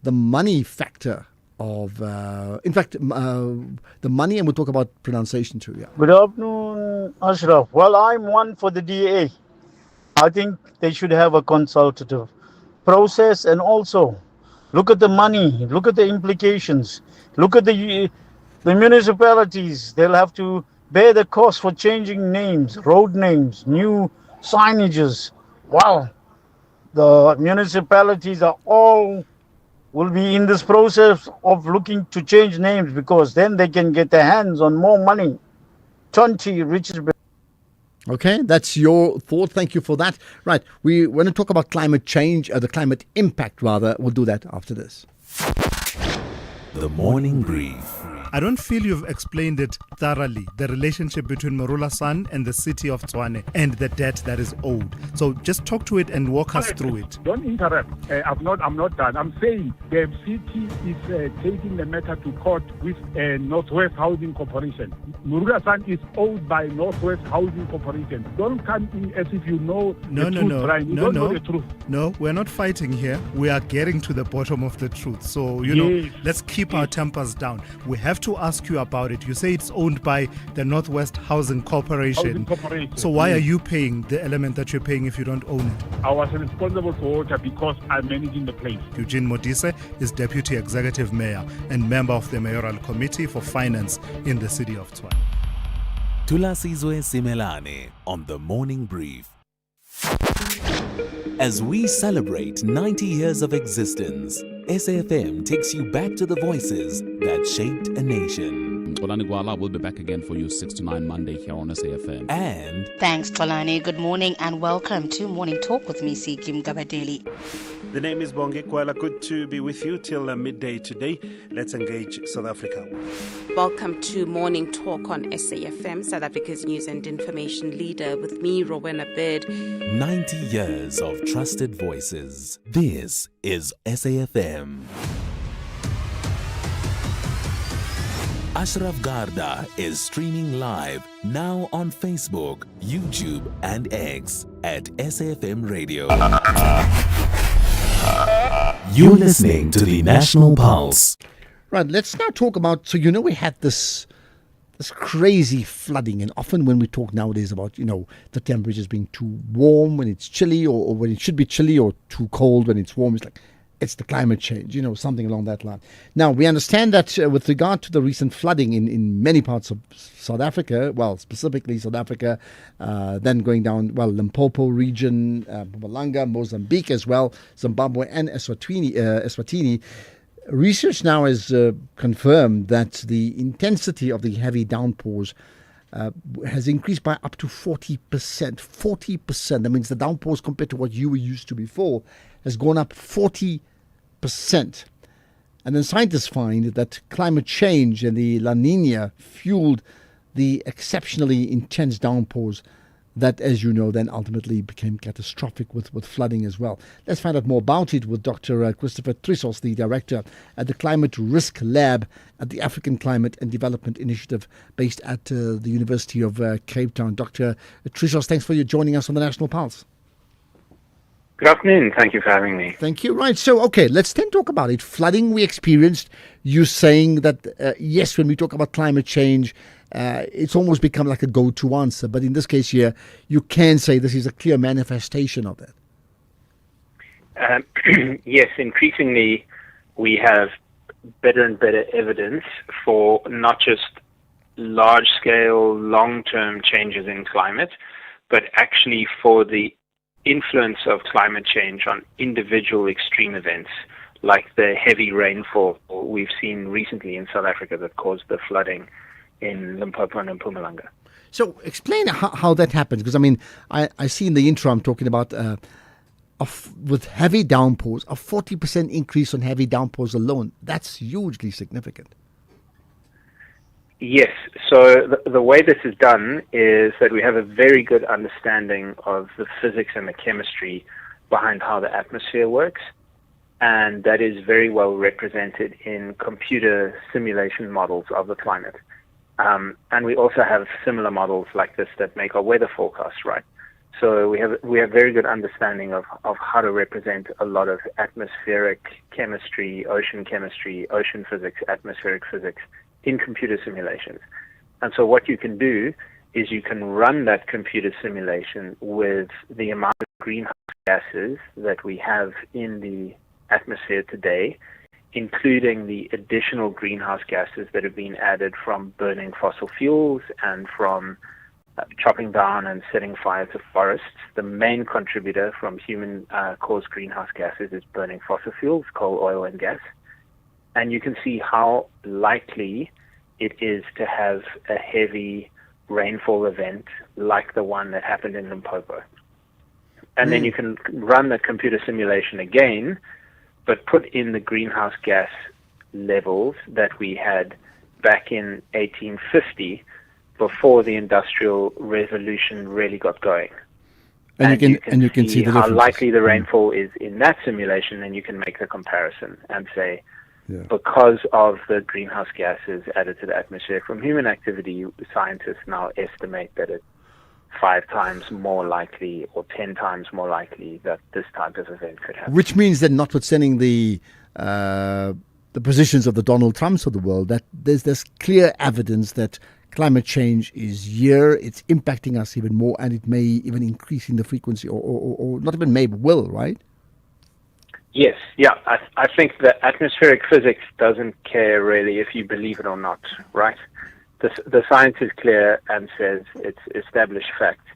the money factor of, in fact, the money, and we'll talk about pronunciation too. Yeah. Good afternoon, Ashraf. Well, I'm one for the DA. I think they should have a consultative process, and also look at the money, look at the implications, look at the municipalities. They'll have to bear the cost for changing names, road names, new signages. Wow. The municipalities are all will be in this process of looking to change names, because then they can get their hands on more money. 20 richest. Okay, that's your thought. Thank you for that. Right, we want to talk about climate change, the climate impact rather. We'll do that after this. The Morning Brief. I don't feel you've explained it thoroughly, the relationship between Marula San and the city of Tshwane and the debt that is owed. So just talk to it and walk us through it. Don't interrupt. I'm not done. I'm saying the city is taking the matter to court with Northwest Housing Corporation. Marula San is owed by Northwest Housing Corporation. Don't come in as if you know the truth, Brian. You don't know the truth. No, we're not fighting here. We are getting to the bottom of the truth. So, let's keep our tempers down. We have to ask you about it. You say it's owned by the Northwest Housing Corporation. So why are you paying the element that you're paying if you don't own it? I was responsible for water because I'm managing the place. Eugene Modise is Deputy Executive Mayor and member of the Mayoral Committee for Finance in the city of Tshwane. Tulasizwe Simelane on The Morning Brief. As we celebrate 90 years of existence, SAFM takes you back to the voices that shaped a nation. Xolani Gwala will be back again for you 6 to 9 Monday here on SAFM. And thanks, Xolani. Good morning and welcome to Morning Talk with me, Kim Gabadeli. The name is Bonge Kwala. Good to be with you till midday today. Let's engage South Africa. Welcome to Morning Talk on SAFM, South Africa's news and information leader, with me, Rowena Bird. 90 years of trusted voices. This is SAFM. Ashraf Garda is streaming live now on Facebook, YouTube, and X at SAFM Radio. You're listening to the National Pulse. Right, let's now talk about, we had this crazy flooding, and often when we talk nowadays about, the temperatures being too warm when it's chilly, or when it should be chilly, or too cold when it's warm, it's the climate change, something along that line. Now, we understand that with regard to the recent flooding in many parts of South Africa, specifically South Africa, then going down, Limpopo region, Mpumalanga, Mozambique as well, Zimbabwe and Eswatini, research now has confirmed that the intensity of the heavy downpours has increased by up to 40%. 40%. That means the downpours compared to what you were used to before has gone up 40%. And then scientists find that climate change and the La Nina fueled the exceptionally intense downpours that, as you know, then ultimately became catastrophic with flooding as well. Let's find out more about it with Dr. Christopher Trisos, the director at the Climate Risk Lab at the African Climate and Development Initiative based at the University of Cape Town. Dr. Trisos, thanks for joining us on the National Pulse. Good afternoon. Thank you for having me. Thank you. Right. So, let's then talk about it. Flooding we experienced. You saying that, yes, when we talk about climate change, it's almost become like a go-to answer. But in this case here, you can say this is a clear manifestation of that. Yes, increasingly we have better and better evidence for not just large-scale, long-term changes in climate, but actually for the influence of climate change on individual extreme events, like the heavy rainfall we've seen recently in South Africa that caused the flooding in Limpopo and Mpumalanga. So explain how that happens, because I see in the intro I'm talking about with heavy downpours, a 40% increase on heavy downpours alone. That's hugely significant. Yes. So the way this is done is that we have a very good understanding of the physics and the chemistry behind how the atmosphere works. And that is very well represented in computer simulation models of the climate. And we also have similar models like this that make our weather forecasts, right? So we have very good understanding of how to represent a lot of atmospheric chemistry, ocean physics, atmospheric physics in computer simulations. And so what you can do is you can run that computer simulation with the amount of greenhouse gases that we have in the atmosphere today, including the additional greenhouse gases that have been added from burning fossil fuels and from chopping down and setting fire to forests. The main contributor from human-caused greenhouse gases is burning fossil fuels, coal, oil, and gas. And you can see how likely it is to have a heavy rainfall event like the one that happened in Limpopo. And then you can run the computer simulation again, but put in the greenhouse gas levels that we had back in 1850 before the Industrial Revolution really got going. And you can see the how differences. likely the rainfall is in that simulation, and you can make the comparison and say, because of the greenhouse gases added to the atmosphere from human activity, scientists now estimate that it's 5 times more likely or 10 times more likely that this type of event could happen. Which means that, notwithstanding the positions of the Donald Trumps of the world, that there's clear evidence that climate change is here, it's impacting us even more, and it may even increase in the frequency, or not even may, but will, right? Yes, yeah. I think that atmospheric physics doesn't care really if you believe it or not, right? The science is clear and says it's established fact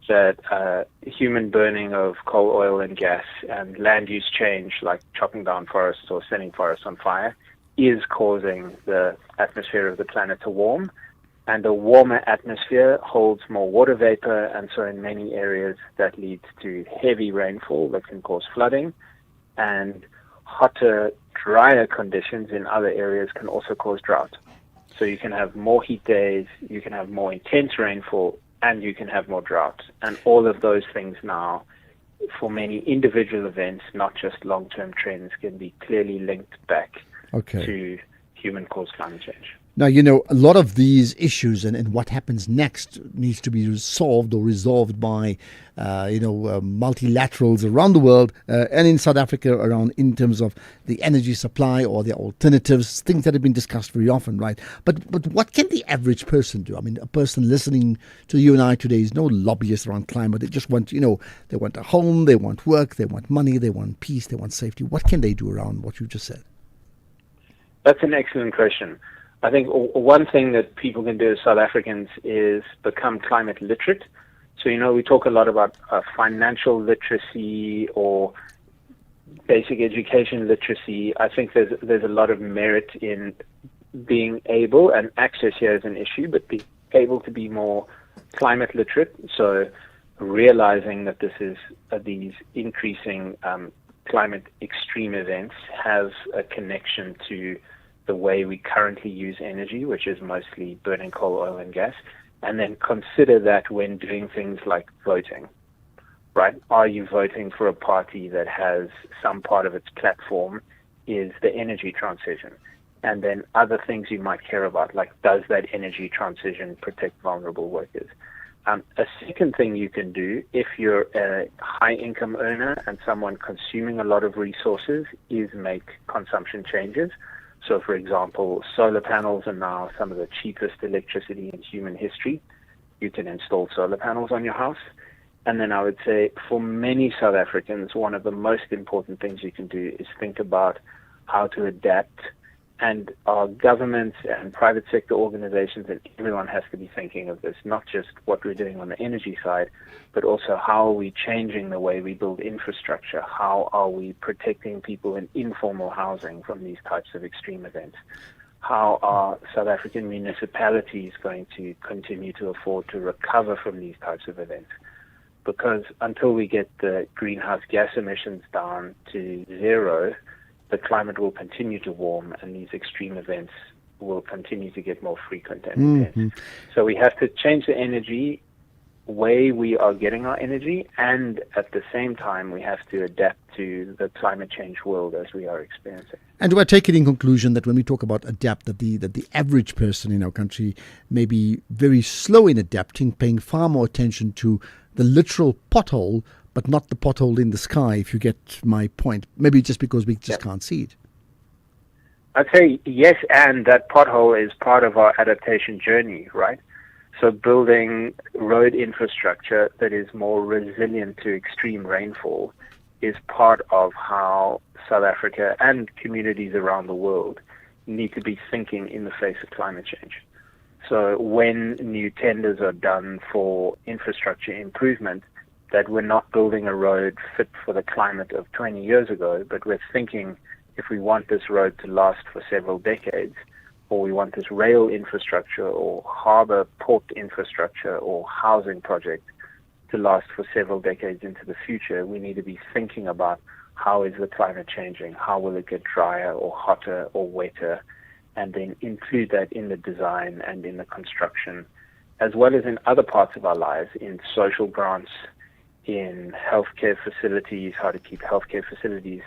that human burning of coal, oil, and gas and land use change, like chopping down forests or setting forests on fire, is causing the atmosphere of the planet to warm. And a warmer atmosphere holds more water vapor, and so in many areas that leads to heavy rainfall that can cause flooding. And hotter, drier conditions in other areas can also cause drought. So you can have more heat days, you can have more intense rainfall, and you can have more drought. And all of those things now, for many individual events, not just long-term trends, can be clearly linked back to human-caused climate change. Now, a lot of these issues and what happens next needs to be solved or resolved by, multilaterals around the world and in South Africa around in terms of the energy supply or the alternatives, things that have been discussed very often, right? But what can the average person do? I mean, a person listening to you and I today is no lobbyist around climate. They just want, they want a home, they want work, they want money, they want peace, they want safety. What can they do around what you just said? That's an excellent question. I think one thing that people can do as South Africans is become climate literate. So, we talk a lot about financial literacy or basic education literacy. I think there's a lot of merit in being able, and access here is an issue, but be able to be more climate literate. So realizing that this is these increasing climate extreme events have a connection to the way we currently use energy, which is mostly burning coal, oil, and gas, and then consider that when doing things like voting, right? Are you voting for a party that has some part of its platform is the energy transition? And then other things you might care about, like does that energy transition protect vulnerable workers? A second thing you can do if you're a high-income earner and someone consuming a lot of resources is make consumption changes. So, for example, solar panels are now some of the cheapest electricity in human history. You can install solar panels on your house. And then I would say for many South Africans, one of the most important things you can do is think about how to adapt. And our governments and private sector organizations and everyone has to be thinking of this, not just what we're doing on the energy side, but also how are we changing the way we build infrastructure? How are we protecting people in informal housing from these types of extreme events? How are South African municipalities going to continue to afford to recover from these types of events? Because until we get the greenhouse gas emissions down to zero, the climate will continue to warm and these extreme events will continue to get more frequent and intense. So we have to change the energy way we are getting our energy, and at the same time we have to adapt to the climate change world as we are experiencing. And do I take it in conclusion that when we talk about adapt, that the average person in our country may be very slow in adapting, paying far more attention to the literal pothole, but not the pothole in the sky, if you get my point. Maybe just because we just can't see it. I'd say yes, and that pothole is part of our adaptation journey, right? So building road infrastructure that is more resilient to extreme rainfall is part of how South Africa and communities around the world need to be thinking in the face of climate change. So when new tenders are done for infrastructure improvement, that we're not building a road fit for the climate of 20 years ago, but we're thinking if we want this road to last for several decades, or we want this rail infrastructure or harbor port infrastructure or housing project to last for several decades into the future, we need to be thinking about how is the climate changing, how will it get drier or hotter or wetter, and then include that in the design and in the construction, as well as in other parts of our lives, in social grants, in healthcare facilities, how to keep healthcare facilities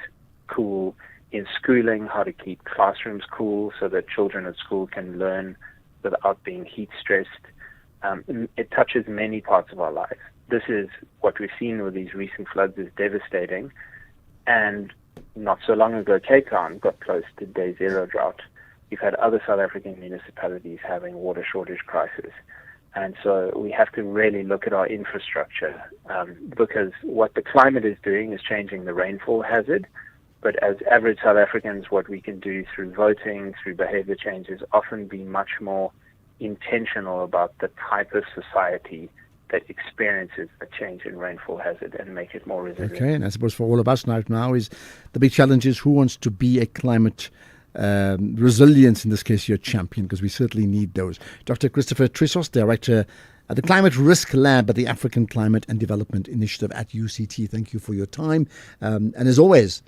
cool, in schooling, how to keep classrooms cool so that children at school can learn without being heat stressed. It touches many parts of our lives. This is what we've seen with these recent floods is devastating. And not so long ago, Cape Town got close to day zero drought. We've had other South African municipalities having water shortage crisis. And so we have to really look at our infrastructure because what the climate is doing is changing the rainfall hazard. But as average South Africans, what we can do through voting, through behavior change, is often be much more intentional about the type of society that experiences a change in rainfall hazard and make it more resilient. Okay, and I suppose for all of us now is the big challenge is who wants to be a climate resilience, in this case, your champion, because we certainly need those. Dr. Christopher Trissos, Director at the Climate Risk Lab at the African Climate and Development Initiative at UCT. Thank you for your time. And as always,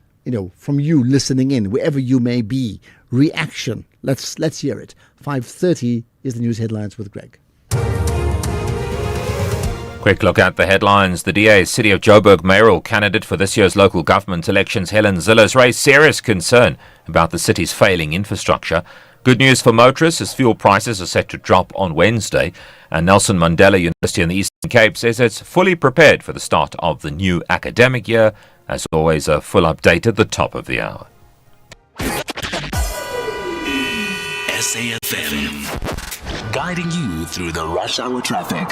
from you listening in, wherever you may be, reaction. Let's hear it. 5:30 is the news headlines with Greg. Quick look at the headlines. The DA City of Joburg mayoral candidate for this year's local government elections, Helen Zille, has raised serious concern about the city's failing infrastructure. Good news for motorists as fuel prices are set to drop on Wednesday. And Nelson Mandela University in the Eastern Cape says it's fully prepared for the start of the new academic year. As always, a full update at the top of the hour. SAFM, guiding you through the rush hour traffic.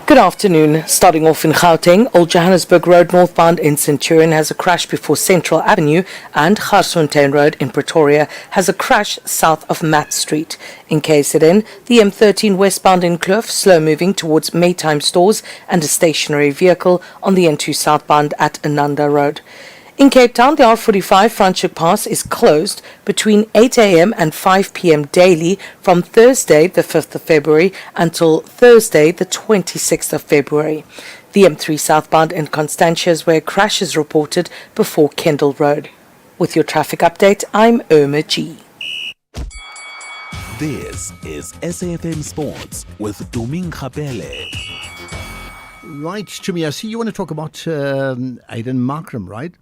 Good afternoon. Starting off in Gauteng, Old Johannesburg Road northbound in Centurion has a crash before Central Avenue, and Garsfontein Road in Pretoria has a crash south of Matt Street. In KZN, the M13 westbound in Kloof, slow moving towards Maytime stores and a stationary vehicle on the N2 southbound at Ananda Road. In Cape Town, the R45 Franschhoek Pass is closed between 8 a.m. and 5 p.m. daily from Thursday, the 5th of February, until Thursday, the 26th of February. The M3 southbound in Constantia is where a crash is reported before Kendall Road. With your traffic update, I'm Irma G. This is SAFM Sports with Duming Khapele. Right, Chumi, I see you want to talk about Aiden Markram, right?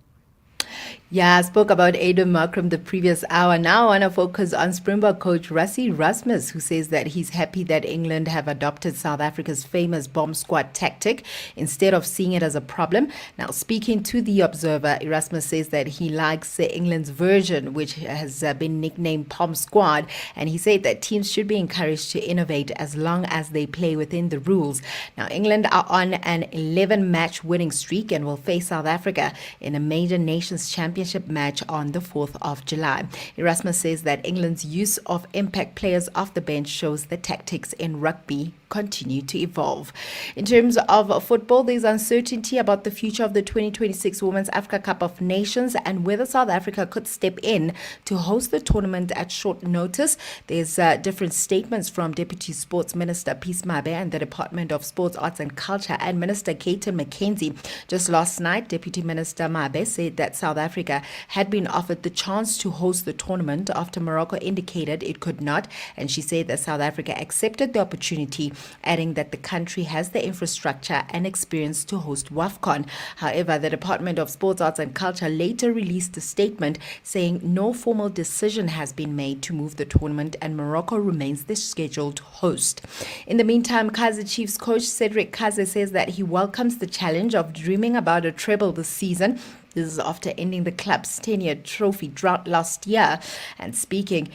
Yeah, I spoke about Aiden Markram the previous hour. Now I want to focus on Springbok coach Rassie Erasmus, who says that he's happy that England have adopted South Africa's famous bomb squad tactic instead of seeing it as a problem. Now, speaking to The Observer, Erasmus says that he likes England's version, which has been nicknamed Bomb Squad, and he said that teams should be encouraged to innovate as long as they play within the rules. Now, England are on an 11-match winning streak and will face South Africa in a major Nations Championship match on the 4th of July. Erasmus says that England's use of impact players off the bench shows the tactics in rugby continue to evolve. In terms of football, there's uncertainty about the future of the 2026 Women's Africa Cup of Nations and whether South Africa could step in to host the tournament at short notice. There's different statements from Deputy Sports Minister Peace Mabe and the Department of Sports, Arts and Culture and Minister Kayton McKenzie. Just last night, Deputy Minister Mabe said that South Africa had been offered the chance to host the tournament after Morocco indicated it could not, and she said that South Africa accepted the opportunity, adding that the country has the infrastructure and experience to host WAFCON. However, the Department of Sports, Arts and Culture later released a statement saying no formal decision has been made to move the tournament and Morocco remains the scheduled host. In the meantime, Kaizer Chiefs coach Cedric Kaze says that he welcomes the challenge of dreaming about a treble this season. This is after ending the club's 10-year trophy drought last year. And speaking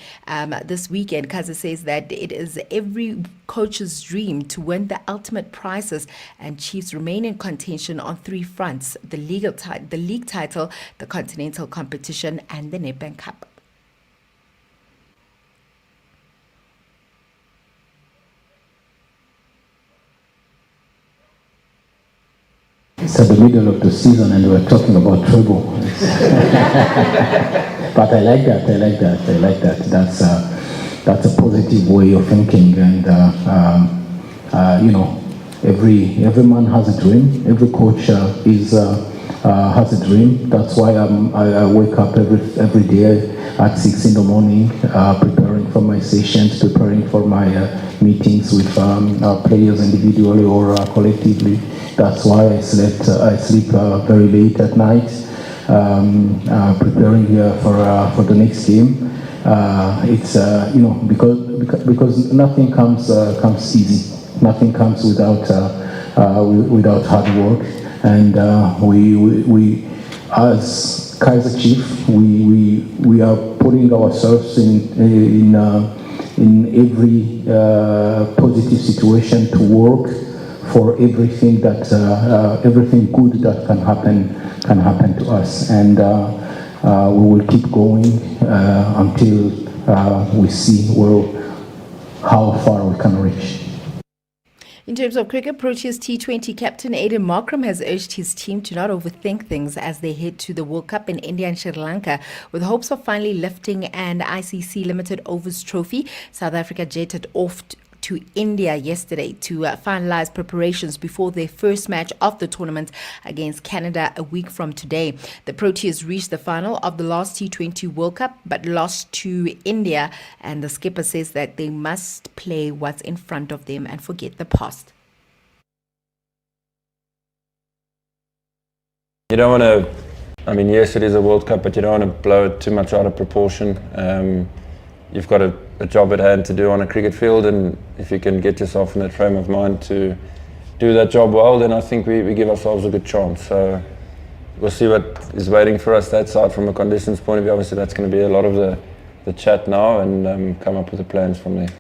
this weekend, Kaze says that it is every coach's dream to win the ultimate prizes, and Chiefs remain in contention on three fronts: the league title, the continental competition, and the Nedbank Cup. it's at the middle of the season and we're talking about treble. But I like that. That's a positive way of thinking, and every man has a dream. Every coach has a dream. That's why I wake up every day at 6 in the morning, preparing for my sessions, preparing for my meetings with players individually or collectively. That's why I sleep very late at night, preparing for the next game. It's because nothing comes easy. Nothing comes without hard work, and we as Kaizer Chief, we are putting ourselves in every positive situation to work for everything good that can happen to us, and we will keep going until we see how far we can reach. In terms of cricket, Proteas T20 captain Aiden Markram has urged his team to not overthink things as they head to the World Cup in India and Sri Lanka, with hopes of finally lifting an ICC Limited Overs trophy. South Africa jetted off to India yesterday to finalize preparations before their first match of the tournament against Canada a week from today. The Proteas reached the final of the last T20 World Cup but lost to India, and the skipper says that they must play what's in front of them and forget the past. You don't want to, yes, it is a World Cup, but you don't want to blow it too much out of proportion. You've got a job at hand to do on a cricket field, and if you can get yourself in that frame of mind to do that job well, then I think we give ourselves a good chance. So we'll see what is waiting for us that side from a conditions point of view. Obviously that's going to be a lot of the chat now, and come up with the plans from there.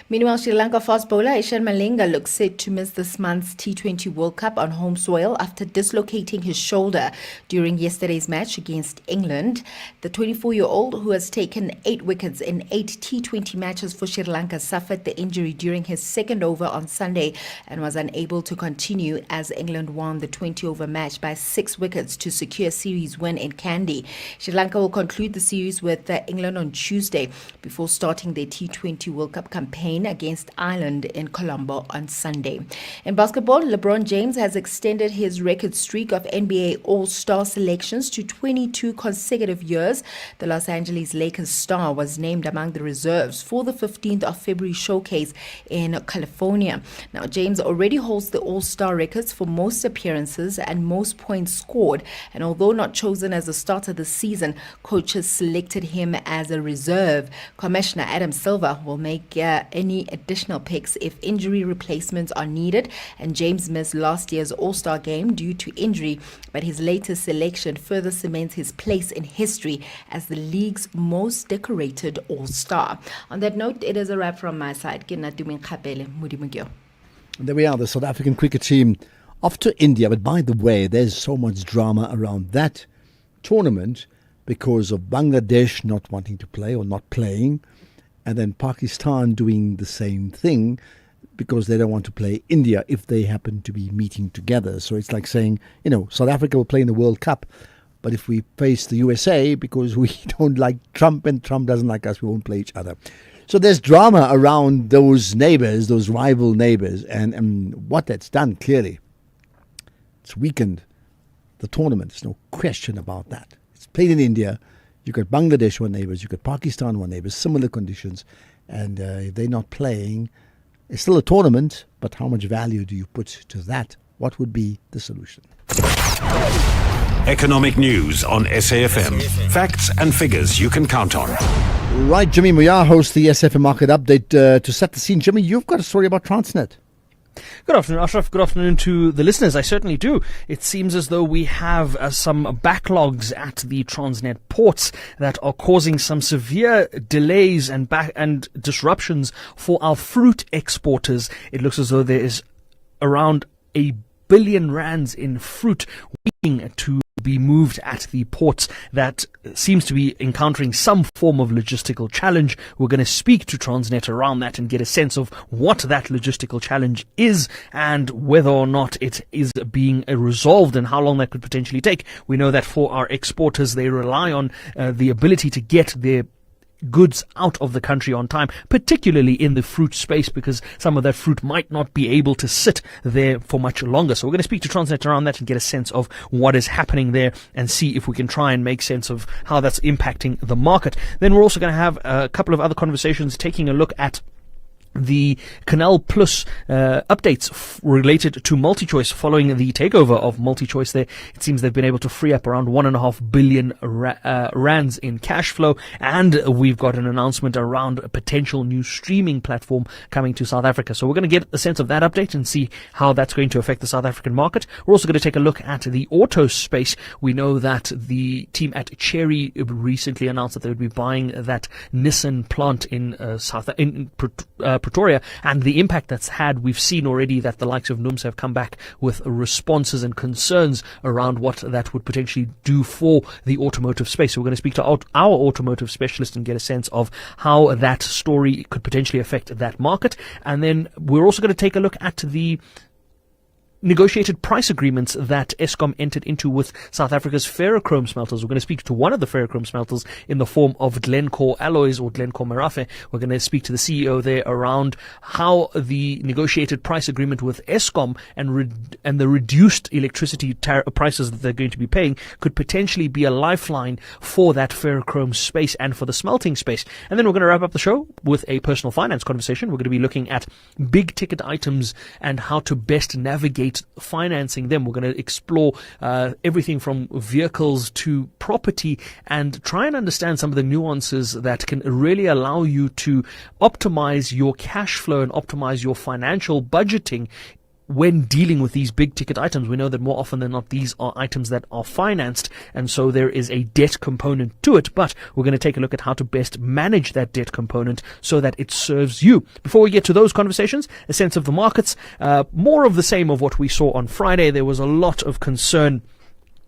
Meanwhile, Sri Lanka fast bowler Ishan Malinga looks set to miss this month's T20 World Cup on home soil after dislocating his shoulder during yesterday's match against England. The 24-year-old, who has taken 8 wickets in 8 T20 matches for Sri Lanka, suffered the injury during his second over on Sunday and was unable to continue as England won the 20-over match by 6 wickets to secure a series win in Kandy. Sri Lanka will conclude the series with England on Tuesday before starting their T20 World Cup campaign against Ireland in Colombo on Sunday. In basketball, LeBron James has extended his record streak of NBA All-Star selections to 22 consecutive years. The Los Angeles Lakers star was named among the reserves for the 15th of February showcase in California. Now, James already holds the All-Star records for most appearances and most points scored, and although not chosen as a starter this season, coaches selected him as a reserve. Commissioner Adam Silver will make any additional picks if injury replacements are needed, and James missed last year's All-Star game due to injury, but his latest selection further cements his place in history as the league's most decorated All-Star. On that note, it is a wrap from my side. And there we are, the South African cricket team off to India. But by the way, there's so much drama around that tournament because of Bangladesh not wanting to play or not playing, and then Pakistan doing the same thing because they don't want to play India if they happen to be meeting together. So it's like saying, South Africa will play in the World Cup, but if we face the USA because we don't like Trump and Trump doesn't like us, we won't play each other. So there's drama around those neighbors, those rival neighbors, and what that's done, clearly, it's weakened the tournament. There's no question about that. It's played in India. You've got Bangladesh one neighbors, you've got Pakistan one neighbors, similar conditions, and if they're not playing, it's still a tournament, but how much value do you put to that? What would be the solution? Economic news on SAFM. Facts and figures you can count on. Right, Jimmy Muya hosts the SAFM Market Update. To set the scene, Jimmy, you've got a story about Transnet. Good afternoon, Ashraf. Good afternoon to the listeners. I certainly do. It seems as though we have some backlogs at the Transnet ports that are causing some severe delays and disruptions for our fruit exporters. It looks as though there is around R1 billion in fruit waiting to be moved at the ports that seems to be encountering some form of logistical challenge. We're going to speak to Transnet around that and get a sense of what that logistical challenge is and whether or not it is being resolved and how long that could potentially take. We know that for our exporters, they rely on the ability to get their goods out of the country on time, particularly in the fruit space, because some of that fruit might not be able to sit there for much longer. So we're going to speak to Transnet around that and get a sense of what is happening there and see if we can try and make sense of how that's impacting the market. Then we're also going to have a couple of other conversations taking a look at the Canal Plus updates related to MultiChoice following the takeover of MultiChoice there. It seems they've been able to free up around 1.5 billion rands in cash flow, and we've got an announcement around a potential new streaming platform coming to South Africa. So we're going to get a sense of that update and see how that's going to affect the South African market. We're also going to take a look at the auto space. We know that the team at Chery recently announced that they would be buying that Nissan plant in Pretoria, and the impact that's had. We've seen already that the likes of NUMSA have come back with responses and concerns around what that would potentially do for the automotive space. So we're going to speak to our automotive specialist and get a sense of how that story could potentially affect that market. And then we're also going to take a look at the negotiated price agreements that Eskom entered into with South Africa's ferrochrome smelters. We're going to speak to one of the ferrochrome smelters in the form of Glencore Alloys or Glencore Merafe. We're going to speak to the CEO there around how the negotiated price agreement with Eskom and the reduced electricity prices that they're going to be paying could potentially be a lifeline for that ferrochrome space and for the smelting space. And then we're going to wrap up the show with a personal finance conversation. We're going to be looking at big ticket items and how to best navigate financing them. We're going to explore everything from vehicles to property and try and understand some of the nuances that can really allow you to optimize your cash flow and optimize your financial budgeting when dealing with these big ticket items. We know that more often than not, these are items that are financed, and so there is a debt component to it, but we're going to take a look at how to best manage that debt component so that it serves you. Before we get to those conversations, a sense of the markets, more of the same of what we saw on Friday. There was a lot of concern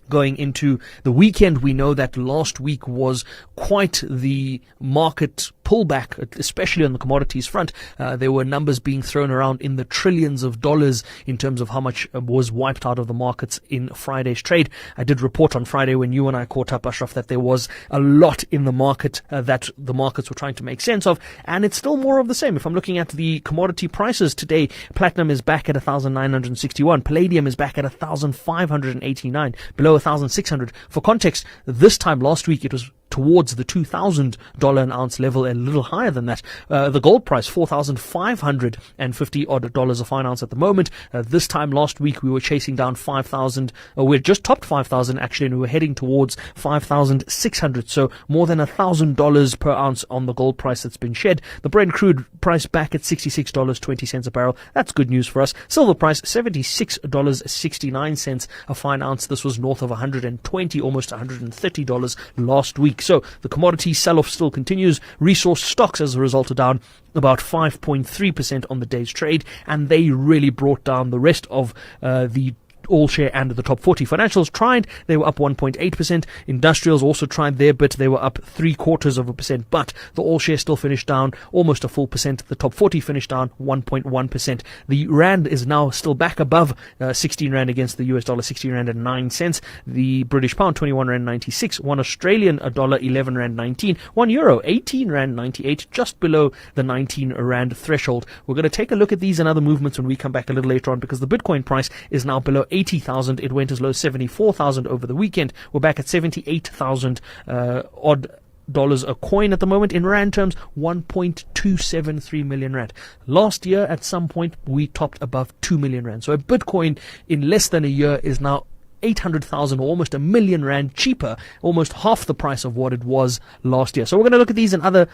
going into the weekend. We know that last week was quite the market pullback, especially on the commodities front. There were numbers being thrown around in the trillions of dollars in terms of how much was wiped out of the markets in Friday's trade. I did report on Friday when you and I caught up, Ashraf, that there was a lot in the market that the markets were trying to make sense of, and it's still more of the same. If I'm looking at the commodity prices today, platinum is back at 1,961, palladium is back at 1,589, below 1,600. For context, this time last week it was towards the $2,000 an ounce level, a little higher than that. The gold price, $4,550 odd dollars a fine ounce at the moment. This time last week we were chasing down 5,000. We just topped 5,000 actually, and we were heading towards 5,600. So more than $1,000 per ounce on the gold price that's been shed. The Brent crude price back at $66.20 a barrel. That's good news for us. Silver price $76.69 a fine ounce. This was north of $120, almost $130 last week. So the commodity sell-off still continues. Resource stocks as a result are down about 5.3% on the day's trade, and they really brought down the rest of the all share and the top 40. Financials tried, they were up 1.8%. Industrials also tried their bit, they were up 0.75%, but the all share still finished down almost a full percent. The top 40 finished down 1.1%. The rand is now still back above 16 rand against the US dollar, 16 rand and 9 cents. The British pound 21 rand 96, one Australian dollar 11 rand 19, 1 euro 18 rand 98, just below the 19 rand threshold. We're going to take a look at these and other movements when we come back a little later on, because the Bitcoin price is now below 80,000. It went as low as 74,000 over the weekend. We're back at 78,000 odd dollars a coin at the moment. In rand terms, 1.273 million rand. Last year at some point we topped above 2 million rand. So a Bitcoin in less than a year is now 800,000 or almost R1 million cheaper, almost half the price of what it was last year. So we're going to look at these and other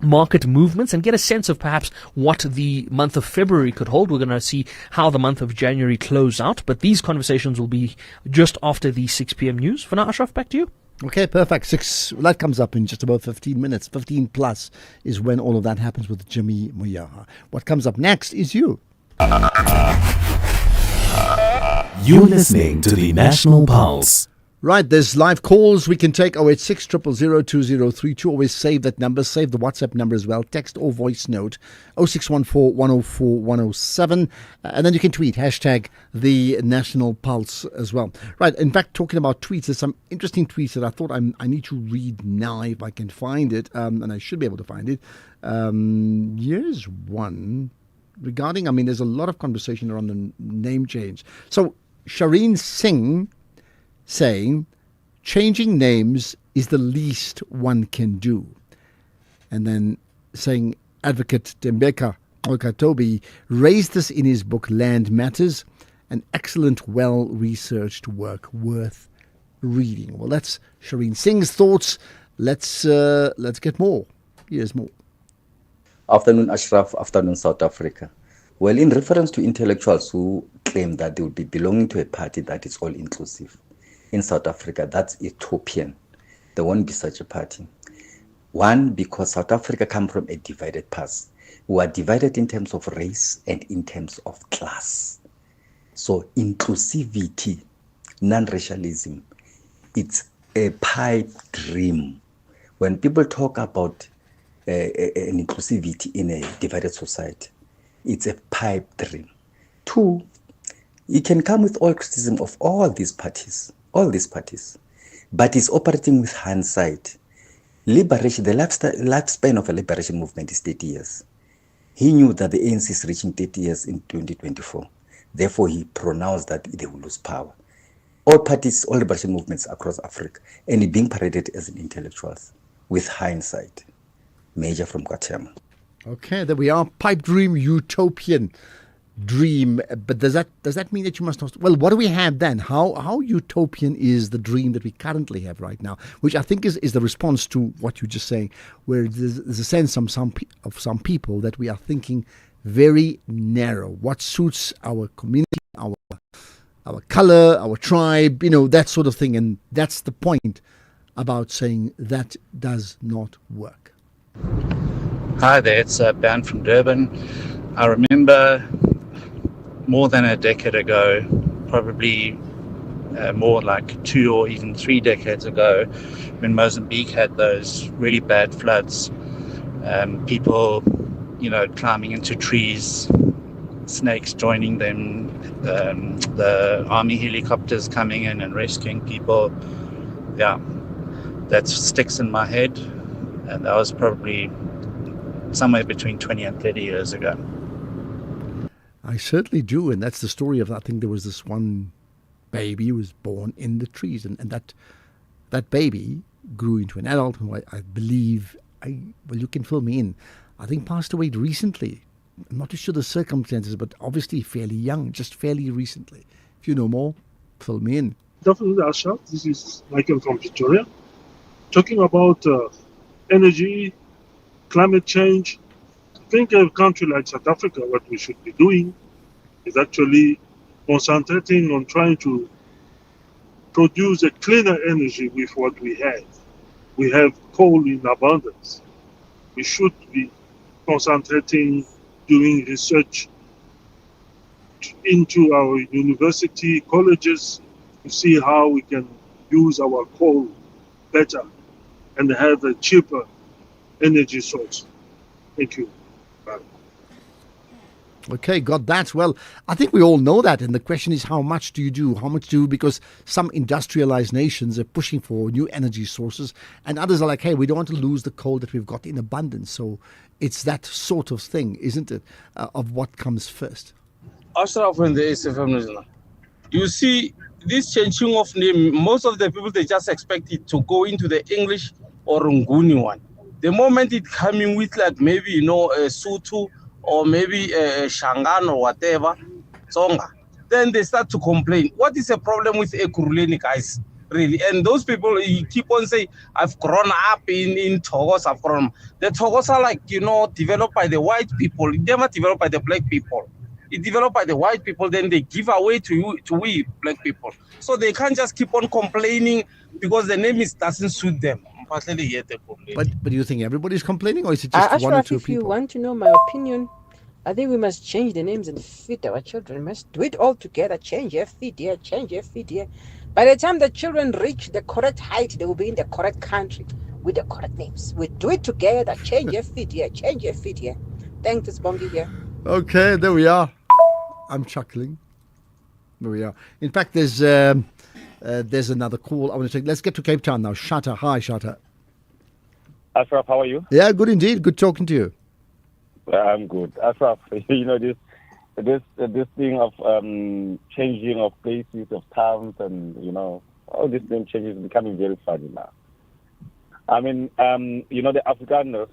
market movements and get a sense of perhaps what the month of February could hold. We're going to see how the month of January closed out, but these conversations will be just after the 6 p.m. news. For now, Ashraf, back to you. Okay, perfect. That comes up in just about 15 minutes. 15 plus is when all of that happens with Jimmy Moyaha. What comes up next is you. You're listening to the National Pulse, Right, there's live calls we can take 086 000 2032. Always save that number. Save the WhatsApp number as well. Text or voice note 0614 104 107. And then you can tweet hashtag the National Pulse as well. Right, in fact, talking about tweets, there's some interesting tweets that I thought I need to read now if I can find it. And I should be able to find it. Here's one regarding, there's a lot of conversation around the name change. So Shareen Singh saying changing names is the least one can do. And then saying Advocate Tembeka Okatobi raised this in his book Land Matters, an excellent, well-researched work worth reading. Well, that's Shareen Singh's thoughts. Let's get more. Here's more. Afternoon, Ashraf. Afternoon, South Africa. Well, in reference to intellectuals who claim that they would be belonging to a party that is all-inclusive, in South Africa, that's utopian. There won't be such a party. One, because South Africa comes from a divided past. We are divided in terms of race and in terms of class. So inclusivity, non-racialism, it's a pipe dream. When people talk about an inclusivity in a divided society, it's a pipe dream. Two, you can come with all criticism of all these parties, but it's operating with hindsight. Liberation, the lifespan of a liberation movement is 30 years. He knew that the ANC is reaching 30 years in 2024. Therefore, he pronounced that they will lose power. All parties, all liberation movements across Africa, and being paraded as intellectuals with hindsight. Major from Guatemala. Okay, there we are. Pipe dream, utopian dream. But does that mean that you must not? Well, what do we have then? How utopian is the dream that we currently have right now? Which I think is the response to what you're just saying, where there's a sense of some people that we are thinking very narrow. What suits our community, our color, our tribe, that sort of thing. And that's the point about saying that does not work. Hi there, it's Ben from Durban. I remember more than a decade ago, probably more like 2 or even 3 decades ago, when Mozambique had those really bad floods, people, climbing into trees, snakes joining them, the army helicopters coming in and rescuing people. Yeah, that sticks in my head, and that was probably somewhere between 20 and 30 years ago. I certainly do, and that's the story of, I think there was this one baby who was born in the trees, and that baby grew into an adult who I believe, you can fill me in, I think passed away recently. I'm not too sure the circumstances, but obviously fairly young, just fairly recently. If you know more, fill me in. Definitely, Asha. This is Michael from Pretoria. Talking about energy, climate change. I think a country like South Africa, what we should be doing is actually concentrating on trying to produce a cleaner energy with what we have. We have coal in abundance. We should be concentrating, doing research into our university, colleges, to see how we can use our coal better and have a cheaper energy source. Thank you. Bye. Okay, got that. Well, I think we all know that. And the question is, how much do you do? How much do, because some industrialized nations are pushing for new energy sources and others are like, hey, we don't want to lose the coal that we've got in abundance. So it's that sort of thing, isn't it, of what comes first? Ashraf and the SFM, you see, this changing of name, most of the people, they just expect it to go into the English or Nguni one. The moment it coming with like maybe, a Sutu or maybe a Shangan or whatever, Tsonga, then they start to complain. What is the problem with Ekurhuleni, guys? Really? And those people, you keep on saying, I've grown up in Togos, I've grown. The Togos are like, developed by the white people. It never developed by the black people. It developed by the white people, then they give away to we black people. So they can't just keep on complaining because the name doesn't suit them. But do you think everybody's complaining, or is it just Ashraf, one or two if people? you want to know my opinion, I think we must change the names and fit our children. We must do it all together. Change your feet here, change your feet here. By the time the children reach the correct height, they will be in the correct country with the correct names. We do it together. Change your feet here. Change your feet here. Thanks, Sibongi here. Okay, there we are. I'm chuckling. There we are. In fact, there's another call I want to take. Let's get to Cape Town now. Shatta. Hi, Shatta. Ashraf, how are you? Yeah, good indeed. Good talking to you. I'm good. Ashraf, you know, this thing of changing of places, of towns, and, you know, all these name changes is becoming very funny now. I mean, you know, the Afrikaners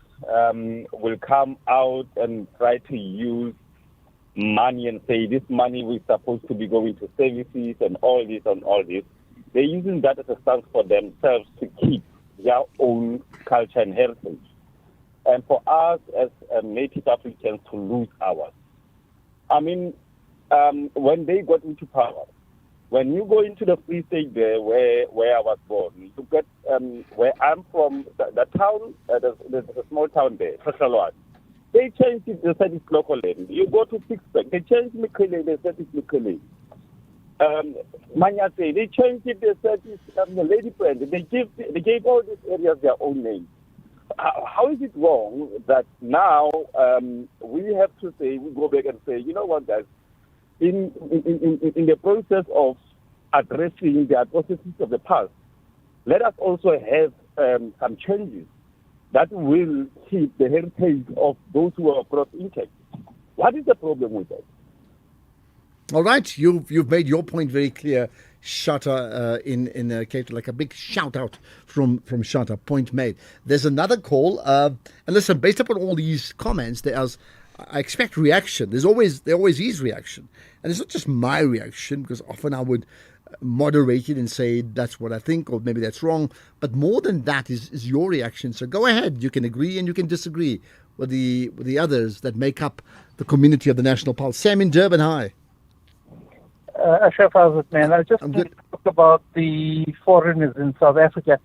will come out and try to use money and say this money is supposed to be going to services and all this and all this. They're using that as a stance for themselves to keep their own culture and heritage. And for us as native Africans to lose ours. I mean, when they got into power, when you go into the Free State there where I was born, you get where I'm from, the town, there's a small town there, Soshalwan. They changed it, they said it's local land. You go to Sixpack, they changed Mikele, they said it's Mikele. Manyate, they changed it, they said it's the Lady Brand. They gave all these areas their own names. How is it wrong that now we have to say, we go back and say, you know what, guys, in the process of addressing the atrocities of the past, let us also have some changes that will keep the heritage of those who are brought intact. What is the problem with that? All right, you've made your point very clear, Shatta, in Cape Town, like a big shout out from Shatta. Point made. There's another call, and listen, based upon all these comments, I expect reaction. There always is reaction, and it's not just my reaction, because often I would moderate it and say that's what I think, or maybe that's wrong. But more than that is your reaction. So go ahead. You can agree and you can disagree with the others that make up the community of the National Pulse. Sam in Durban, hi. Ashraf, how's it, man? I just want to talk about the foreigners in South Africa.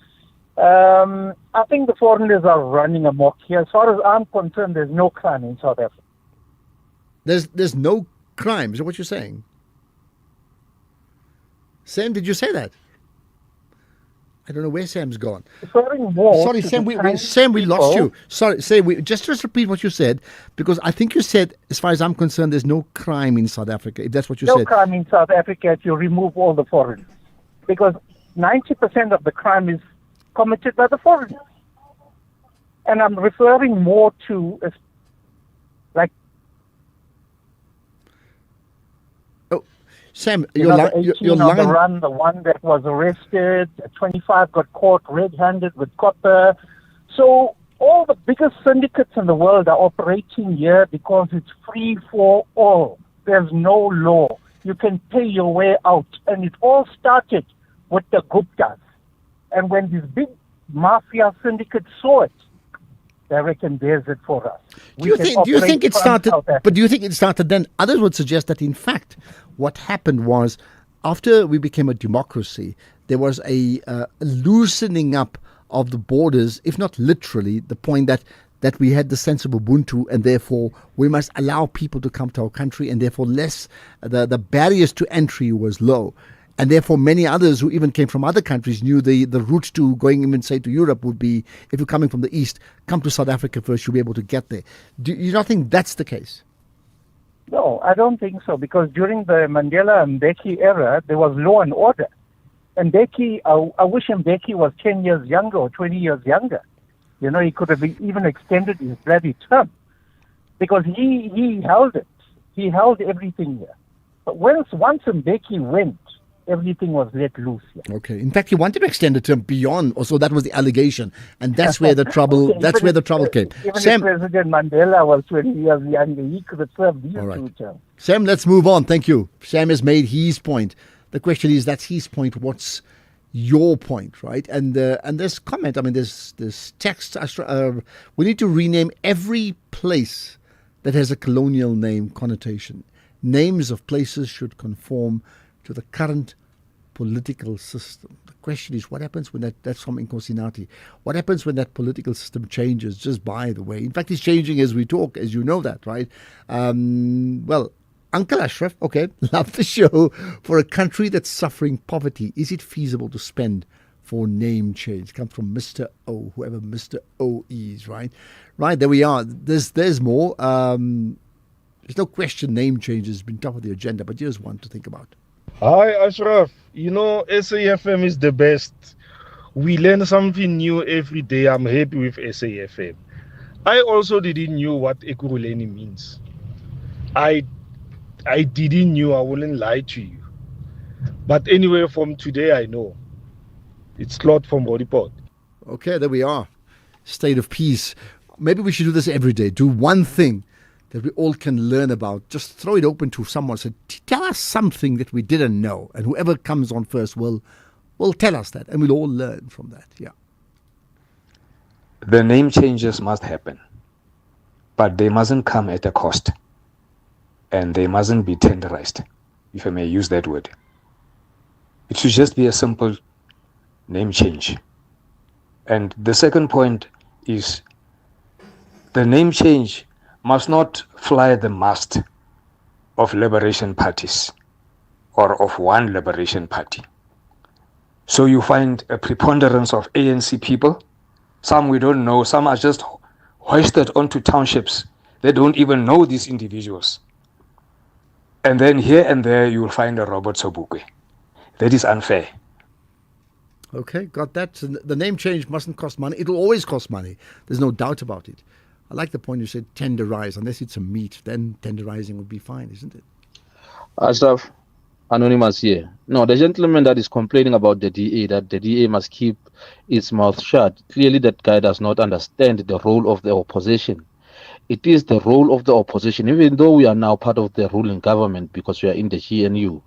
I think the foreigners are running amok here. As far as I'm concerned, there's no crime in South Africa. There's no crime. Is that what you're saying? Sam, did you say that? I don't know where Sam's gone. Sorry, Sam, we lost you. Sorry, Sam, just repeat what you said, because I think you said, as far as I'm concerned, there's no crime in South Africa, if that's what you said. No crime in South Africa if you remove all the foreigners. Because 90% of the crime is committed by the foreigners. And I'm referring more to, like, Sam, the 18 on the run, the one that was arrested, 25 got caught red-handed with copper. So all the biggest syndicates in the world are operating here because it's free for all. There's no law. You can pay your way out. And it all started with the Guptas. And when these big mafia syndicates saw it, they reckon there's it for us. Do you think it started? But do you think it started then? Others would suggest that, in fact, what happened was, after we became a democracy, there was a loosening up of the borders, if not literally, the point that we had the sense of Ubuntu, and therefore we must allow people to come to our country, and therefore the barriers to entry was low. And therefore, many others who even came from other countries knew the route to going even, say, to Europe would be, if you're coming from the East, come to South Africa first, you'll be able to get there. Do you not think that's the case? No, I don't think so, because during the Mandela and Mbeki era, there was law and order. And Mbeki, I wish Mbeki was 10 years younger or 20 years younger. You know, he could have even extended his bloody term, because he held it. He held everything here. But once Mbeki went, everything was let loose here. Okay. In fact, he wanted to extend the term beyond, so that was the allegation, and that's where the trouble. Okay, that's where the trouble came. Even if President Mandela was 20 years younger, he could have served these two terms. Sam, let's move on. Thank you. Sam has made his point. The question is, that's his point. What's your point, right? And there's comment. I mean, there's text. We need to rename every place that has a colonial name connotation. Names of places should conform to the current political system. The question is, what happens when that's from Nkosinati? What happens when that political system changes, just by the way? In fact, it's changing as we talk, as you know that, right? Well, Uncle Ashraf, okay, love the show. For a country that's suffering poverty, is it feasible to spend for name change? Comes from Mr. O, whoever Mr. O is, right? Right, there we are. There's more. There's no question name change has been top of the agenda, but here's one to think about. Hi, Ashraf. You know, SAFM is the best. We learn something new every day. I'm happy with SAFM. I also didn't know what Ekurhuleni means. I didn't know. I wouldn't lie to you. But anyway, from today, I know. It's Claude from Bodyport. Okay, there we are. State of peace. Maybe we should do this every day. Do one thing that we all can learn about. Just throw it open to someone. Say, tell us something that we didn't know. And whoever comes on first will tell us that. And we'll all learn from that. Yeah. The name changes must happen. But they mustn't come at a cost. And they mustn't be tenderized, if I may use that word. It should just be a simple name change. And the second point is the name change must not fly the mast of liberation parties or of one liberation party. So you find a preponderance of ANC people. Some we don't know, some are just hoisted onto townships. They don't even know these individuals. And then here and there you will find a Robert Sobukwe. That is unfair. Okay, got that. So the name change mustn't cost money. It'll always cost money. There's no doubt about it. I like the point you said tenderize. Unless it's a meat, then tenderizing would be fine, isn't it? Ashraf, Anonymous here. No, the gentleman that is complaining about the DA, that the DA must keep its mouth shut. Clearly that guy does not understand the role of the opposition. It is the role of the opposition, even though we are now part of the ruling government because we are in the GNU.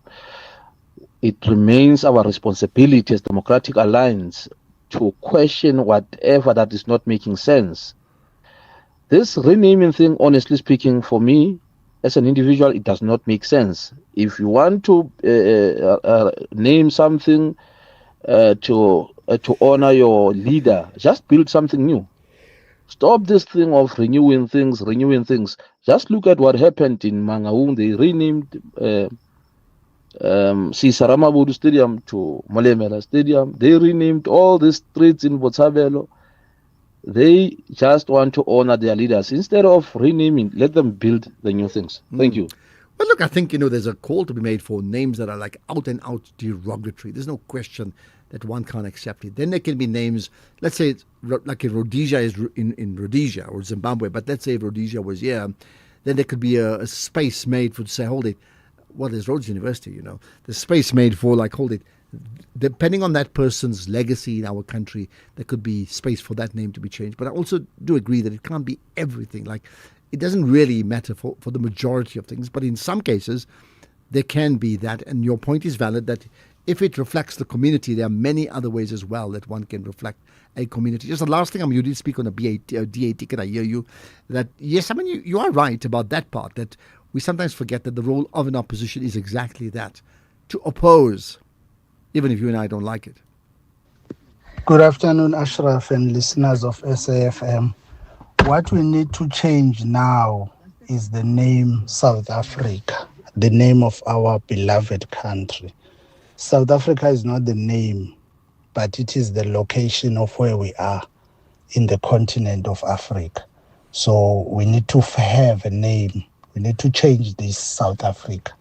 It remains our responsibility as Democratic Alliance to question whatever that is not making sense. This renaming thing, honestly speaking, for me, as an individual, it does not make sense. If you want to name something to honor your leader, just build something new. Stop this thing of renewing things. Just look at what happened in Mangaung. They renamed Sisara Mabudu Stadium to Molemela Stadium. They renamed all the streets in Botshabelo. They just want to honor their leaders. Instead of renaming, let them build the new things. Thank you. Well, look, I think, there's a call to be made for names that are like out and out derogatory. There's no question that one can't accept it. Then there can be names, let's say, like if Rhodesia is in Rhodesia or Zimbabwe, but let's say if Rhodesia was here, then there could be a space made for, to say, hold it, well, there's Rhodes University, There's space made for, like, hold it, depending on that person's legacy in our country, there could be space for that name to be changed. But I also do agree that it can't be everything. Like, it doesn't really matter for the majority of things. But in some cases, there can be that. And your point is valid that if it reflects the community, there are many other ways as well that one can reflect a community. Just the last thing, you did speak on a DA ticket. I hear you. That, yes, you are right about that part, that we sometimes forget that the role of an opposition is exactly that, to oppose, even if you and I don't like it. Good afternoon, Ashraf and listeners of SAFM. What we need to change now is the name South Africa, the name of our beloved country. South Africa is not the name, but it is the location of where we are in the continent of Africa. So we need to have a name. We need to change this South Africa.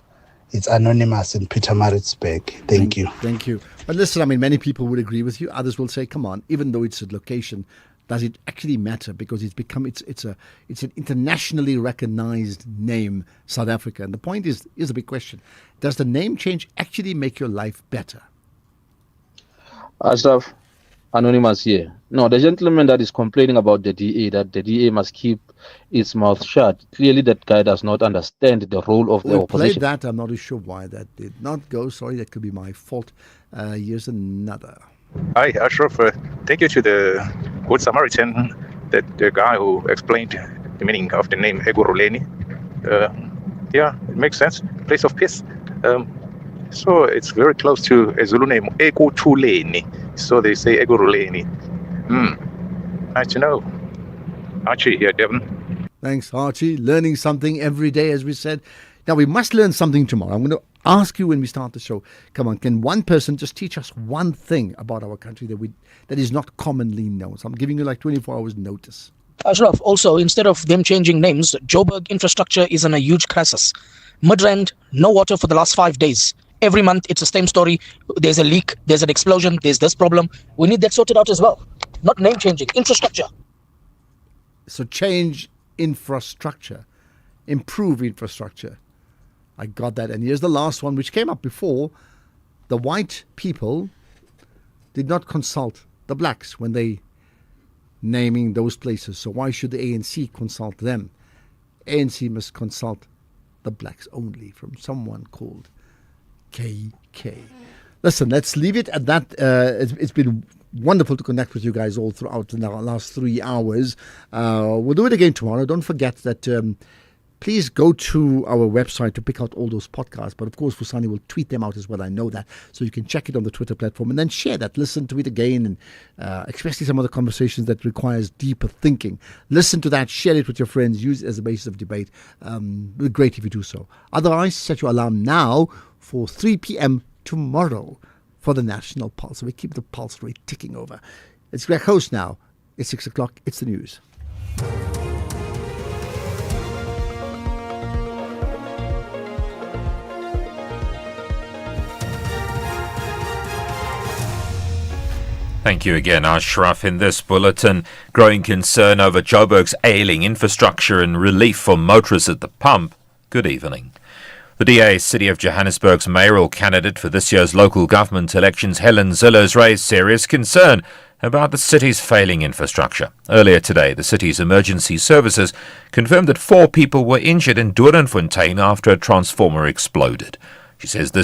It's Anonymous in Pietermaritzburg. Thank you. Thank you. But listen, many people would agree with you. Others will say, come on, even though it's a location, does it actually matter? Because it's an internationally recognized name, South Africa. And the point is, here's a big question. Does the name change actually make your life better? Ashraf, Anonymous here. No, the gentleman that is complaining about the DA, that the DA must keep its mouth shut. Clearly that guy does not understand the role of the opposition. Played that. I'm not sure why that did not go. Sorry, that could be my fault. Here's another. Hi, Ashraf. Thank you to the Good Samaritan, the guy who explained the meaning of the name Ekurhuleni. Yeah, it makes sense. Place of peace. So it's very close to a Zulu name, Ekuthuleni. So they say Ekurhuleni. Nice to know. Archie here, Devon. Thanks, Archie. Learning something every day, as we said. Now, we must learn something tomorrow. I'm going to ask you when we start the show, come on, can one person just teach us one thing about our country that is not commonly known? So I'm giving you like 24 hours notice. Ashraf, also, instead of them changing names, Joburg infrastructure is in a huge crisis. Midrand, no water for the last 5 days. Every month, it's the same story. There's a leak, there's an explosion, there's this problem. We need that sorted out as well. Not name changing, infrastructure. So change infrastructure, improve infrastructure. I got that. And here's the last one, which came up before. The white people did not consult the blacks when they naming those places. So why should the ANC consult them? ANC must consult the blacks only, from someone called KK. Listen, let's leave it at that. It's been wonderful to connect with you guys all throughout the last 3 hours. We'll do it again tomorrow. Don't forget that please go to our website to pick out all those podcasts. But of course, Fusani will tweet them out as well. I know that. So you can check it on the Twitter platform and then share that. Listen to it again, and especially some of the conversations that requires deeper thinking. Listen to that. Share it with your friends. Use it as a basis of debate. It'd be great if you do so. Otherwise, set your alarm now for 3 p.m. tomorrow for the National Pulse. So we keep the pulse rate ticking over. It's Greg Host now. It's 6 o'clock. It's the news. Thank you again, Ashraf. In this bulletin, growing concern over Joburg's ailing infrastructure and relief for motorists at the pump. Good evening. The DA City of Johannesburg's mayoral candidate for this year's local government elections, Helen Zille, has raised serious concern about the city's failing infrastructure. Earlier today, the city's emergency services confirmed that 4 people were injured in Doornfontein after a transformer exploded. She says this